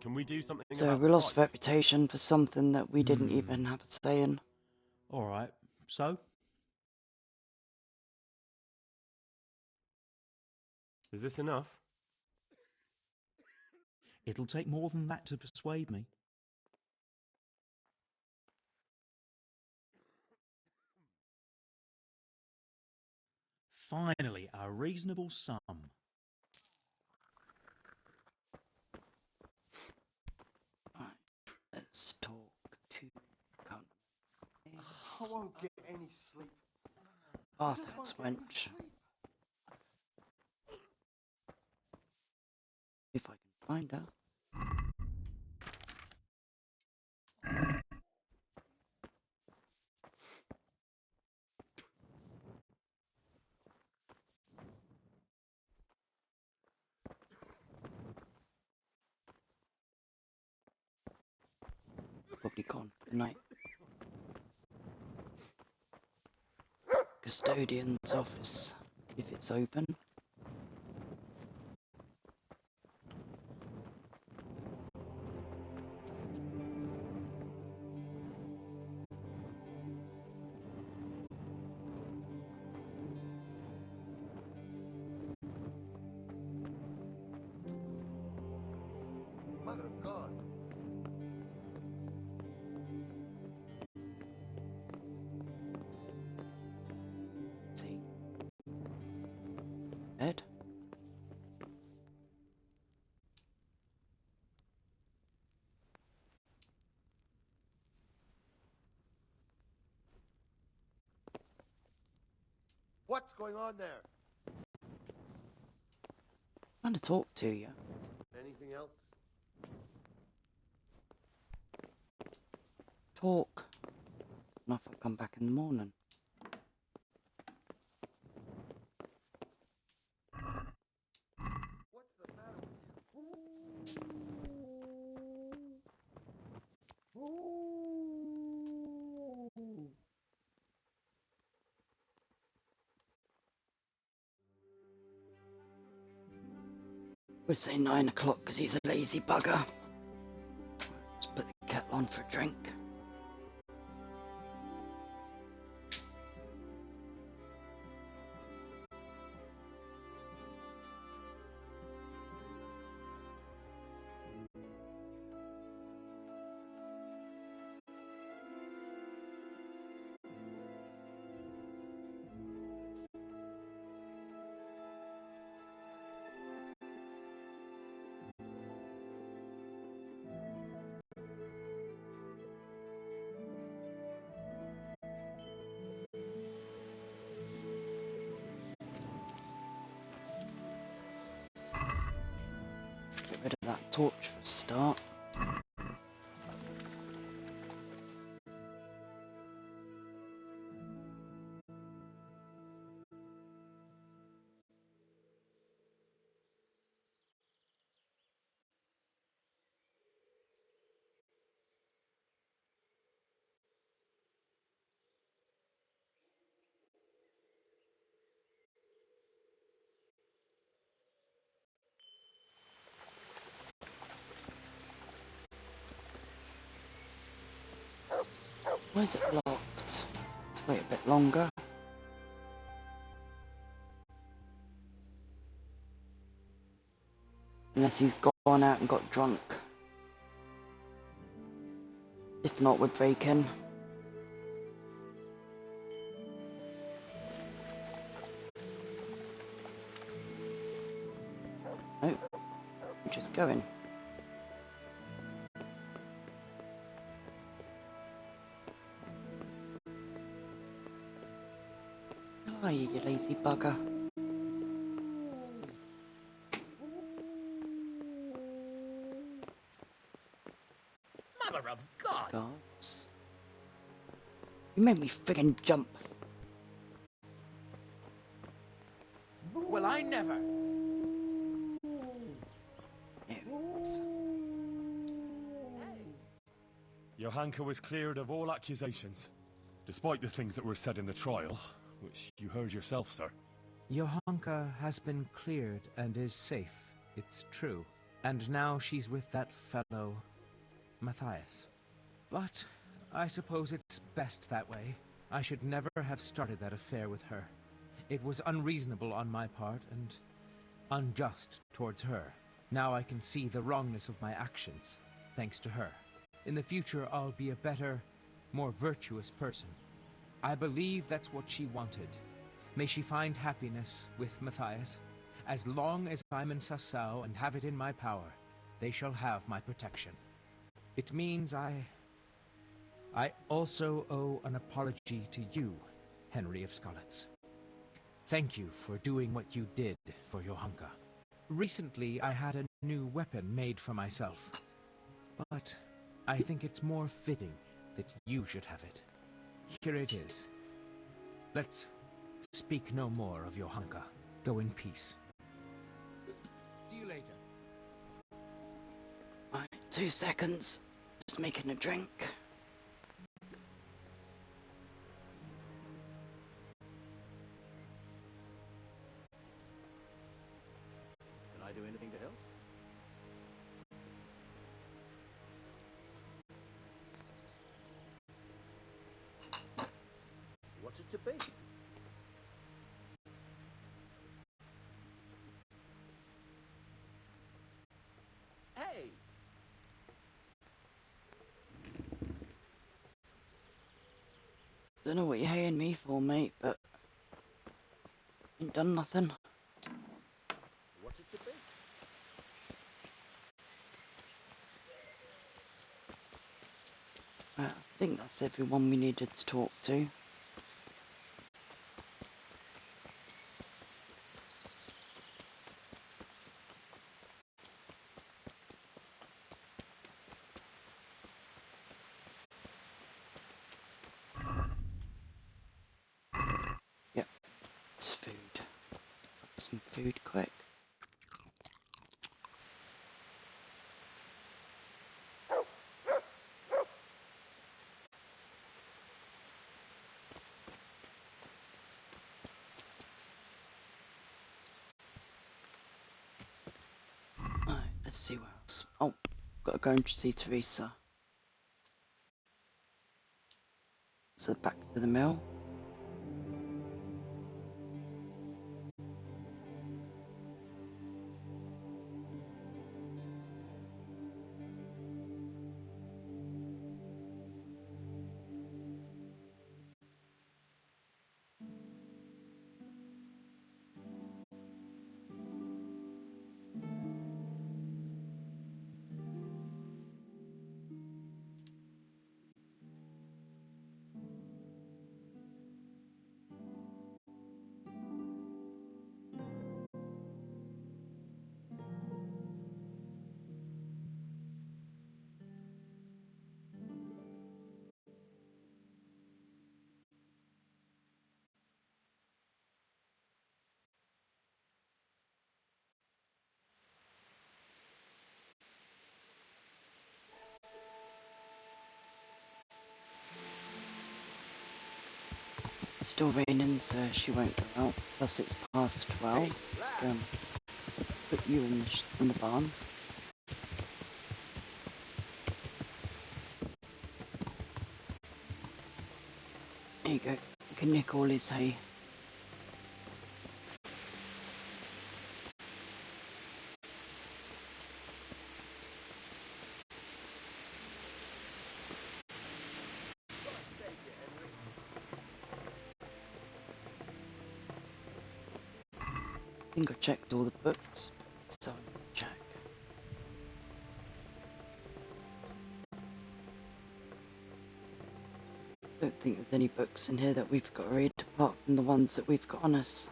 Q: Can we do something
A: So
Q: about
A: we
Q: the
A: lost
Q: price?
A: reputation for something that we didn't even have a say in.
D: All right, so?
Q: Is this enough?
D: It'll take more than that to persuade me. Finally, a reasonable sum.
A: Right, let's talk to
N: I won't get any sleep.
A: Arthur's wench. If I can find her. Probably gone. Good night. Custodian's office, if it's open.
P: Mother of God.
A: See. Ed.
P: What's going on there?
A: Trying to talk to you.
P: Anything else?
A: Talk. enough, I'll come back in the morning. We'll say 9 o'clock because he's a lazy bugger. Just put the kettle on for a drink. Get rid of that torch for a start. Why is it locked? Let's wait a bit longer. Unless he's gone out and got drunk. If not, we'd break in. Nope. We're just going. Hi, you lazy bugger.
J: Mother of God!
A: Guards. You made me friggin' jump.
H: Well, I never.
A: There it is.
B: Johanka was cleared of all accusations, despite the things that were said in the trial, which you heard yourself, sir.
H: Johanka has been cleared and is safe, it's true. And now she's with that fellow, Matthias. But I suppose it's best that way. I should never have started that affair with her. It was unreasonable on my part and unjust towards her. Now I can see the wrongness of my actions, thanks to her. In the future, I'll be a better, more virtuous person. I believe that's what she wanted. May she find happiness with Matthias. As long as I'm in Sasau and have it in my power, they shall have my protection. It means I also owe an apology to you, Henry of Skalitz. Thank you for doing what you did for Johanka. Recently, I had a new weapon made for myself, but I think it's more fitting that you should have it. Here it is. Let's speak no more of Johanka. Go in peace. See you later.
A: Right, 2 seconds. Just making a drink.
J: Can I do anything to help? What's it to be? Hey!
A: Don't know what you're paying me for, mate, but ain't done nothing.
J: What's it to be?
A: I think that's everyone we needed to talk to. food quick. Alright, let's see what else. Oh, gotta go and see Teresa. So back to the mill. It's still raining, so she won't go out. Plus it's past 12. Let's go and put you in the barn. There you go. You can nick all his hay. I think I checked all the books, so I'll check. I don't think there's any books in here that we've got to read apart from the ones that we've got on us.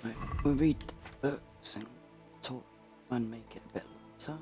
A: Right, we'll read the books and talk and make it a bit lighter.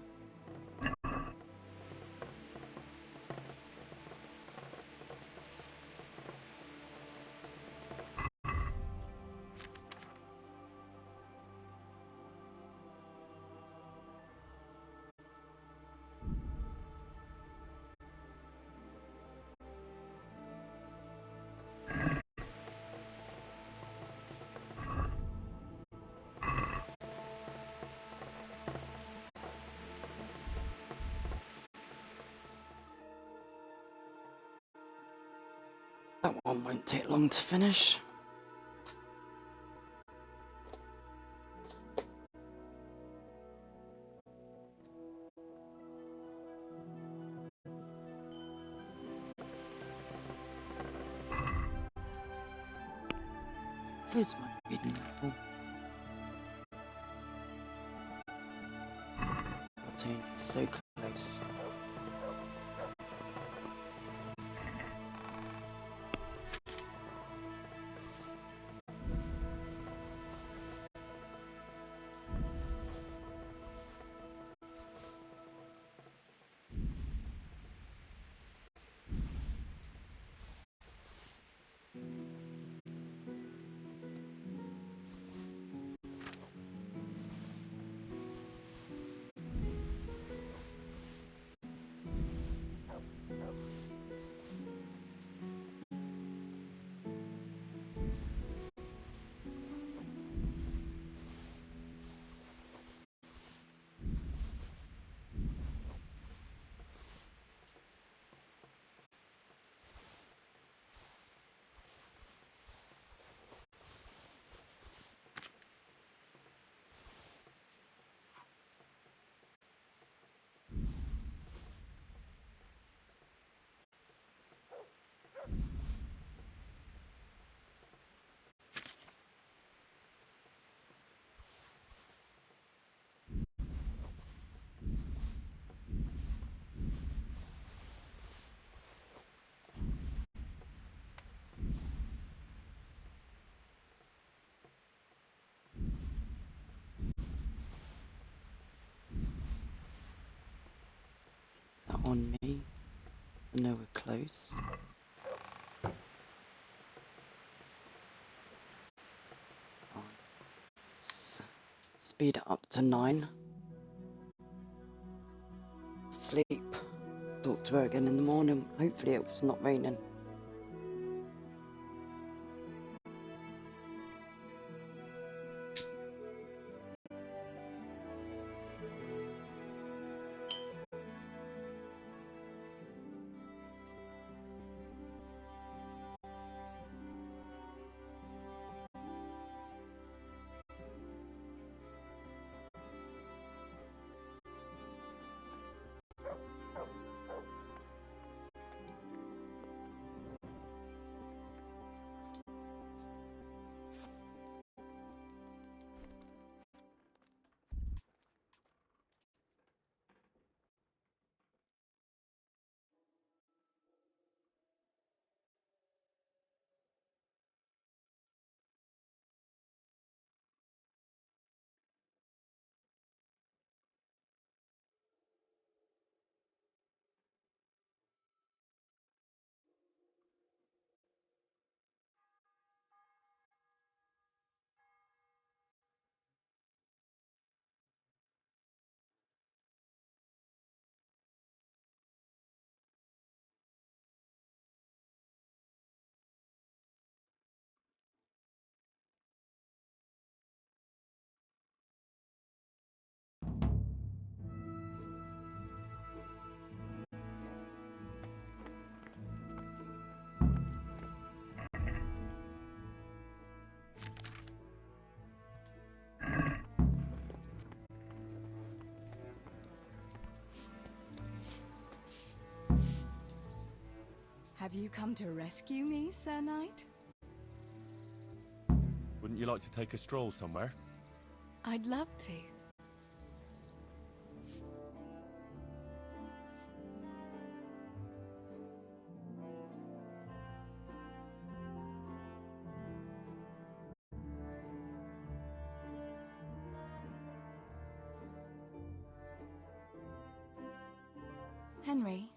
A: That one won't take long to finish. Where's my reading level? 14, it's so close. on me. I know we're close. Let's speed it up to 9. Sleep. Talk to her again in the morning. Hopefully it was not raining.
U: Have you come to rescue me, Sir Knight?
B: Wouldn't you like to take a stroll somewhere?
U: I'd love to. Henry,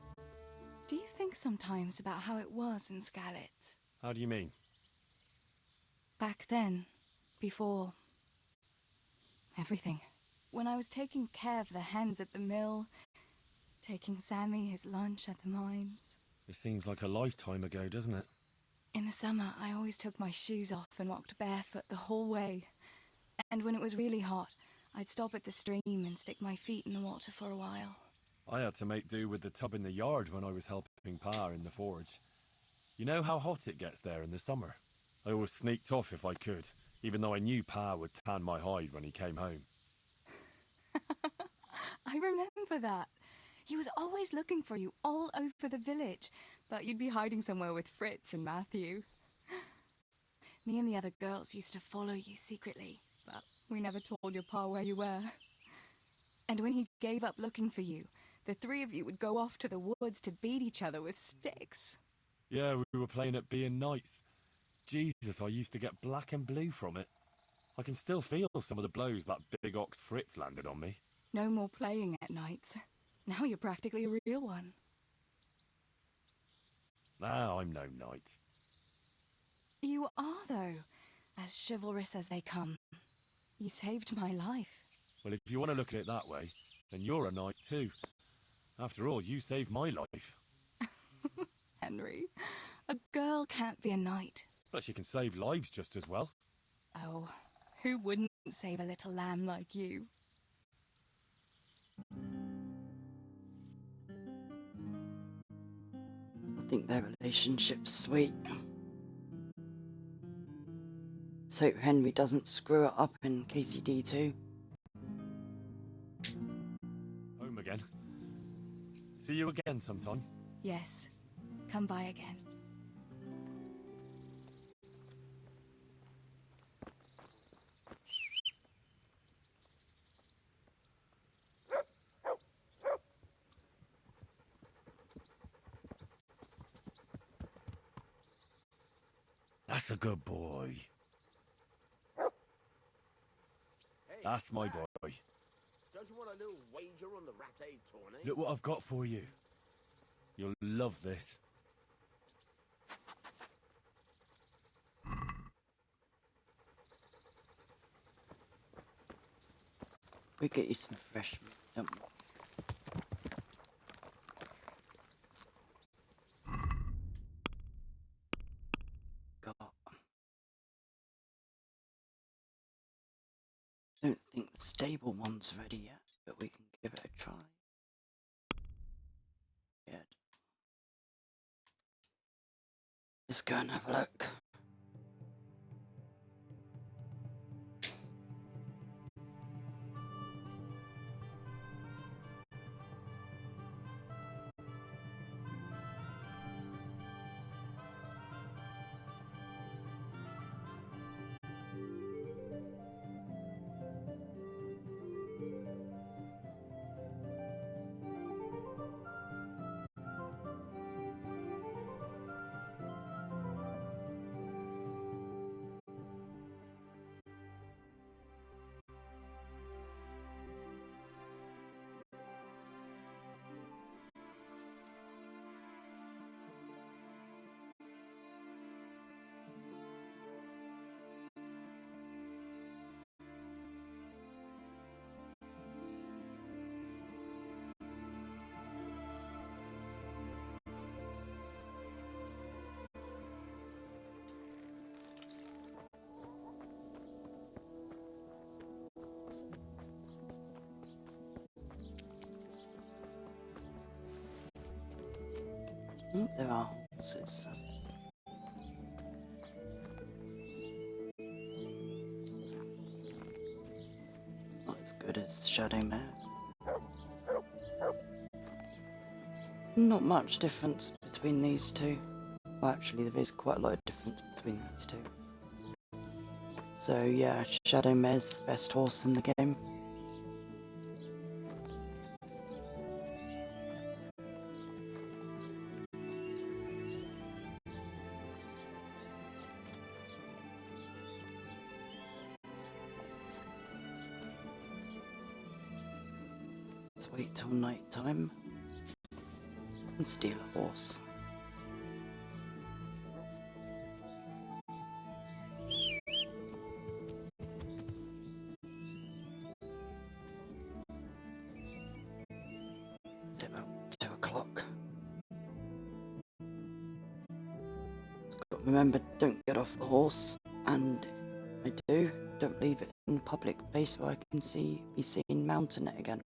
U: do you think sometimes about how it was in Scarlet?
B: How do you mean?
U: Back then, before everything. When I was taking care of the hens at the mill, taking Sammy his lunch at the mines.
B: It seems like a lifetime ago, doesn't it?
U: In the summer, I always took my shoes off and walked barefoot the whole way. And when it was really hot, I'd stop at the stream and stick my feet in the water for a while.
B: I had to make do with the tub in the yard when I was helping Pa in the forge. You know how hot it gets there in the summer? I always sneaked off if I could, even though I knew Pa would tan my hide when he came home.
U: I remember that. He was always looking for you all over the village, but you'd be hiding somewhere with Fritz and Matthew. Me and the other girls used to follow you secretly, but we never told your Pa where you were. And when he gave up looking for you, the three of you would go off to the woods to beat each other with sticks.
B: Yeah, we were playing at being knights. Jesus, I used to get black and blue from it. I can still feel some of the blows that big ox Fritz landed on me.
U: No more playing at nights. Now you're practically a real one.
B: Now I'm no knight.
U: You are, though, as chivalrous as they come. You saved my life.
B: Well, if you want to look at it that way, then you're a knight too. After all, you saved my life.
U: Henry, a girl can't be a knight.
B: But she can save lives just as well.
U: Oh, who wouldn't save a little lamb like you?
A: I think their relationship's sweet. Let's hope Henry doesn't screw it up in KCD too.
B: Home again. See you again sometime.
U: Yes, come by again.
B: That's a good boy.
C: Hey,
B: That's my boy.
C: don't you want a little wager on the rat-aid tourney?
B: Look what I've got for you. You'll love this.
A: We get you some fresh meat, don't we? God. I don't think the stable one's ready yet, but we can give it a try. Yeah. Let's go and have a look. There are horses. Not as good as Shadow Mare. Not much difference between these two. Well, actually, there is quite a lot of difference between these two. So yeah, Shadow Mare's the best horse in the game. Let's wait till night time and steal a horse. It's about 2 o'clock. Got to remember, don't get off the horse, and if I do, don't leave it in a public place where I can be seen mounting it again.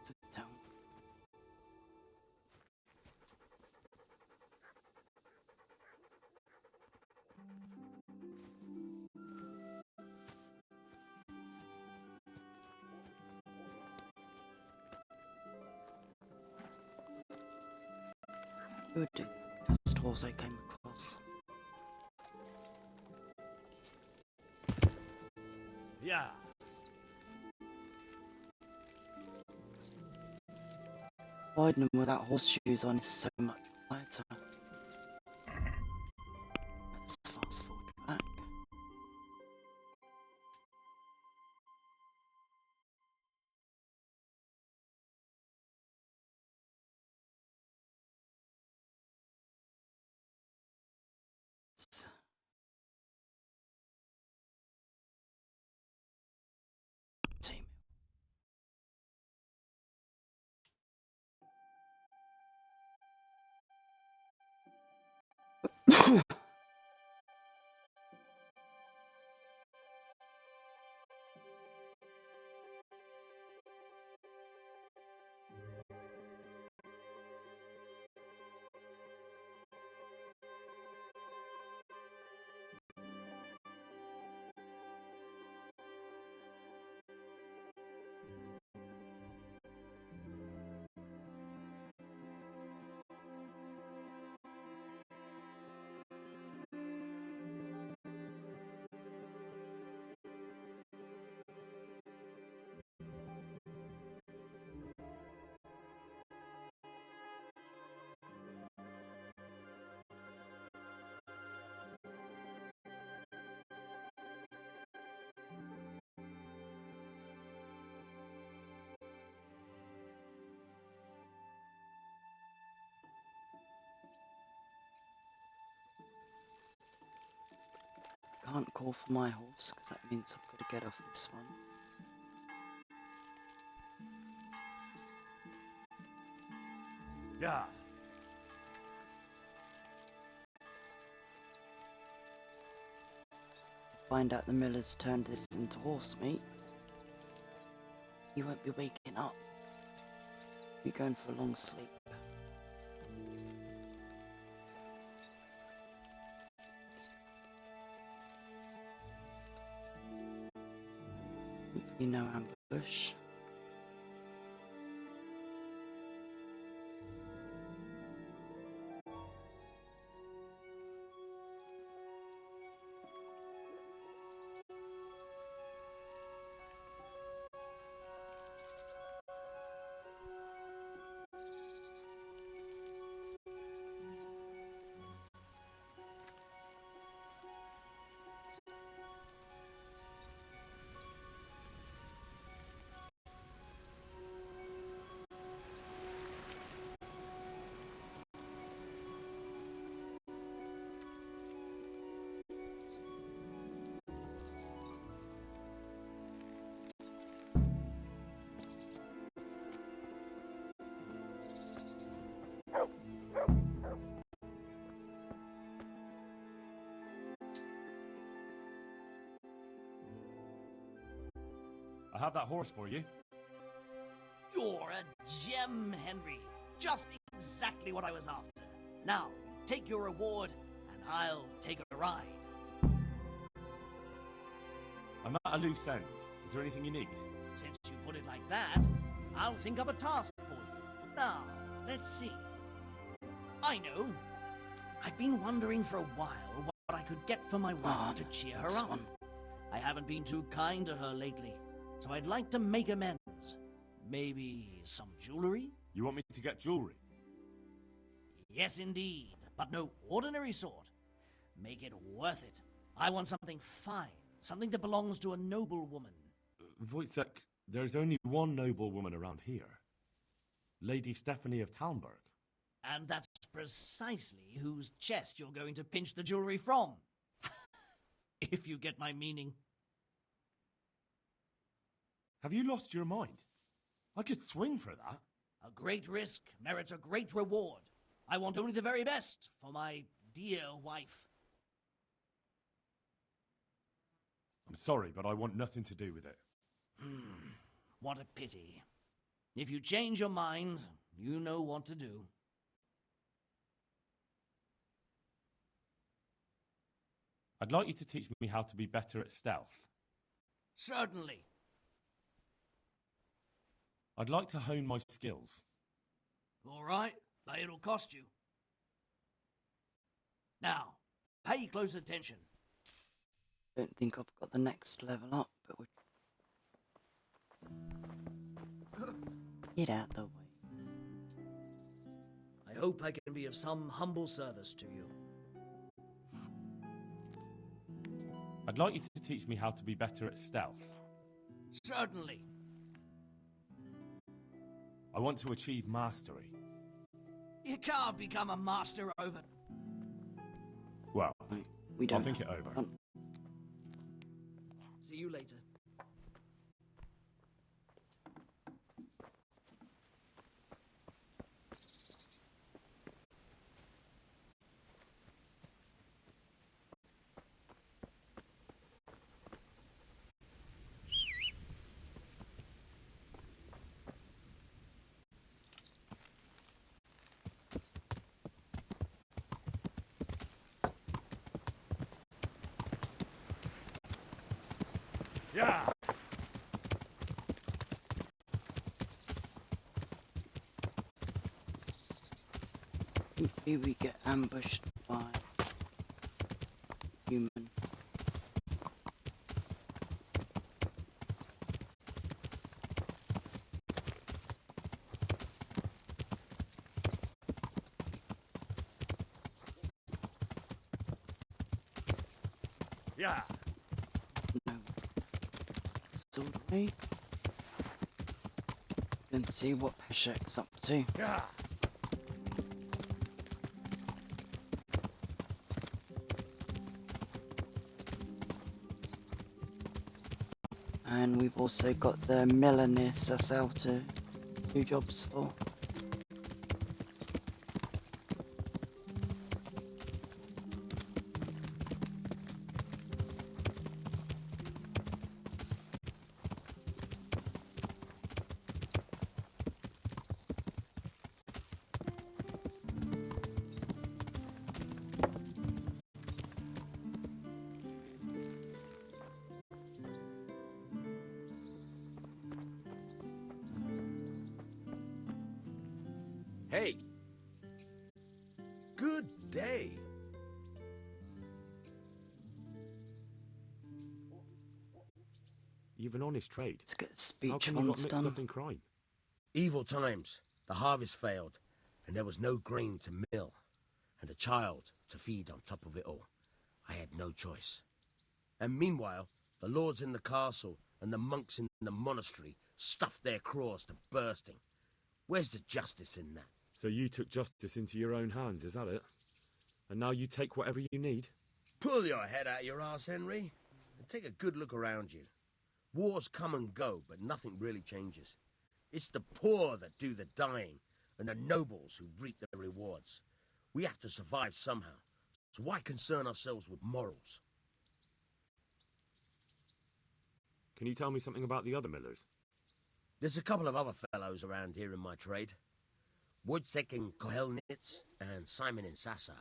A: To the town. Who would do the first horse I came across?
J: Yeah.
A: Riding them without horseshoes on is so much quieter. Let's fast forward back. Team. can't call for my horse because that means I've got to get off this one.
B: Yeah.
A: Find out the miller's turned this into horse meat. You won't be waking up. You're going for a long sleep. Hopefully no ambush.
B: I have that horse for you.
F: You're a gem, Henry. Just exactly what I was after. Now, take your reward, and I'll take a ride.
B: I'm at a loose end. Is there anything you need?
F: Since you put it like that, I'll think up a task for you. Now, let's see. I know. I've been wondering for a while what I could get for my wife to cheer her up. I haven't been too kind to her lately, so I'd like to make amends. Maybe some jewelry?
B: You want me to get jewelry?
F: Yes, indeed, but no ordinary sort. Make it worth it. I want something fine, something that belongs to a noble woman.
B: Wojciech, there's only one noble woman around here. Lady Stephanie of Talmberg.
F: And that's precisely whose chest you're going to pinch the jewelry from. If you get my meaning.
B: Have you lost your mind? I could swing for that.
F: A great risk merits a great reward. I want only the very best for my dear wife.
B: I'm sorry, but I want nothing to do with it.
F: What a pity. If you change your mind, you know what to do.
B: I'd like you to teach me how to be better at stealth.
F: Certainly.
B: I'd like to hone my skills.
F: All right, but it'll cost you. Now, pay close attention.
A: Don't think I've got the next level up, but we get out the way.
F: I hope I can be of some humble service to you.
B: I'd like you to teach me how to be better at stealth.
F: Certainly.
B: I want to achieve mastery.
F: You can't become a master over...
B: Well,
A: we don't
B: I'll think it over.
F: See you later.
B: Yeah!
A: Maybe we get ambushed by human.
B: Yeah!
A: No. Still way. Let's see what Peshek's up to.
B: Yeah!
A: And we've also got the miller near Sasel to do jobs for.
C: Hey! Good day!
B: You've an honest trade.
A: Let's get the speech
B: How come you got
A: once
B: mixed
A: done.
B: up in crime?
C: Evil times. The harvest failed, and there was no grain to mill, and a child to feed on top of it all. I had no choice. And meanwhile, the lords in the castle and the monks in the monastery stuffed their craws to bursting. Where's the justice in that?
B: So you took justice into your own hands, is that it? And now you take whatever you need?
C: Pull your head out your arse, Henry, and take a good look around you. Wars come and go, but nothing really changes. It's the poor that do the dying, and the nobles who reap the rewards. We have to survive somehow, so why concern ourselves with morals?
B: Can you tell me something about the other millers?
C: There's a couple of other fellows around here in my trade. Wojciech in Kohelnitz and Simon in Sasa.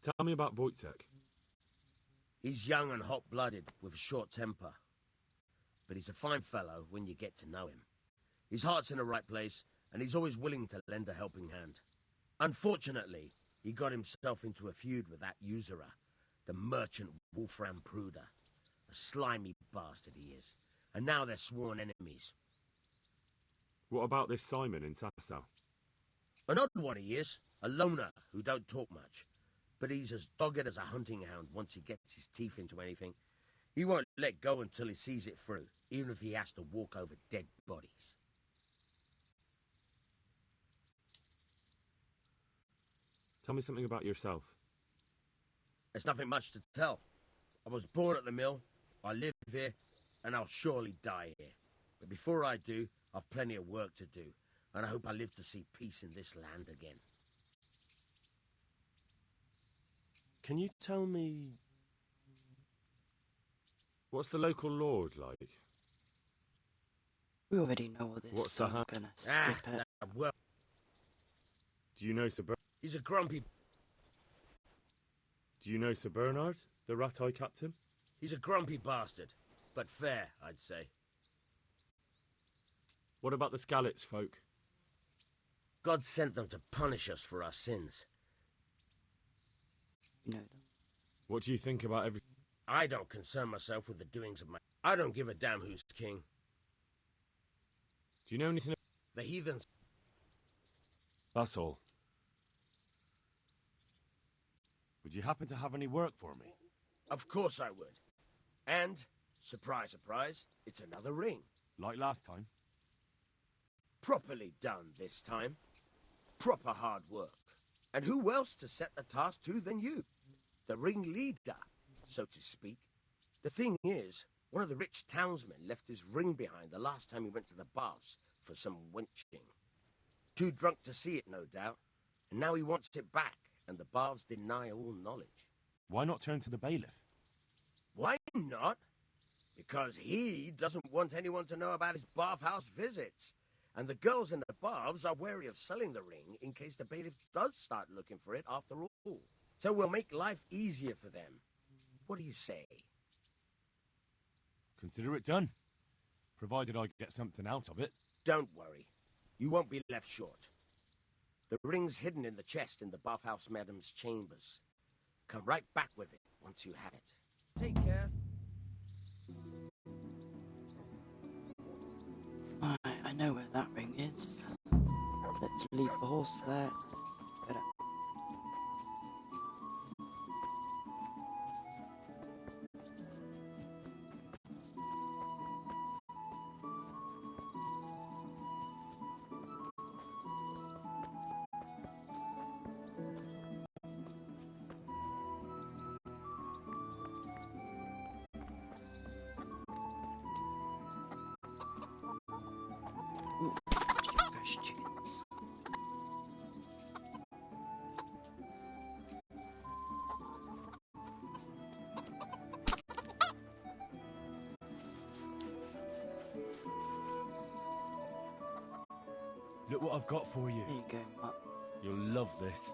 B: Tell me about Wojciech.
C: He's young and hot-blooded, with a short temper. But he's a fine fellow when you get to know him. His heart's in the right place, and he's always willing to lend a helping hand. Unfortunately, he got himself into a feud with that usurer, the merchant Wolfram Pruder. A slimy bastard he is, and now they're sworn enemies.
B: What about this Simon in Sasau?
C: An odd one he is, a loner who don't talk much. But he's as dogged as a hunting hound once he gets his teeth into anything. He won't let go until he sees it through, even if he has to walk over dead bodies.
B: Tell me something about yourself.
C: There's nothing much to tell. I was born at the mill, I live here, and I'll surely die here. But before I do, I've plenty of work to do, and I hope I live to see peace in this land again.
Q: Can you tell me...
B: What's the local lord like?
A: We already know all this,
B: What's
A: so
B: the
A: I'm gonna skip it.
C: Well,
B: Do you know Sir
C: he's a grumpy...
B: Do you know Sir Bernard, the rat-eye captain?
C: He's a grumpy bastard, but fair, I'd say.
B: What about the Skalitz folk?
C: God sent them to punish us for our sins.
A: You know them.
B: What do you think about everything?
C: I don't concern myself with the doings of my... I don't give a damn who's king.
B: Do you know anything?
C: The heathens...
B: That's all.
Q: Would you happen to have any work for me?
C: Of course I would. And, surprise, surprise, it's another ring.
Q: Like last time?
C: Properly done this time. Proper hard work. And who else to set the task to than you? The ring leader, so to speak. The thing is, one of the rich townsmen left his ring behind the last time he went to the baths for some wenching. Too drunk to see it, no doubt. And now he wants it back, and the baths deny all knowledge.
Q: Why not turn to the bailiff?
C: Why not? Because he doesn't want anyone to know about his bathhouse visits. And the girls in the baths are wary of selling the ring in case the bailiff does start looking for it after all. So we'll make life easier for them. What do you say?
Q: Consider it done. Provided I get something out of it.
C: Don't worry. You won't be left short. The ring's hidden in the chest in the bathhouse madam's chambers. Come right back with it once you have it. Take care.
A: I know where that ring is. Let's leave the horse there. Better.
B: Look what I've got for you.
A: There you go, Mutt.
B: You'll love this.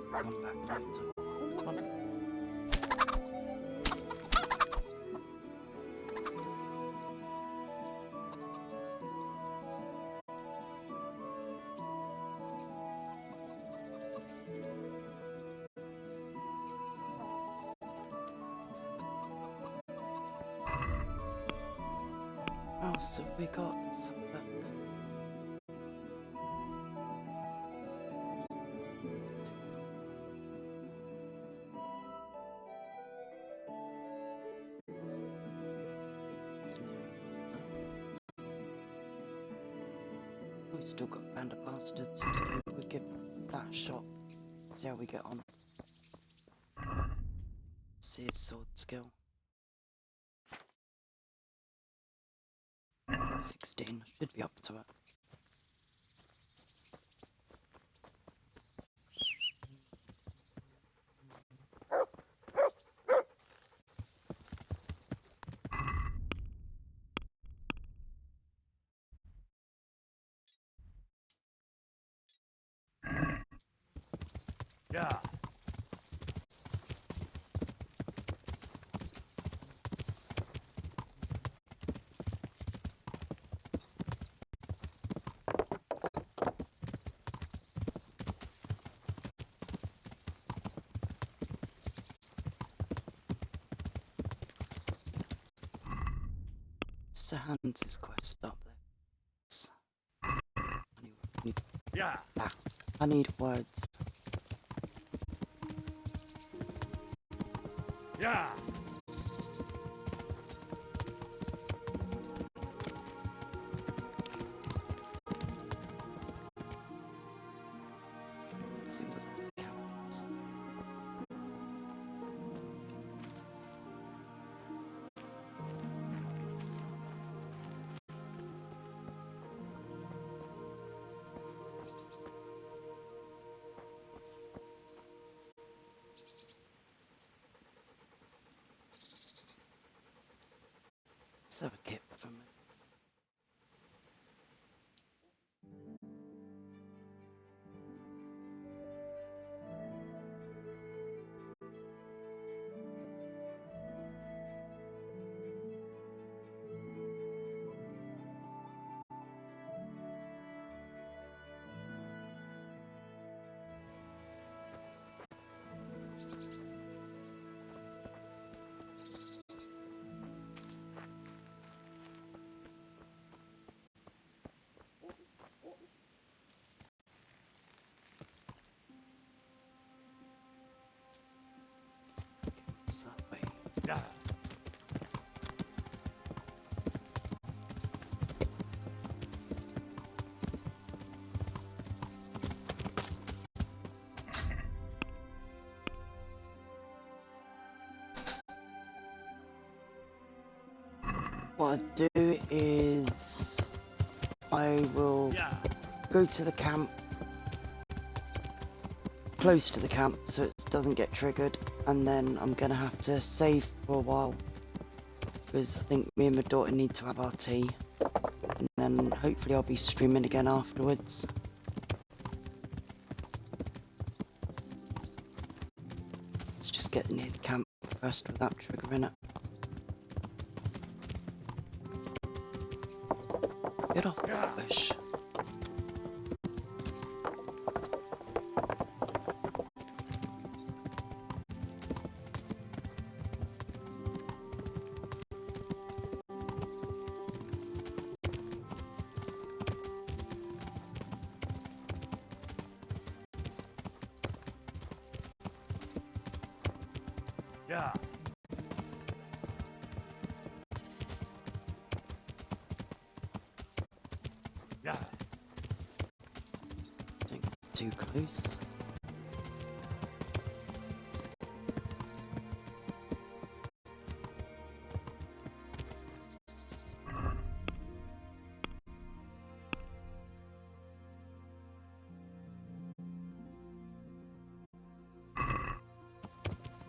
A: Come back later. Come on. Oh, so we got some luck. We've still got Band of Bastards to do. We'll give that a shot. See how we get on. See his sword skill. 16. Should be up to it.
B: Yeah.
A: Sir Hans' quest up there.
B: Yeah.
A: Ah, I need words.
B: Yeah.
A: See what that counts. Let's have a kip for me. It's that way.
B: Yeah.
A: What I do is I will go to the camp, close to the camp so it doesn't get triggered, and then I'm gonna have to save for a while because I think me and my daughter need to have our tea, and then hopefully I'll be streaming again afterwards. Let's just get near the camp first without triggering it. Get off the bush.
B: Yeah. Yeah.
A: Don't too close.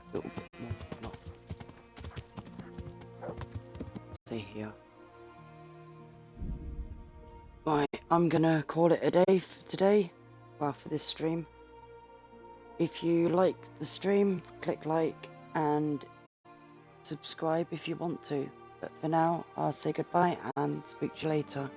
A: A little bit more block. Let's see here. Right, I'm gonna call it a day for today. Well, for this stream. If you like the stream, click like and subscribe if you want to. But for now, I'll say goodbye and speak to you later.